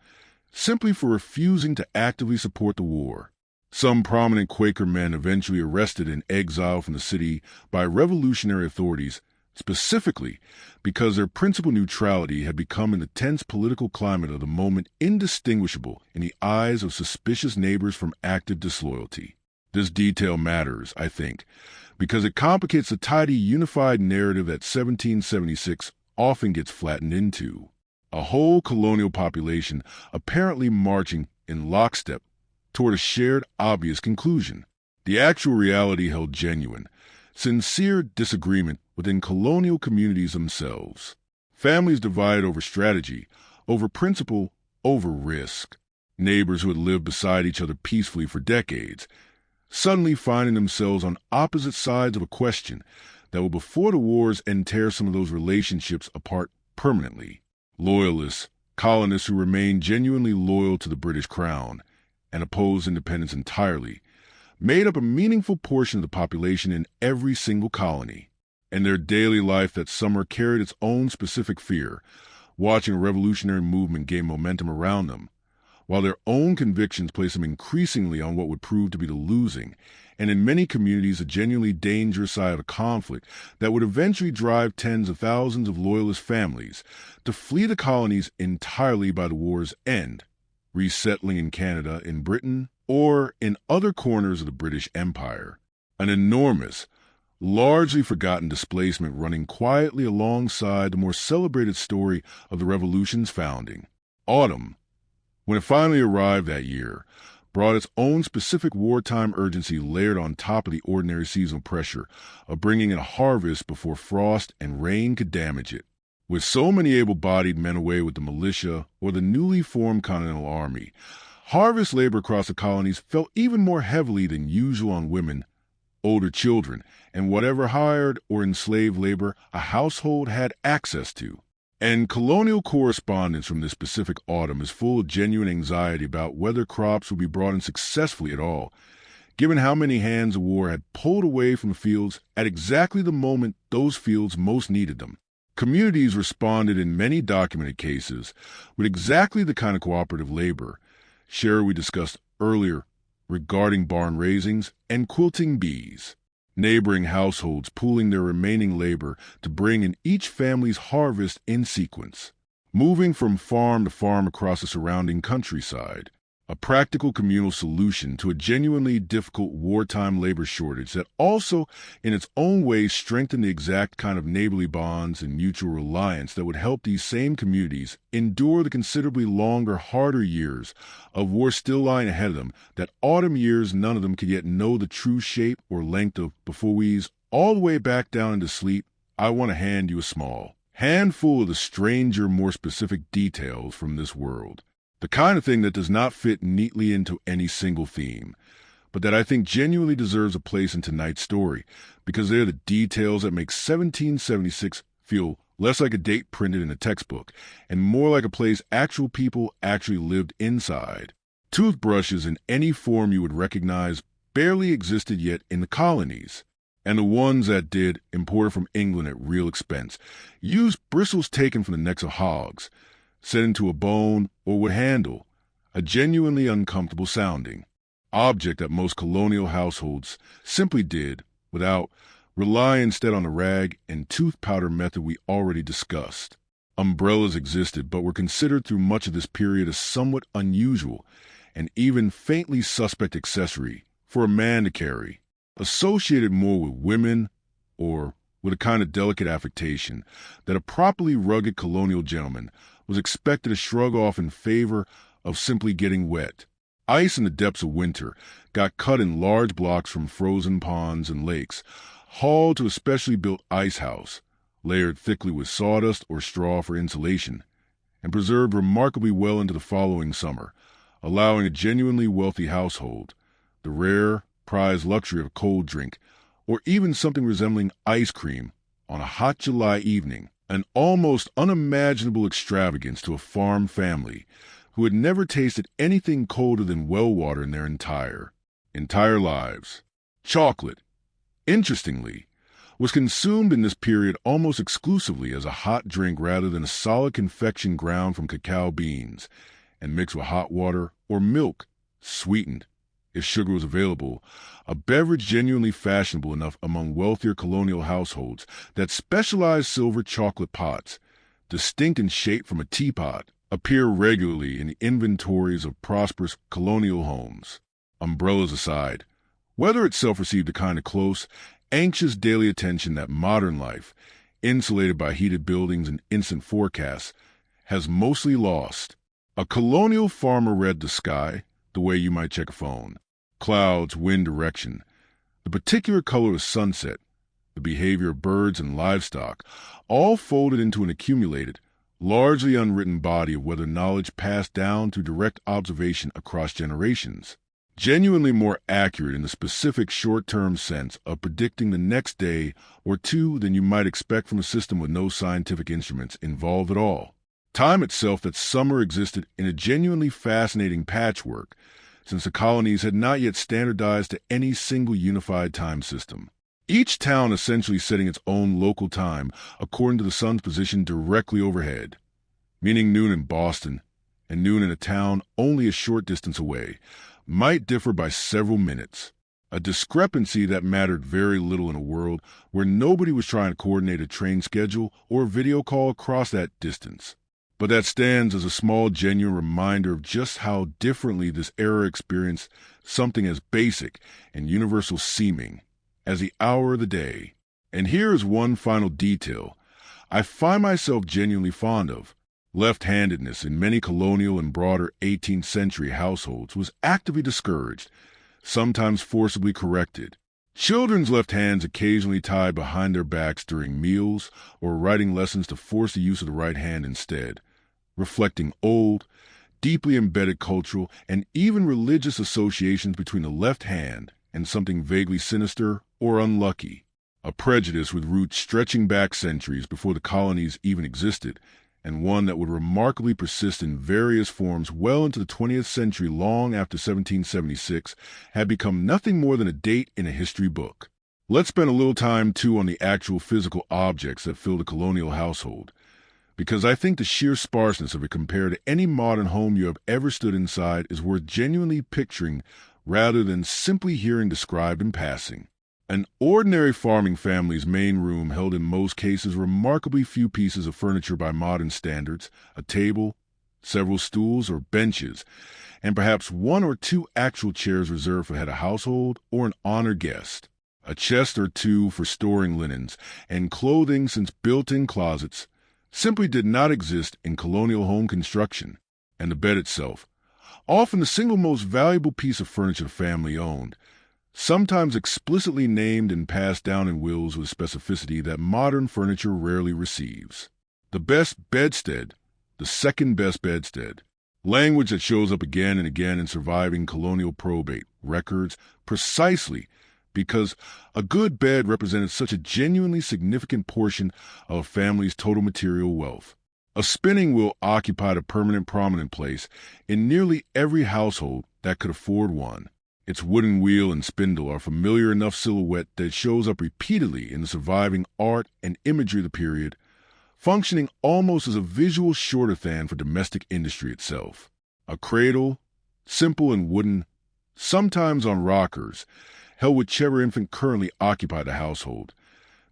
simply for refusing to actively support the war. Some prominent Quaker men eventually arrested and exiled from the city by revolutionary authorities, specifically because their principal neutrality had become in the tense political climate of the moment indistinguishable in the eyes of suspicious neighbors from active disloyalty. This detail matters, I think, because it complicates the tidy, unified narrative that 1776 often gets flattened into. A whole colonial population apparently marching in lockstep toward a shared, obvious conclusion. The actual reality held genuine, sincere disagreement within colonial communities themselves. Families divided over strategy, over principle, over risk. Neighbors who had lived beside each other peacefully for decades, suddenly finding themselves on opposite sides of a question that will before the wars end tear some of those relationships apart permanently. Loyalists, colonists who remained genuinely loyal to the British crown and opposed independence entirely, made up a meaningful portion of the population in every single colony. And their daily life that summer carried its own specific fear, watching a revolutionary movement gain momentum around them, while their own convictions placed them increasingly on what would prove to be the losing, and in many communities a genuinely dangerous side of a conflict that would eventually drive tens of thousands of loyalist families to flee the colonies entirely by the war's end, resettling in Canada, in Britain, or in other corners of the British Empire. An enormous, largely forgotten displacement running quietly alongside the more celebrated story of the Revolution's founding. Autumn, when it finally arrived that year, brought its own specific wartime urgency layered on top of the ordinary seasonal pressure of bringing in a harvest before frost and rain could damage it. With so many able-bodied men away with the militia or the newly formed Continental Army, harvest labor across the colonies fell even more heavily than usual on women, older children, and whatever hired or enslaved labor a household had access to. And colonial correspondence from this specific autumn is full of genuine anxiety about whether crops would be brought in successfully at all, given how many hands of war had pulled away from the fields at exactly the moment those fields most needed them. Communities responded in many documented cases with exactly the kind of cooperative labor, share we discussed earlier regarding barn raisings and quilting bees. Neighboring households pooling their remaining labor to bring in each family's harvest in sequence, moving from farm to farm across the surrounding countryside, a practical communal solution to a genuinely difficult wartime labor shortage that also, in its own way, strengthened the exact kind of neighborly bonds and mutual reliance that would help these same communities endure the considerably longer, harder years of war still lying ahead of them, that autumn years none of them could yet know the true shape or length of before we ease all the way back down into sleep. I want to hand you a small handful of the stranger, more specific details from this world. The kind of thing that does not fit neatly into any single theme, but that I think genuinely deserves a place in tonight's story, because they're the details that make 1776 feel less like a date printed in a textbook, and more like a place actual people actually lived inside. Toothbrushes in any form you would recognize barely existed yet in the colonies, and the ones that did, imported from England at real expense, used bristles taken from the necks of hogs, set into a bone or would handle, a genuinely uncomfortable sounding object that most colonial households simply did without, relying instead on the rag and tooth powder method we already discussed. Umbrellas existed, but were considered through much of this period a somewhat unusual and even faintly suspect accessory for a man to carry, associated more with women or with a kind of delicate affectation that a properly rugged colonial gentleman was expected to shrug off in favor of simply getting wet. Ice in the depths of winter got cut in large blocks from frozen ponds and lakes, hauled to a specially built ice house, layered thickly with sawdust or straw for insulation, and preserved remarkably well into the following summer, allowing a genuinely wealthy household the rare, prized luxury of a cold drink, or even something resembling ice cream on a hot July evening, an almost unimaginable extravagance to a farm family who had never tasted anything colder than well water in their entire lives. Chocolate, interestingly, was consumed in this period almost exclusively as a hot drink rather than a solid confection ground from cacao beans and mixed with hot water or milk, sweetened, if sugar was available, a beverage genuinely fashionable enough among wealthier colonial households that specialized silver chocolate pots, distinct in shape from a teapot, appear regularly in the inventories of prosperous colonial homes. Umbrellas aside, weather itself received a kind of close, anxious daily attention that modern life, insulated by heated buildings and instant forecasts, has mostly lost. A colonial farmer read the sky the way you might check a phone. Clouds, wind direction, the particular color of sunset, the behavior of birds and livestock, all folded into an accumulated, largely unwritten body of weather knowledge passed down through direct observation across generations, genuinely more accurate in the specific short-term sense of predicting the next day or two than you might expect from a system with no scientific instruments involved at all. Time itself that summer existed in a genuinely fascinating patchwork, since the colonies had not yet standardized to any single unified time system. Each town essentially setting its own local time according to the sun's position directly overhead, meaning noon in Boston and noon in a town only a short distance away, might differ by several minutes, a discrepancy that mattered very little in a world where nobody was trying to coordinate a train schedule or a video call across that distance. But that stands as a small, genuine reminder of just how differently this era experienced something as basic and universal seeming as the hour of the day. And here is one final detail I find myself genuinely fond of. Left-handedness in many colonial and broader 18th century households was actively discouraged, sometimes forcibly corrected. Children's left hands occasionally tied behind their backs during meals or writing lessons to force the use of the right hand instead, reflecting old, deeply embedded cultural and even religious associations between the left hand and something vaguely sinister or unlucky, a prejudice with roots stretching back centuries before the colonies even existed, and one that would remarkably persist in various forms well into the 20th century long after 1776 had become nothing more than a date in a history book. Let's spend a little time, too, on the actual physical objects that filled a colonial household, because I think the sheer sparseness of it compared to any modern home you have ever stood inside is worth genuinely picturing rather than simply hearing described in passing. An ordinary farming family's main room held in most cases remarkably few pieces of furniture by modern standards, a table, several stools or benches, and perhaps one or two actual chairs reserved for head of household or an honored guest, a chest or two for storing linens and clothing, since built-in closets simply did not exist in colonial home construction, and the bed itself, often the single most valuable piece of furniture the family owned, sometimes explicitly named and passed down in wills with specificity that modern furniture rarely receives. The best bedstead, the second best bedstead. Language that shows up again and again in surviving colonial probate records precisely because a good bed represented such a genuinely significant portion of a family's total material wealth. A spinning wheel occupied a permanent prominent place in nearly every household that could afford one. Its wooden wheel and spindle are familiar enough silhouette that it shows up repeatedly in the surviving art and imagery of the period, functioning almost as a visual shorthand for domestic industry itself. A cradle, simple and wooden, sometimes on rockers, held whichever infant currently occupied the household,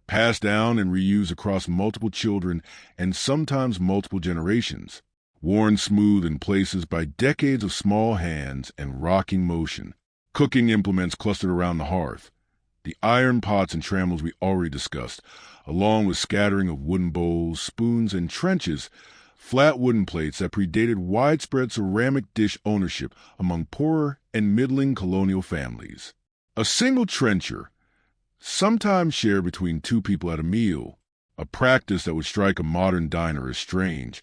passed down and reused across multiple children and sometimes multiple generations, worn smooth in places by decades of small hands and rocking motion. Cooking implements clustered around the hearth, the iron pots and trammels we already discussed, along with scattering of wooden bowls, spoons, and trenches, flat wooden plates that predated widespread ceramic dish ownership among poorer and middling colonial families. A single trencher, sometimes shared between two people at a meal, a practice that would strike a modern diner as strange,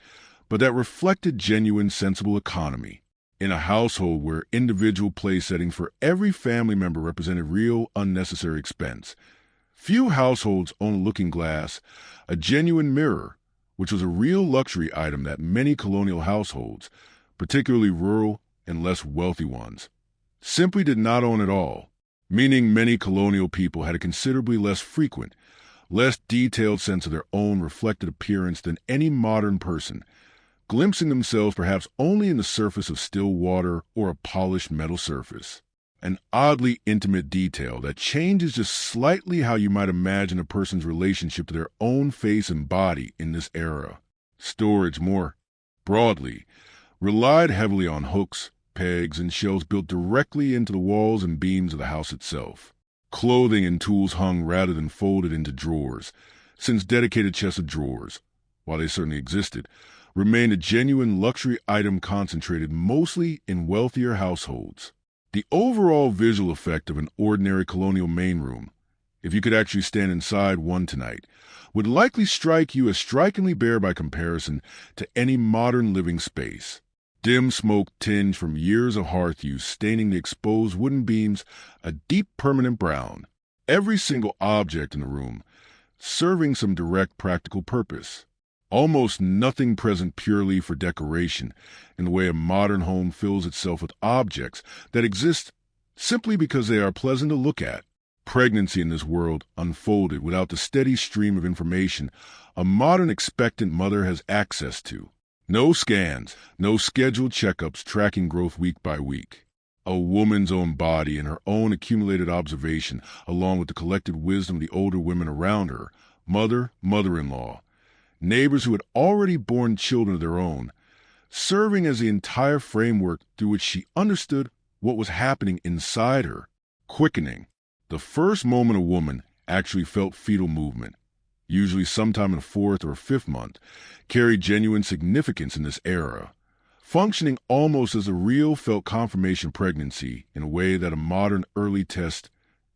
but that reflected genuine sensible economy. In a household where individual place settings for every family member represented real, unnecessary expense. Few households own a looking glass, a genuine mirror, which was a real luxury item that many colonial households, particularly rural and less wealthy ones, simply did not own at all, meaning many colonial people had a considerably less frequent, less detailed sense of their own reflected appearance than any modern person, glimpsing themselves perhaps only in the surface of still water or a polished metal surface. An oddly intimate detail that changes just slightly how you might imagine a person's relationship to their own face and body in this era. Storage, more broadly, relied heavily on hooks, pegs, and shelves built directly into the walls and beams of the house itself. Clothing and tools hung rather than folded into drawers, since dedicated chests of drawers, while they certainly existed, remained a genuine luxury item concentrated mostly in wealthier households. The overall visual effect of an ordinary colonial main room, if you could actually stand inside one tonight, would likely strike you as strikingly bare by comparison to any modern living space. Dim smoke tinged from years of hearth use staining the exposed wooden beams a deep permanent brown. Every single object in the room serving some direct practical purpose. Almost nothing present purely for decoration in the way a modern home fills itself with objects that exist simply because they are pleasant to look at. Pregnancy in this world unfolded without the steady stream of information a modern expectant mother has access to. No scans, no scheduled checkups tracking growth week by week. A woman's own body and her own accumulated observation, along with the collected wisdom of the older women around her, mother, mother-in-law, neighbors who had already borne children of their own, serving as the entire framework through which she understood what was happening inside her, quickening. The first moment a woman actually felt fetal movement, usually sometime in the 4th or 5th month, carried genuine significance in this era, functioning almost as a real felt confirmation pregnancy in a way that a modern early test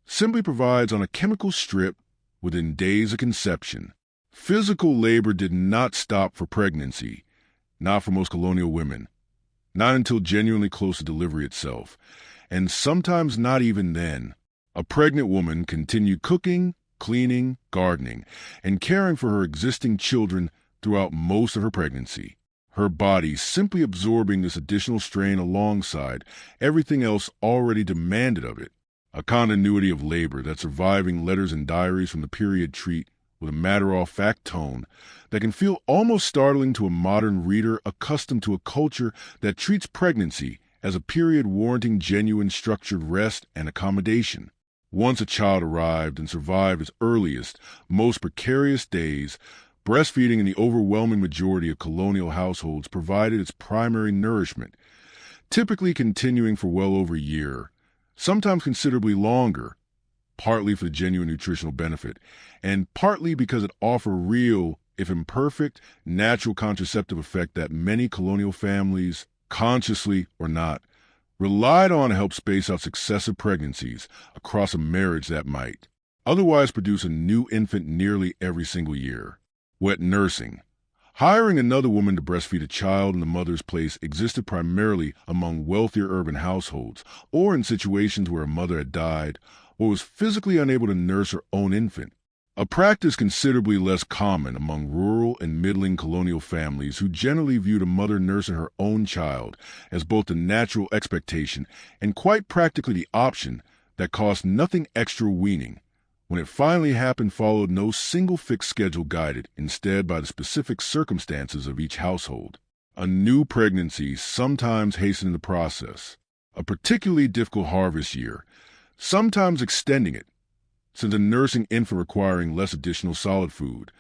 simply provides on a chemical strip within days of conception. Physical labor did not stop for pregnancy, not for most colonial women, not until genuinely close to delivery itself, and sometimes not even then. A pregnant woman continued cooking, cleaning, gardening, and caring for her existing children throughout most of her pregnancy, her body simply absorbing this additional strain alongside everything else already demanded of it, a continuity of labor that surviving letters and diaries from the period treat with a matter-of-fact tone that can feel almost startling to a modern reader accustomed to a culture that treats pregnancy as a period warranting genuine structured rest and accommodation. Once a child arrived and survived its earliest, most precarious days, breastfeeding in the overwhelming majority of colonial households provided its primary nourishment, typically continuing for well over a year, sometimes considerably longer, partly for the genuine nutritional benefit, and partly because it offered real, if imperfect, natural contraceptive effect that many colonial families, consciously or not, relied on to help space out successive pregnancies across a marriage that might otherwise produce a new infant nearly every single year. Wet nursing, Hiring another woman to breastfeed a child in the mother's place existed primarily among wealthier urban households or in situations where a mother had died or was physically unable to nurse her own infant. A practice considerably less common among rural and middling colonial families who generally viewed a mother nursing her own child as both the natural expectation and quite practically the option that cost nothing extra weaning. When it finally happened, followed no single fixed schedule guided instead by the specific circumstances of each household. A new pregnancy sometimes hastened the process, a particularly difficult harvest year, sometimes extending it, since a nursing infant requiring less additional solid food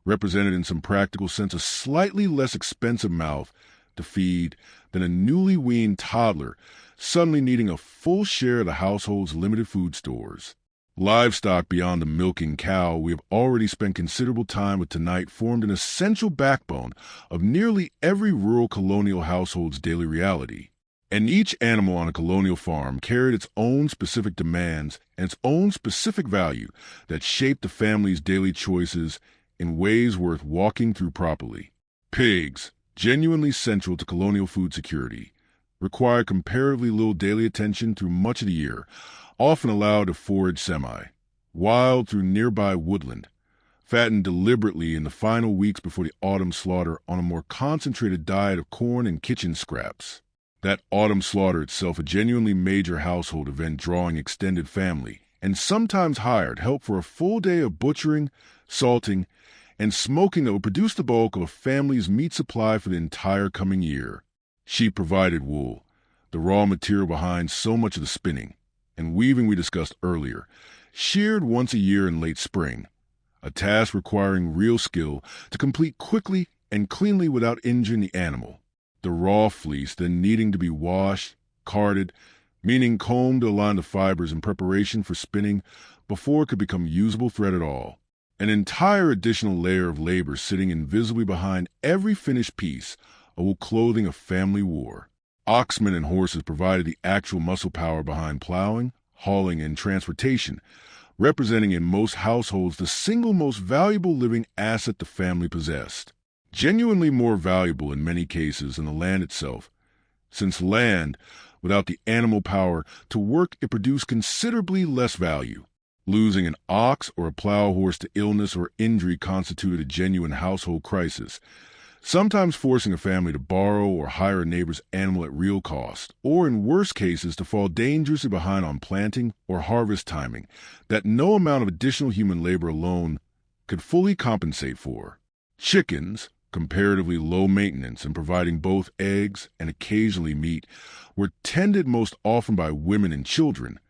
represented in some practical sense a slightly less expensive mouth to feed than a newly weaned toddler suddenly needing a full share of the household's limited food stores. Livestock beyond the milking cow we have already spent considerable time with tonight formed an essential backbone of nearly every rural colonial household's daily reality. And each animal on a colonial farm carried its own specific demands and its own specific value that shaped the family's daily choices in ways worth walking through properly. Pigs, genuinely central to colonial food security, required comparatively little daily attention through much of the year, often allowed to forage wild through nearby woodland, fattened deliberately in the final weeks before the autumn slaughter on a more concentrated diet of corn and kitchen scraps. That autumn slaughter itself a genuinely major household event drawing extended family, and sometimes hired help for a full day of butchering, salting, and smoking that would produce the bulk of a family's meat supply for the entire coming year. Sheep provided wool, the raw material behind so much of the spinning and weaving we discussed earlier, sheared once a year in late spring, a task requiring real skill to complete quickly and cleanly without injuring the animal. The raw fleece then needing to be washed, carded, meaning combed to align the fibers in preparation for spinning before it could become usable thread at all. An entire additional layer of labor sitting invisibly behind every finished piece of wool clothing a family wore. Oxmen and horses provided the actual muscle power behind plowing, hauling, and transportation, representing in most households the single most valuable living asset the family possessed. Genuinely more valuable in many cases than the land itself, since land, without the animal power to work it produced considerably less value. Losing an ox or a plow horse to illness or injury constituted a genuine household crisis, sometimes forcing a family to borrow or hire a neighbor's animal at real cost, or in worse cases to fall dangerously behind on planting or harvest timing that no amount of additional human labor alone could fully compensate for. Chickens, comparatively low maintenance and providing both eggs and occasionally meat, were tended most often by women and children.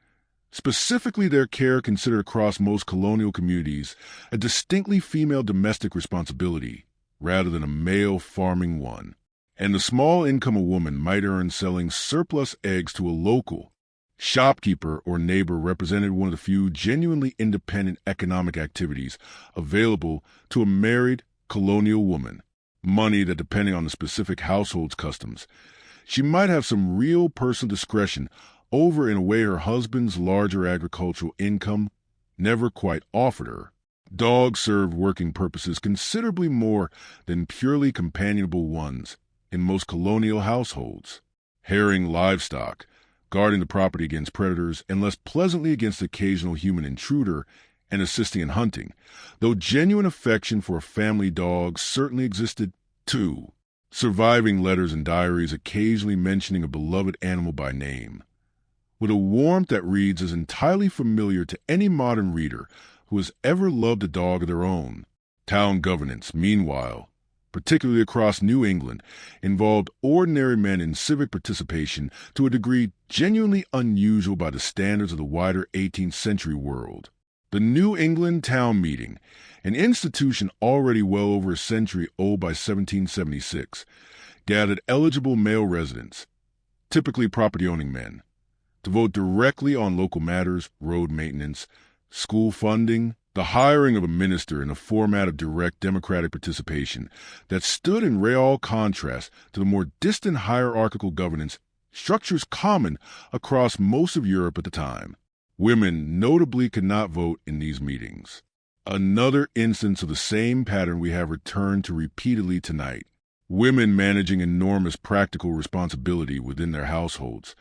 Specifically, their care considered across most colonial communities a distinctly female domestic responsibility, rather than a male farming one. And the small income a woman might earn selling surplus eggs to a local shopkeeper or neighbor represented one of the few genuinely independent economic activities available to a married colonial woman. Money that, depending on the specific household's customs, she might have some real personal discretion over in a way her husband's larger agricultural income never quite offered her. Dogs served working purposes considerably more than purely companionable ones in most colonial households. Harrying livestock, guarding the property against predators, and less pleasantly against the occasional human intruder, and assisting in hunting, though genuine affection for a family dog certainly existed too, surviving letters and diaries occasionally mentioning a beloved animal by name, with a warmth that reads as entirely familiar to any modern reader who has ever loved a dog of their own. Town governance, meanwhile, particularly across New England, involved ordinary men in civic participation to a degree genuinely unusual by the standards of the wider 18th century world. The New England Town Meeting, an institution already well over a century old by 1776, gathered eligible male residents, typically property-owning men, to vote directly on local matters, road maintenance, school funding, the hiring of a minister in a format of direct democratic participation that stood in real contrast to the more distant hierarchical governance structures common across most of Europe at the time. Women notably could not vote in these meetings. Another instance of the same pattern we have returned to repeatedly tonight. Women managing enormous practical responsibility within their households,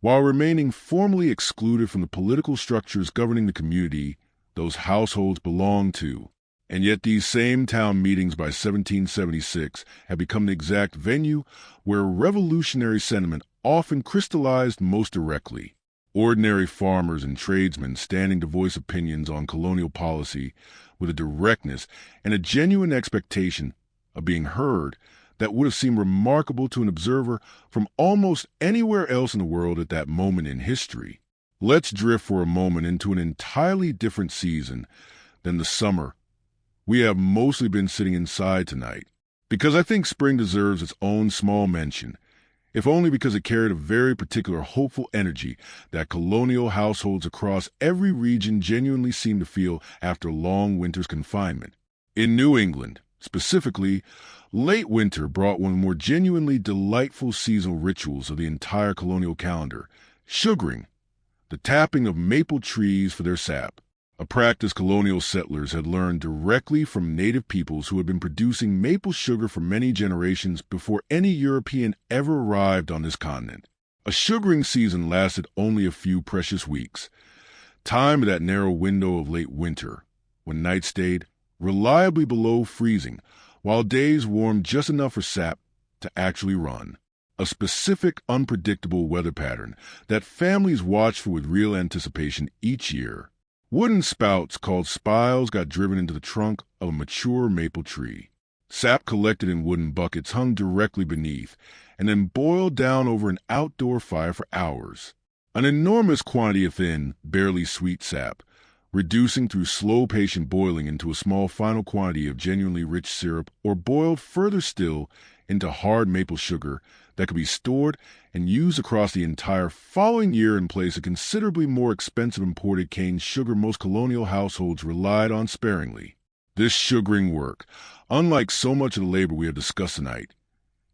while remaining formally excluded from the political structures governing the community those households belong to. And yet these same town meetings by 1776 have become the exact venue where revolutionary sentiment often crystallized most directly. Ordinary farmers and tradesmen standing to voice opinions on colonial policy with a directness and a genuine expectation of being heard that would have seemed remarkable to an observer from almost anywhere else in the world at that moment in history. Let's drift for a moment into an entirely different season than the summer we have mostly been sitting inside tonight, because I think spring deserves its own small mention, if only because it carried a very particular hopeful energy that colonial households across every region genuinely seem to feel after long winter's confinement. In New England, specifically, late winter brought one of the more genuinely delightful seasonal rituals of the entire colonial calendar, sugaring, the tapping of maple trees for their sap, a practice colonial settlers had learned directly from native peoples who had been producing maple sugar for many generations before any European ever arrived on this continent. A sugaring season lasted only a few precious weeks, time of that narrow window of late winter, when nights stayed reliably below freezing, while days warmed just enough for sap to actually run. A specific, unpredictable weather pattern that families watched for with real anticipation each year. Wooden spouts called spiles got driven into the trunk of a mature maple tree. Sap collected in wooden buckets hung directly beneath, and then boiled down over an outdoor fire for hours. An enormous quantity of thin, barely sweet sap, reducing through slow, patient boiling into a small final quantity of genuinely rich syrup, or boiled further still into hard maple sugar that could be stored and used across the entire following year in place of considerably more expensive imported cane sugar most colonial households relied on sparingly. This sugaring work, unlike so much of the labor we have discussed tonight,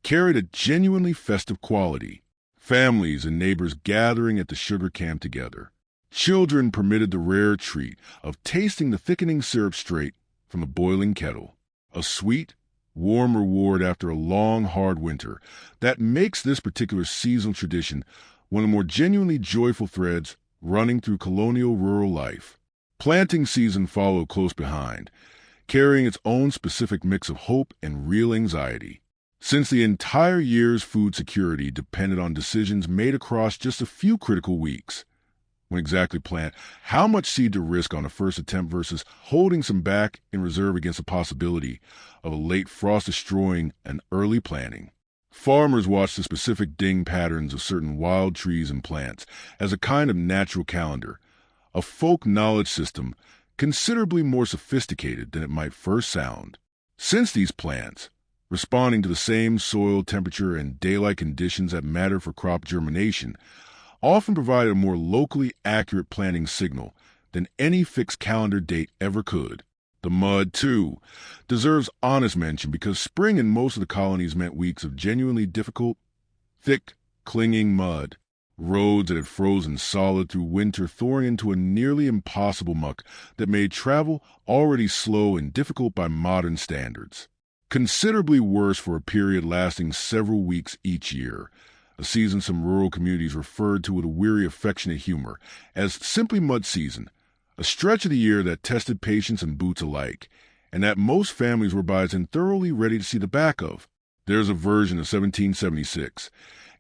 carried a genuinely festive quality. Families and neighbors gathering at the sugar camp together. Children permitted the rare treat of tasting the thickening syrup straight from the boiling kettle. A sweet, warm reward after a long, hard winter that makes this particular seasonal tradition one of the more genuinely joyful threads running through colonial rural life. Planting season followed close behind, carrying its own specific mix of hope and real anxiety. Since the entire year's food security depended on decisions made across just a few critical weeks. When exactly plant, how much seed to risk on a first attempt versus holding some back in reserve against the possibility of a late frost destroying an early planting. Farmers watch the specific ding patterns of certain wild trees and plants as a kind of natural calendar, a folk knowledge system considerably more sophisticated than it might first sound. Since these plants, responding to the same soil temperature and daylight conditions that matter for crop germination, often provided a more locally accurate planting signal than any fixed calendar date ever could. The mud, too, deserves honest mention because spring in most of the colonies meant weeks of genuinely difficult, thick, clinging mud. Roads that had frozen solid through winter thawing into a nearly impossible muck that made travel already slow and difficult by modern standards. Considerably worse for a period lasting several weeks each year, a season some rural communities referred to with a weary affectionate humor as simply mud season, a stretch of the year that tested patience and boots alike, and that most families were by then thoroughly ready to see the back of. There's a version of 1776,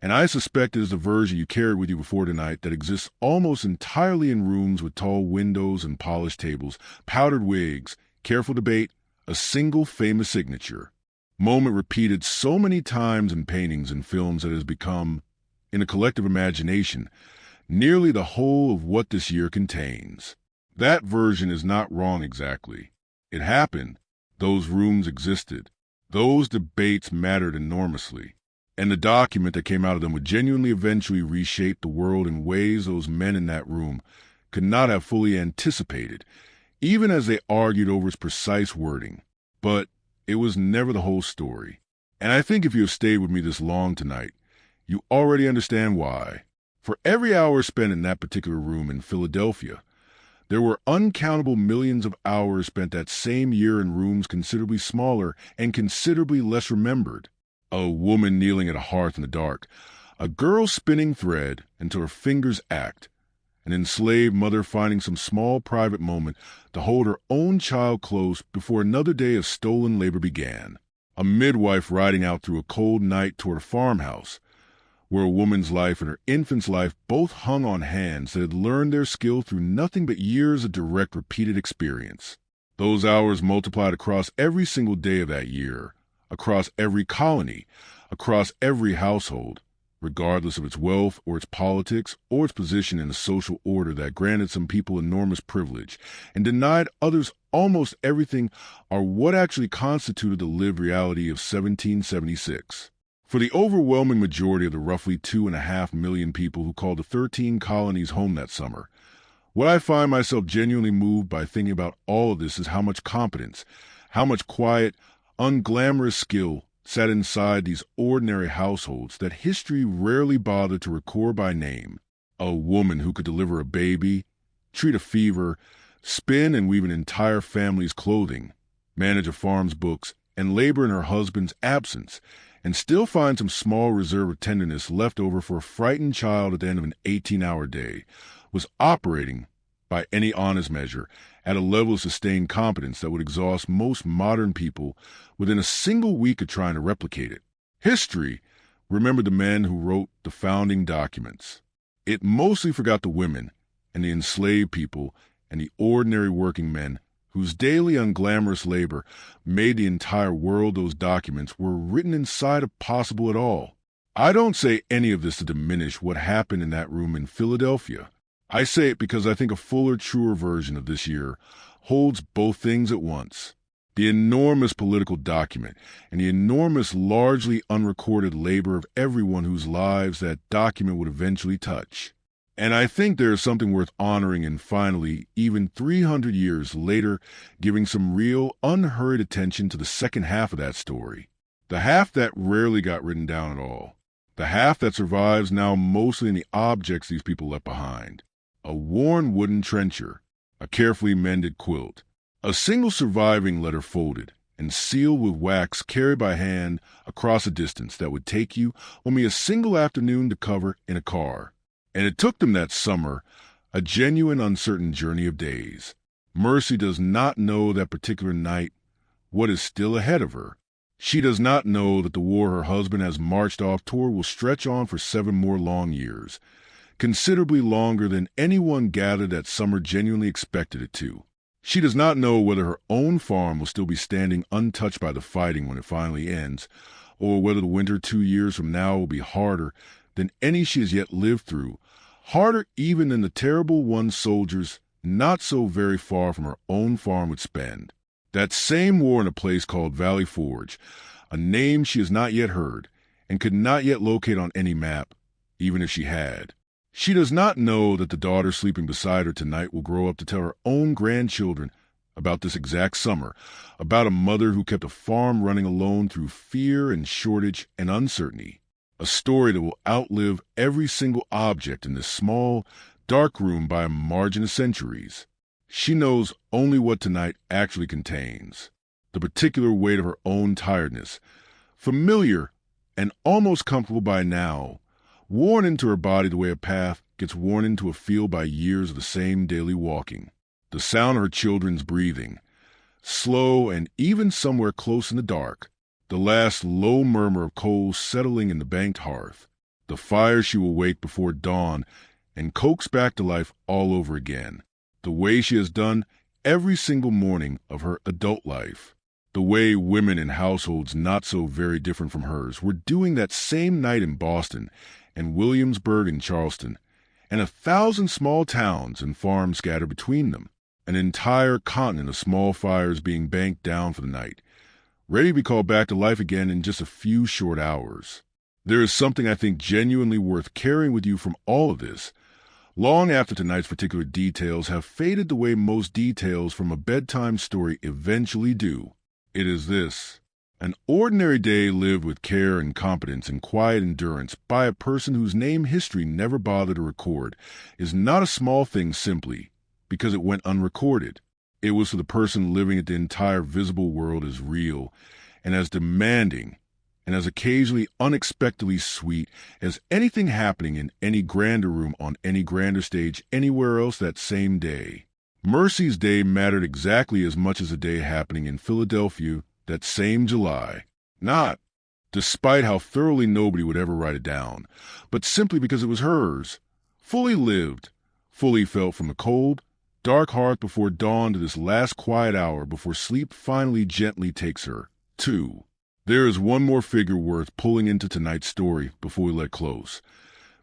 and I suspect it is the version you carried with you before tonight that exists almost entirely in rooms with tall windows and polished tables, powdered wigs, careful debate, a single famous signature. Moment repeated so many times in paintings and films that it has become, in a collective imagination, nearly the whole of what this year contains. That version is not wrong exactly. It happened. Those rooms existed. Those debates mattered enormously. And the document that came out of them would genuinely eventually reshape the world in ways those men in that room could not have fully anticipated, even as they argued over its precise wording. But it was never the whole story. And I think if you have stayed with me this long tonight, you already understand why. For every hour spent in that particular room in Philadelphia, There were uncountable millions of hours spent that same year in rooms considerably smaller and considerably less remembered. A woman kneeling at a hearth in the dark, a girl spinning thread until her fingers ached, an enslaved mother finding some small private moment to hold her own child close before another day of stolen labor began. A midwife riding out through a cold night toward a farmhouse, where a woman's life and her infant's life both hung on hands that had learned their skill through nothing but years of direct, repeated experience. Those hours multiplied across every single day of that year, across every colony, across every household, regardless of its wealth or its politics or its position in a social order that granted some people enormous privilege and denied others almost everything, are what actually constituted the lived reality of 1776. For the overwhelming majority of the roughly 2.5 million people who called the 13 colonies home that summer, what I find myself genuinely moved by thinking about all of this is how much competence, how much quiet, unglamorous skill sat inside these ordinary households that history rarely bothered to record by name. A woman who could deliver a baby, treat a fever, spin and weave an entire family's clothing, manage a farm's books, and labor in her husband's absence, and still find some small reserve of tenderness left over for a frightened child at the end of an 18-hour day, was operating, by any honest measure, at a level of sustained competence that would exhaust most modern people within a single week of trying to replicate it. History remembered the men who wrote the founding documents. It mostly forgot the women and the enslaved people and the ordinary working men whose daily unglamorous labor made the entire world those documents were written inside of possible at all. I don't say any of this to diminish what happened in that room in Philadelphia. I say it because I think a fuller, truer version of this year holds both things at once. The enormous political document and the enormous, largely unrecorded labor of everyone whose lives that document would eventually touch. And I think there is something worth honoring in finally, even 300 years later, giving some real, unhurried attention to the second half of that story. The half that rarely got written down at all. The half that survives now mostly in the objects these people left behind. A worn wooden trencher, a carefully mended quilt, a single surviving letter folded and sealed with wax carried by hand across a distance that would take you only a single afternoon to cover in a car. And it took them that summer a genuine uncertain journey of days. Mercy does not know that particular night what is still ahead of her. She does not know that the war her husband has marched off toward will stretch on for 7 more long years, considerably longer than anyone gathered that summer genuinely expected it to. She does not know whether her own farm will still be standing untouched by the fighting when it finally ends, or whether the winter 2 years from now will be harder than any she has yet lived through, harder even than the terrible one soldiers not so very far from her own farm would spend. That same war in a place called Valley Forge, a name she has not yet heard and could not yet locate on any map, even if she had. She does not know that the daughter sleeping beside her tonight will grow up to tell her own grandchildren about this exact summer, about a mother who kept a farm running alone through fear and shortage and uncertainty. A story that will outlive every single object in this small, dark room by a margin of centuries. She knows only what tonight actually contains, the particular weight of her own tiredness, familiar and almost comfortable by now, worn into her body the way a path gets worn into a field by years of the same daily walking. The sound of her children's breathing, slow and even somewhere close in the dark, the last low murmur of coals settling in the banked hearth, the fire she will wake before dawn and coax back to life all over again, the way she has done every single morning of her adult life, the way women in households not so very different from hers were doing that same night in Boston and Williamsburg and Charleston, and 1,000 small towns and farms scattered between them, an entire continent of small fires being banked down for the night, ready to be called back to life again in just a few short hours. There is something I think genuinely worth carrying with you from all of this, long after tonight's particular details have faded the way most details from a bedtime story eventually do. It is this: an ordinary day lived with care and competence and quiet endurance by a person whose name history never bothered to record is not a small thing simply, because it went unrecorded. It was for the person living at the entire visible world as real and as demanding and as occasionally unexpectedly sweet as anything happening in any grander room on any grander stage anywhere else that same day. Mercy's day mattered exactly as much as a day happening in Philadelphia that same July. Not, despite how thoroughly nobody would ever write it down, but simply because it was hers, fully lived, fully felt from the cold, dark hearth before dawn to this last quiet hour before sleep finally gently takes her. 2. There is one more figure worth pulling into tonight's story before we let close,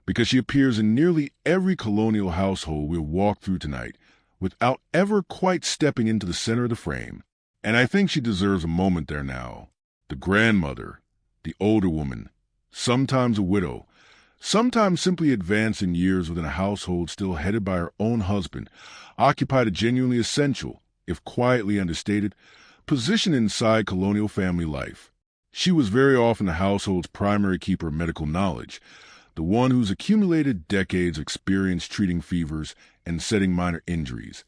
because she appears in nearly every colonial household we'll walk through tonight without ever quite stepping into the center of the frame. And I think she deserves a moment there now. The grandmother, the older woman, sometimes a widow, sometimes simply advanced in years within a household still headed by her own husband, occupied a genuinely essential, if quietly understated, position inside colonial family life. She was very often the household's primary keeper of medical knowledge, the one who's accumulated decades of experience treating fevers and setting minor injuries,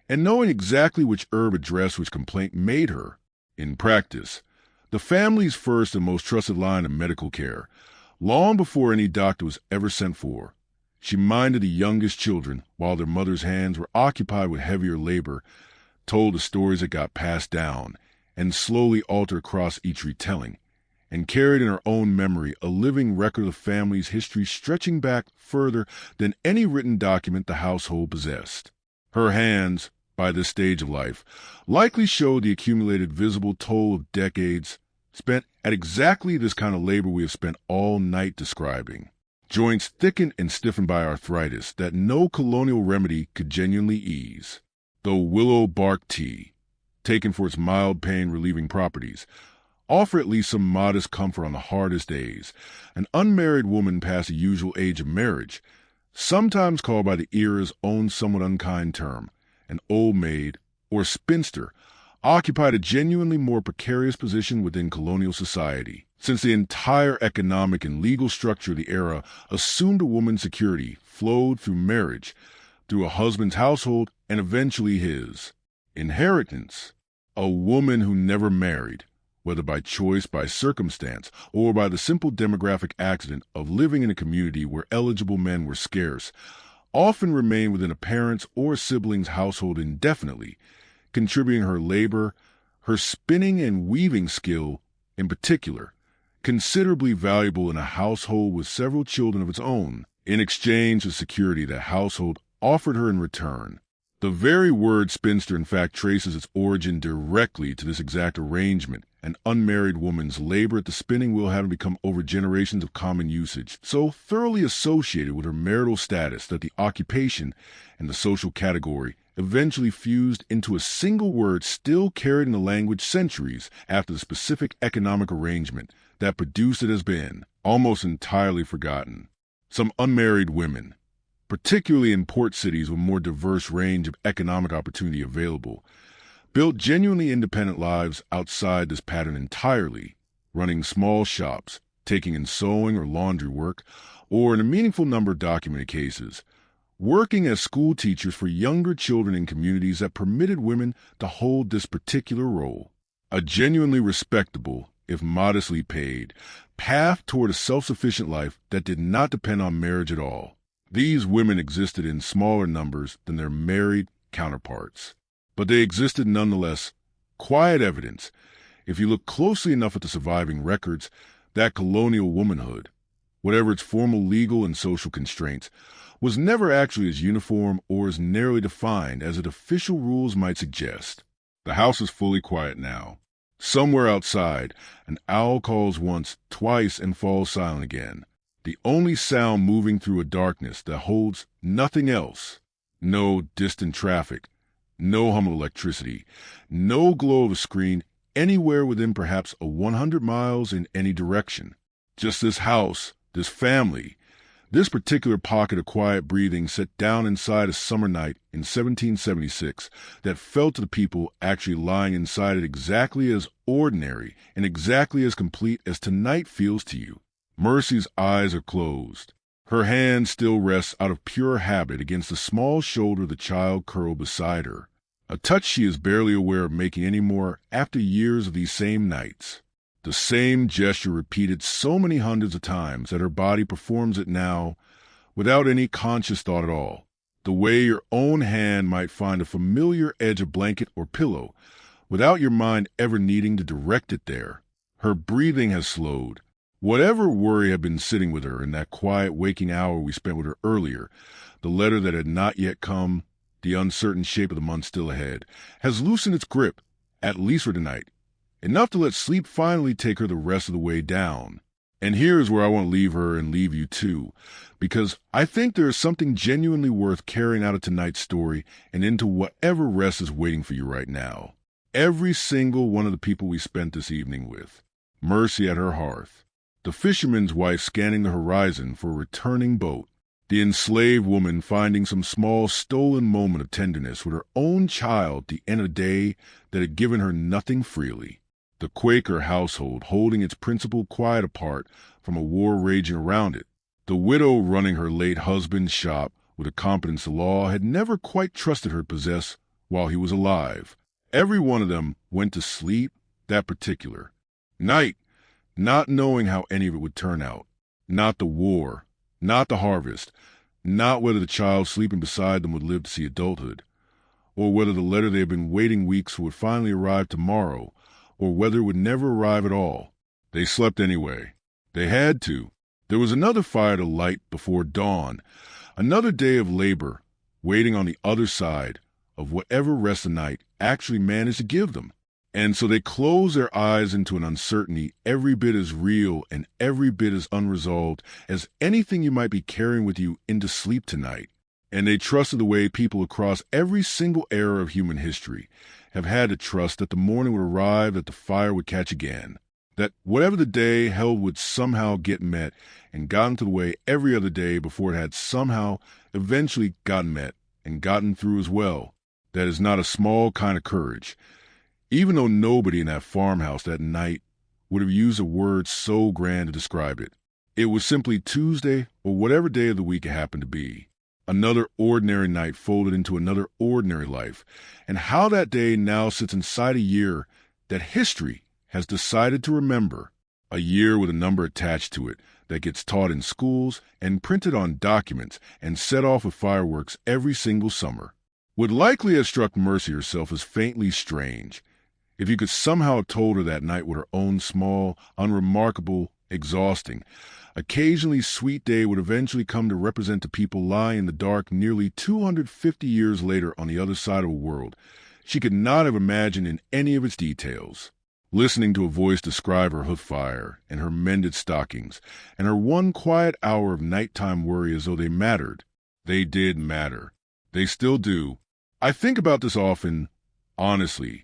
and knowing exactly which herb addressed which complaint made her, in practice, the family's first and most trusted line of medical care. Long before any doctor was ever sent for, she minded the youngest children while their mother's hands were occupied with heavier labor, told the stories that got passed down, and slowly altered across each retelling, and carried in her own memory a living record of the family's history stretching back further than any written document the household possessed. Her hands, by this stage of life, likely showed the accumulated visible toll of decades spent at exactly this kind of labor we have spent all night describing. Joints thickened and stiffened by arthritis that no colonial remedy could genuinely ease, though willow bark tea, taken for its mild pain-relieving properties, offer at least some modest comfort on the hardest days. An unmarried woman past the usual age of marriage, sometimes called by the era's own somewhat unkind term, an old maid or spinster, occupied a genuinely more precarious position within colonial society, since the entire economic and legal structure of the era assumed a woman's security flowed through marriage, through a husband's household, and eventually his. Inheritance. A woman who never married, whether by choice, by circumstance, or by the simple demographic accident of living in a community where eligible men were scarce, often remained within a parent's or sibling's household indefinitely, contributing her labor, her spinning and weaving skill in particular, considerably valuable in a household with several children of its own, in exchange for security that household offered her in return. The very word spinster in fact traces its origin directly to this exact arrangement, an unmarried woman's labor at the spinning wheel having become over generations of common usage, so thoroughly associated with her marital status that the occupation and the social category eventually fused into a single word still carried in the language centuries after the specific economic arrangement that produced it has been almost entirely forgotten. Some unmarried women, particularly in port cities with more diverse range of economic opportunity available, built genuinely independent lives outside this pattern entirely, running small shops, taking in sewing or laundry work, or in a meaningful number of documented cases, working as school teachers for younger children in communities that permitted women to hold this particular role. A genuinely respectable, if modestly paid, path toward a self-sufficient life that did not depend on marriage at all. These women existed in smaller numbers than their married counterparts, but they existed nonetheless. Quiet evidence, if you look closely enough at the surviving records, that colonial womanhood, whatever its formal legal and social constraints, was never actually as uniform or as narrowly defined as its official rules might suggest. The house is fully quiet now. Somewhere outside, an owl calls once, twice, and falls silent again. The only sound moving through a darkness that holds nothing else. No distant traffic, no hum of electricity, no glow of a screen anywhere within perhaps 100 miles in any direction. Just this house, this family, this particular pocket of quiet breathing set down inside a summer night in 1776 that felt to the people actually lying inside it exactly as ordinary and exactly as complete as tonight feels to you. Mercy's eyes are closed. Her hand still rests out of pure habit against the small shoulder the child curled beside her, a touch she is barely aware of making anymore after years of these same nights. The same gesture repeated so many hundreds of times that her body performs it now without any conscious thought at all. The way your own hand might find a familiar edge of blanket or pillow without your mind ever needing to direct it there. Her breathing has slowed. Whatever worry had been sitting with her in that quiet waking hour we spent with her earlier, the letter that had not yet come, the uncertain shape of the month still ahead, has loosened its grip, at least for tonight, enough to let sleep finally take her the rest of the way down. And here's where I want to leave her and leave you too, because I think there is something genuinely worth carrying out of tonight's story and into whatever rest is waiting for you right now. Every single one of the people we spent this evening with, Mercy at her hearth, the fisherman's wife scanning the horizon for a returning boat, the enslaved woman finding some small stolen moment of tenderness with her own child at the end of a day that had given her nothing freely, the Quaker household holding its principal quiet apart from a war raging around it, the widow running her late husband's shop with a competence the law had never quite trusted her to possess while he was alive. Every one of them went to sleep that particular night, not knowing how any of it would turn out. Not the war, not the harvest, not whether the child sleeping beside them would live to see adulthood, or whether the letter they had been waiting weeks for would finally arrive tomorrow, or whether it would never arrive at all. They slept anyway. They had to. There was another fire to light before dawn, another day of labor, waiting on the other side of whatever rest the night actually managed to give them. And so they closed their eyes into an uncertainty every bit as real and every bit as unresolved as anything you might be carrying with you into sleep tonight. And they trusted the way people across every single era of human history have had to trust that the morning would arrive, that the fire would catch again, that whatever the day held would somehow get met and gotten to the way every other day before it had somehow eventually gotten met and gotten through as well. That is not a small kind of courage, even though nobody in that farmhouse that night would have used a word so grand to describe it. It was simply Tuesday or whatever day of the week it happened to be. Another ordinary night folded into another ordinary life, and how that day now sits inside a year that history has decided to remember, a year with a number attached to it that gets taught in schools and printed on documents and set off with fireworks every single summer. Would likely have struck Mercy herself as faintly strange if you could somehow have told her that night what her own small, unremarkable, exhausting, occasionally sweet day would eventually come to represent to people lying in the dark nearly 250 years later on the other side of a world she could not have imagined in any of its details. Listening to a voice describe her hoof fire and her mended stockings and her one quiet hour of nighttime worry as though they mattered. They did matter. They still do. I think about this often, honestly,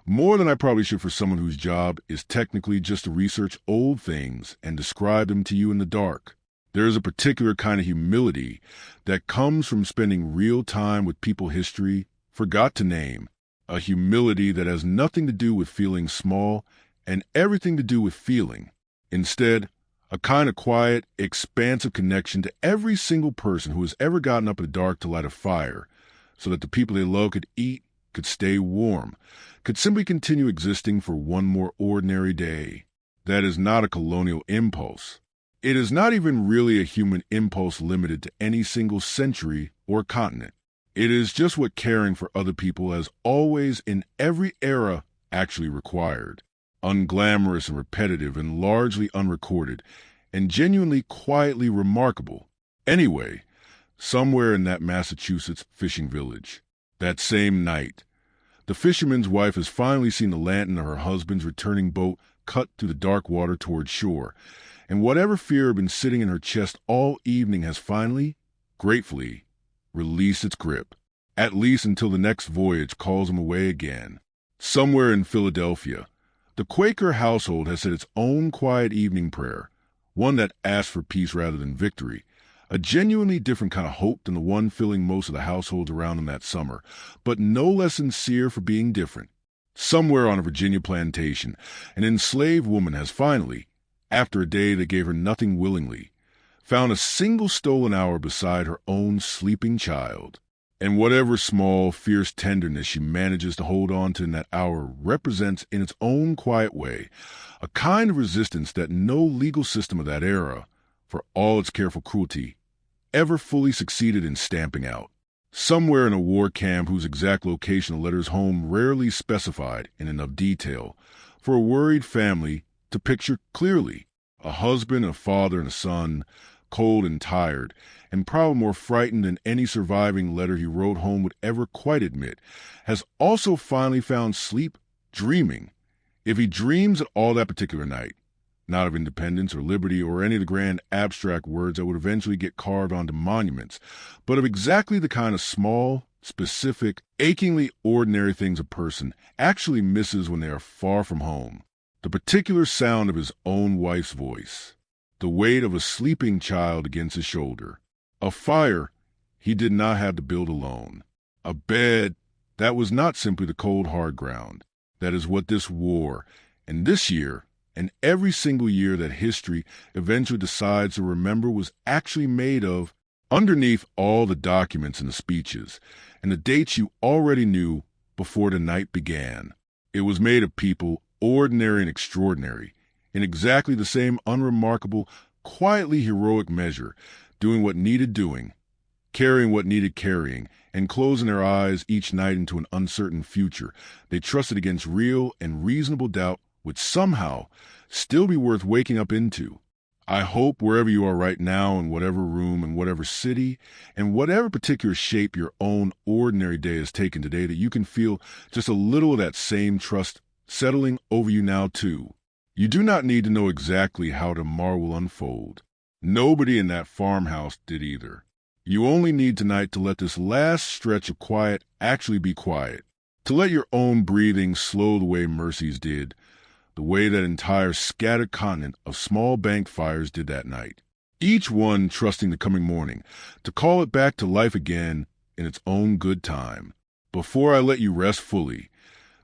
more than I probably should for someone whose job is technically just to research old things and describe them to you in the dark. There is a particular kind of humility that comes from spending real time with people history forgot to name, a humility that has nothing to do with feeling small and everything to do with feeling. Instead, a kind of quiet, expansive connection to every single person who has ever gotten up in the dark to light a fire so that the people they love could eat, could stay warm, could simply continue existing for one more ordinary day. That is not a colonial impulse. It is not even really a human impulse limited to any single century or continent. It is just what caring for other people has always in every era actually required. Unglamorous and repetitive and largely unrecorded, and genuinely quietly remarkable. Anyway, somewhere in that Massachusetts fishing village, that same night, the fisherman's wife has finally seen the lantern of her husband's returning boat cut through the dark water toward shore, and whatever fear had been sitting in her chest all evening has finally, gratefully, released its grip, at least until the next voyage calls him away again. Somewhere in Philadelphia, the Quaker household has said its own quiet evening prayer, one that asks for peace rather than victory, a genuinely different kind of hope than the one filling most of the households around them that summer, but no less sincere for being different. Somewhere on a Virginia plantation, an enslaved woman has finally, after a day that gave her nothing willingly, found a single stolen hour beside her own sleeping child. And whatever small, fierce tenderness she manages to hold on to in that hour represents, in its own quiet way, a kind of resistance that no legal system of that era, for all its careful cruelty, ever fully succeeded in stamping out. Somewhere in a war camp whose exact location the letter's home rarely specified in enough detail for a worried family to picture clearly, a husband, a father, and a son, cold and tired, and probably more frightened than any surviving letter he wrote home would ever quite admit, has also finally found sleep dreaming. If he dreams at all that particular night, not of independence or liberty or any of the grand abstract words that would eventually get carved onto monuments, but of exactly the kind of small, specific, achingly ordinary things a person actually misses when they are far from home. The particular sound of his own wife's voice, the weight of a sleeping child against his shoulder, a fire he did not have to build alone, a bed that was not simply the cold hard ground. That is what this war, and this year, and every single year that history eventually decides to remember, was actually made of. Underneath all the documents and the speeches, and the dates you already knew before the night began, it was made of people ordinary and extraordinary, in exactly the same unremarkable, quietly heroic measure, doing what needed doing, carrying what needed carrying, and closing their eyes each night into an uncertain future they trusted against real and reasonable doubt would somehow still be worth waking up into. I hope wherever you are right now, in whatever room, in whatever city, and whatever particular shape your own ordinary day has taken today, that you can feel just a little of that same trust settling over you now too. You do not need to know exactly how tomorrow will unfold. Nobody in that farmhouse did either. You only need tonight to let this last stretch of quiet actually be quiet, to let your own breathing slow the way Mercy's did, the way that entire scattered continent of small bank fires did that night, each one trusting the coming morning to call it back to life again in its own good time. Before I let you rest fully,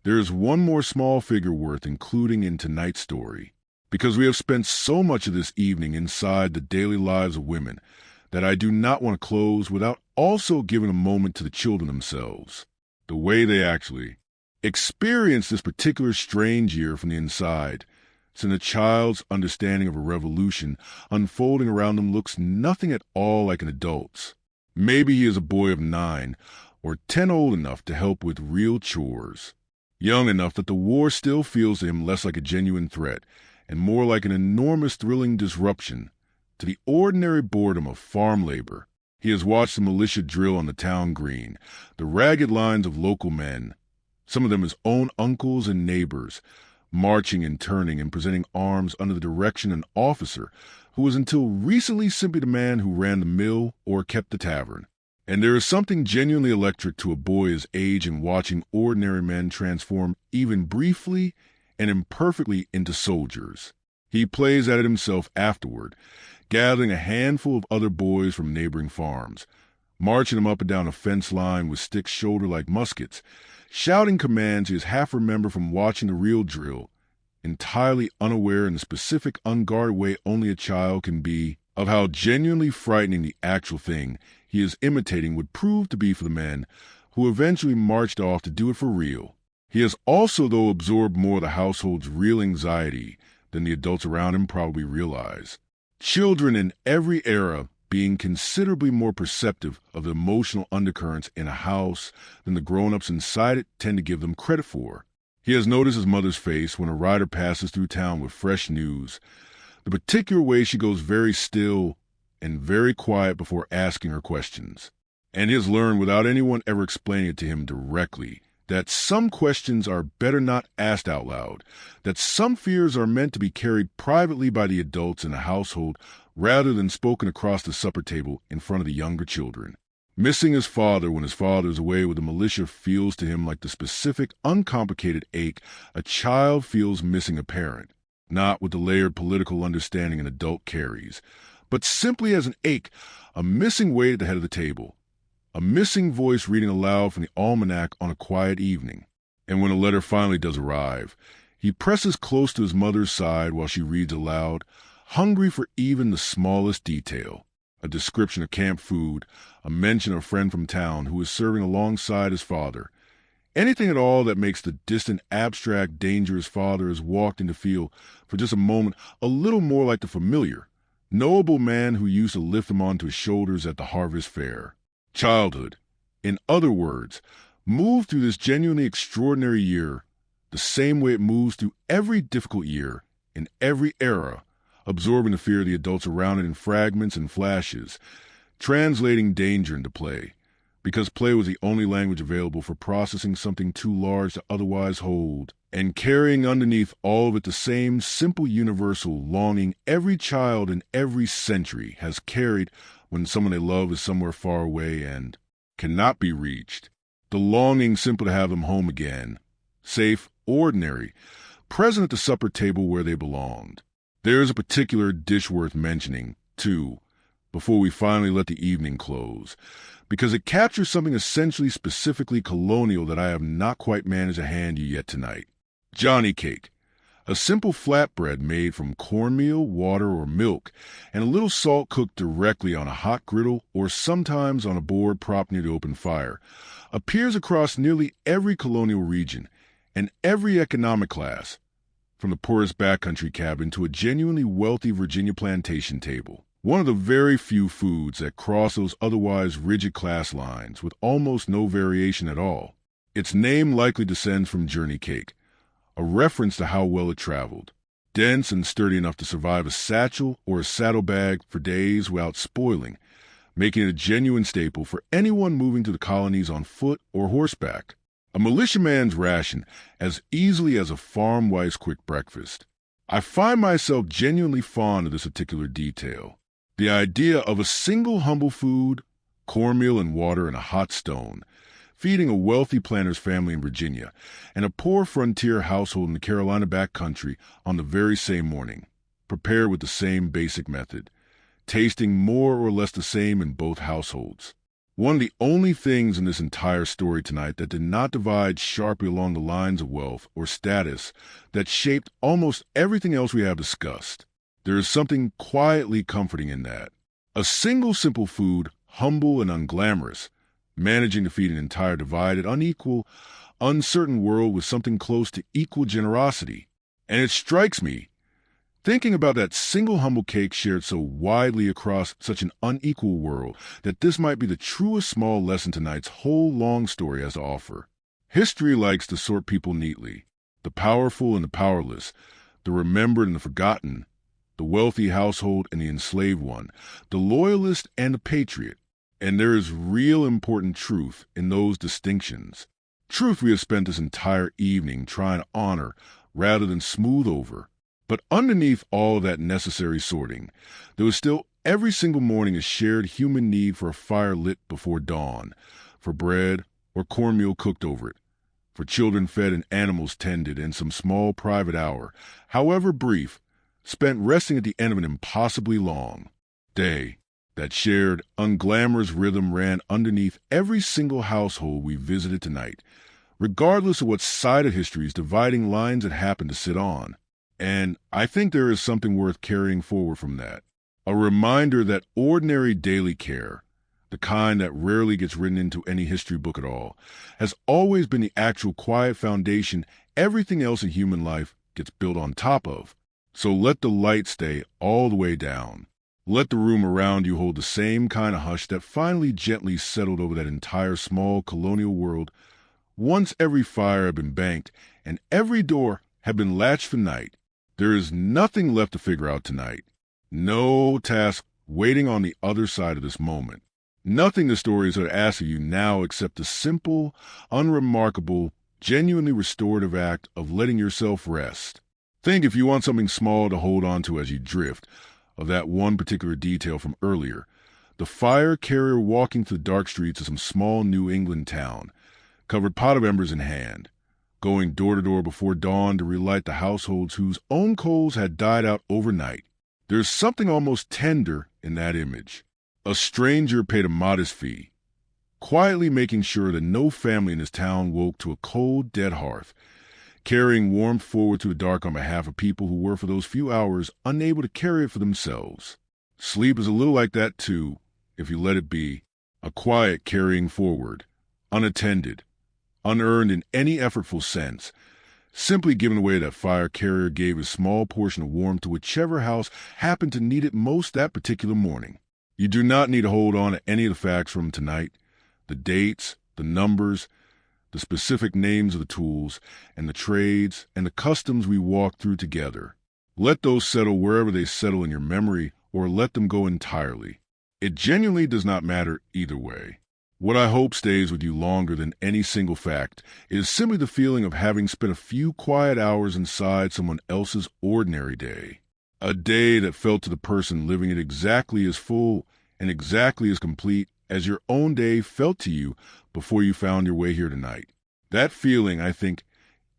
there is one more small figure worth including in tonight's story, because we have spent so much of this evening inside the daily lives of women that I do not want to close without also giving a moment to the children themselves, the way they actually experience this particular strange year from the inside, since a child's understanding of a revolution unfolding around them looks nothing at all like an adult's. Maybe he is a boy of 9 or 10, old enough to help with real chores, young enough that the war still feels to him less like a genuine threat and more like an enormous thrilling disruption to the ordinary boredom of farm labor. He has watched the militia drill on the town green, the ragged lines of local men, some of them his own uncles and neighbors, marching and turning and presenting arms under the direction of an officer who was until recently simply the man who ran the mill or kept the tavern. And there is something genuinely electric to a boy his age in watching ordinary men transform even briefly and imperfectly into soldiers. He plays at it himself afterward, gathering a handful of other boys from neighboring farms, marching them up and down a fence line with sticks shouldered like muskets, shouting commands he has half remembered from watching the real drill, entirely unaware in the specific unguarded way only a child can be of how genuinely frightening the actual thing he is imitating would prove to be for the men who eventually marched off to do it for real. He has also, though, absorbed more of the household's real anxiety than the adults around him probably realize. Children in every era being considerably more perceptive of the emotional undercurrents in a house than the grown-ups inside it tend to give them credit for. He has noticed his mother's face when a rider passes through town with fresh news, the particular way she goes very still and very quiet before asking her questions. And he has learned, without anyone ever explaining it to him directly, that some questions are better not asked out loud, that some fears are meant to be carried privately by the adults in a household rather than spoken across the supper table in front of the younger children. Missing his father when his father is away with the militia feels to him like the specific, uncomplicated ache a child feels missing a parent, not with the layered political understanding an adult carries, but simply as an ache, a missing weight at the head of the table, a missing voice reading aloud from the almanac on a quiet evening. And when a letter finally does arrive, he presses close to his mother's side while she reads aloud, hungry for even the smallest detail. A description of camp food, a mention of a friend from town who is serving alongside his father. Anything at all that makes the distant, abstract, dangerous father has walked into feel, for just a moment, a little more like the familiar, knowable man who used to lift him onto his shoulders at the harvest fair. Childhood, in other words, moved through this genuinely extraordinary year the same way it moves through every difficult year, in every era, absorbing the fear of the adults around it in fragments and flashes, translating danger into play, because play was the only language available for processing something too large to otherwise hold, and carrying underneath all of it the same simple universal longing every child in every century has carried when someone they love is somewhere far away and cannot be reached. The longing simply to have them home again, safe, ordinary, present at the supper table where they belonged. There is a particular dish worth mentioning, too, before we finally let the evening close, because it captures something essentially specifically colonial that I have not quite managed to hand you yet tonight. Johnny cake, a simple flatbread made from cornmeal, water, or milk, and a little salt cooked directly on a hot griddle or sometimes on a board propped near the open fire, appears across nearly every colonial region and every economic class, from the poorest backcountry cabin to a genuinely wealthy Virginia plantation table. One of the very few foods that cross those otherwise rigid class lines with almost no variation at all. Its name likely descends from journey cake, a reference to how well it traveled. Dense and sturdy enough to survive a satchel or a saddlebag for days without spoiling, making it a genuine staple for anyone moving to the colonies on foot or horseback. A militiaman's ration as easily as a farmwife's quick breakfast. I find myself genuinely fond of this particular detail. The idea of a single humble food, cornmeal and water in a hot stone, feeding a wealthy planter's family in Virginia and a poor frontier household in the Carolina backcountry on the very same morning, prepared with the same basic method, tasting more or less the same in both households. One of the only things in this entire story tonight that did not divide sharply along the lines of wealth or status that shaped almost everything else we have discussed. There is something quietly comforting in that. A single simple food, humble and unglamorous, managing to feed an entire divided, unequal, uncertain world with something close to equal generosity. And it strikes me, thinking about that single humble cake shared so widely across such an unequal world, that this might be the truest small lesson tonight's whole long story has to offer. History likes to sort people neatly, the powerful and the powerless, the remembered and the forgotten, the wealthy household and the enslaved one, the loyalist and the patriot. And there is real important truth in those distinctions. Truth we have spent this entire evening trying to honor rather than smooth over. But underneath all that necessary sorting, there was still every single morning a shared human need for a fire lit before dawn, for bread or cornmeal cooked over it, for children fed and animals tended, and some small private hour, however brief, spent resting at the end of an impossibly long day. That shared, unglamorous rhythm ran underneath every single household we visited tonight, regardless of what side of history's dividing lines it happened to sit on. And I think there is something worth carrying forward from that. A reminder that ordinary daily care, the kind that rarely gets written into any history book at all, has always been the actual quiet foundation everything else in human life gets built on top of. So let the light stay all the way down. Let the room around you hold the same kind of hush that finally gently settled over that entire small colonial world once every fire had been banked and every door had been latched for night. There is nothing left to figure out tonight. No task waiting on the other side of this moment. Nothing the stories are asked of you now except the simple, unremarkable, genuinely restorative act of letting yourself rest. Think, if you want something small to hold on to as you drift, of that one particular detail from earlier, the fire carrier walking through the dark streets of some small New England town, covered pot of embers in hand, going door to door before dawn to relight the households whose own coals had died out overnight. There's something almost tender in that image. A stranger paid a modest fee, quietly making sure that no family in his town woke to a cold, dead hearth, carrying warmth forward to the dark on behalf of people who were for those few hours unable to carry it for themselves. Sleep is a little like that too, if you let it be, a quiet carrying forward, unattended, unearned in any effortful sense, simply giving away that fire carrier gave a small portion of warmth to whichever house happened to need it most that particular morning. You do not need to hold on to any of the facts from tonight, the dates, the numbers, the specific names of the tools, and the trades, and the customs we walked through together. Let those settle wherever they settle in your memory, or let them go entirely. It genuinely does not matter either way. What I hope stays with you longer than any single fact is simply the feeling of having spent a few quiet hours inside someone else's ordinary day. A day that felt to the person living it exactly as full and exactly as complete as your own day felt to you before you found your way here tonight. That feeling, I think,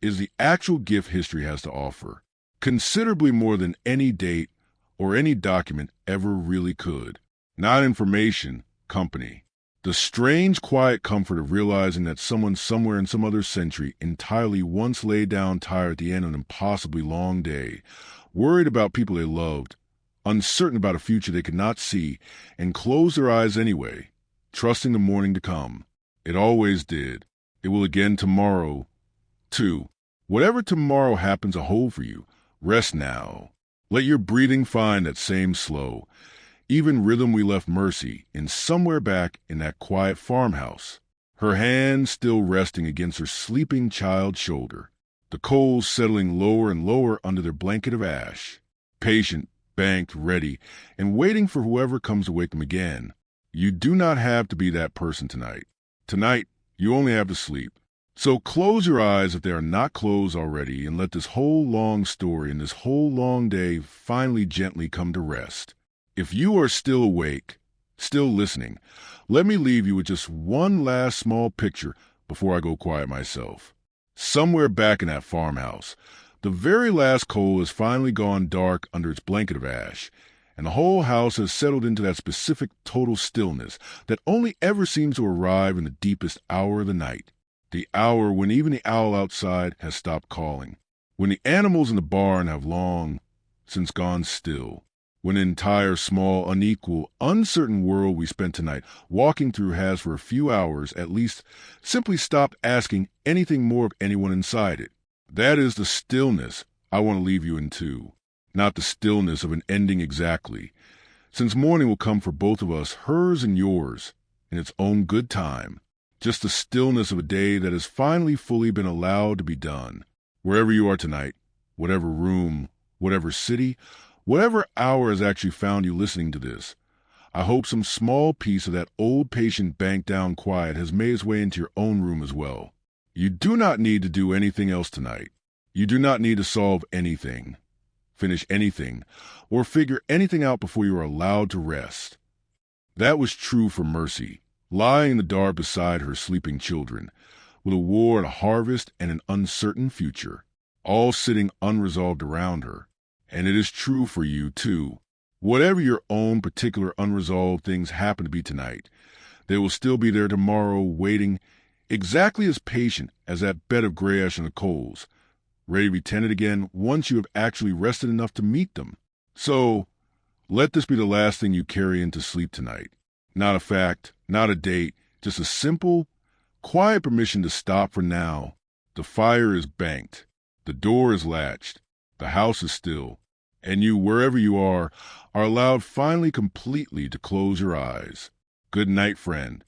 is the actual gift history has to offer, considerably more than any date or any document ever really could. Not information, company. The strange, quiet comfort of realizing that someone somewhere in some other century entirely once lay down tired at the end of an impossibly long day, worried about people they loved, uncertain about a future they could not see, and closed their eyes anyway, trusting the morning to come. It always did. It will again tomorrow, too. Whatever tomorrow happens to hold for you, rest now. Let your breathing find that same slow, even rhythm we left Mercy in somewhere back in that quiet farmhouse, her hand still resting against her sleeping child's shoulder, the coals settling lower and lower under their blanket of ash, patient, banked, ready, and waiting for whoever comes to wake them again. You do not have to be that person tonight. Tonight, you only have to sleep. So close your eyes if they are not closed already, and let this whole long story and this whole long day finally gently come to rest. If you are still awake, still listening, let me leave you with just one last small picture before I go quiet myself. Somewhere back in that farmhouse, the very last coal has finally gone dark under its blanket of ash, and the whole house has settled into that specific total stillness that only ever seems to arrive in the deepest hour of the night, the hour when even the owl outside has stopped calling, when the animals in the barn have long since gone still, when the entire small, unequal, uncertain world we spent tonight walking through has for a few hours at least simply stopped asking anything more of anyone inside it. That is the stillness I want to leave you in too, not the stillness of an ending exactly, since morning will come for both of us, hers and yours, in its own good time, just the stillness of a day that has finally fully been allowed to be done. Wherever you are tonight, whatever room, whatever city, whatever hour has actually found you listening to this, I hope some small piece of that old patient banked down quiet has made its way into your own room as well. You do not need to do anything else tonight. You do not need to solve anything, finish anything, or figure anything out before you are allowed to rest. That was true for Mercy, lying in the dark beside her sleeping children, with a war and a harvest and an uncertain future, all sitting unresolved around her. And it is true for you, too. Whatever your own particular unresolved things happen to be tonight, they will still be there tomorrow, waiting, exactly as patient as that bed of gray ash in the coals, ready to be tended again once you have actually rested enough to meet them. So, let this be the last thing you carry into sleep tonight. Not a fact, not a date, just a simple, quiet permission to stop for now. The fire is banked. The door is latched. The house is still, and you, wherever you are allowed finally completely to close your eyes. Good night, friend.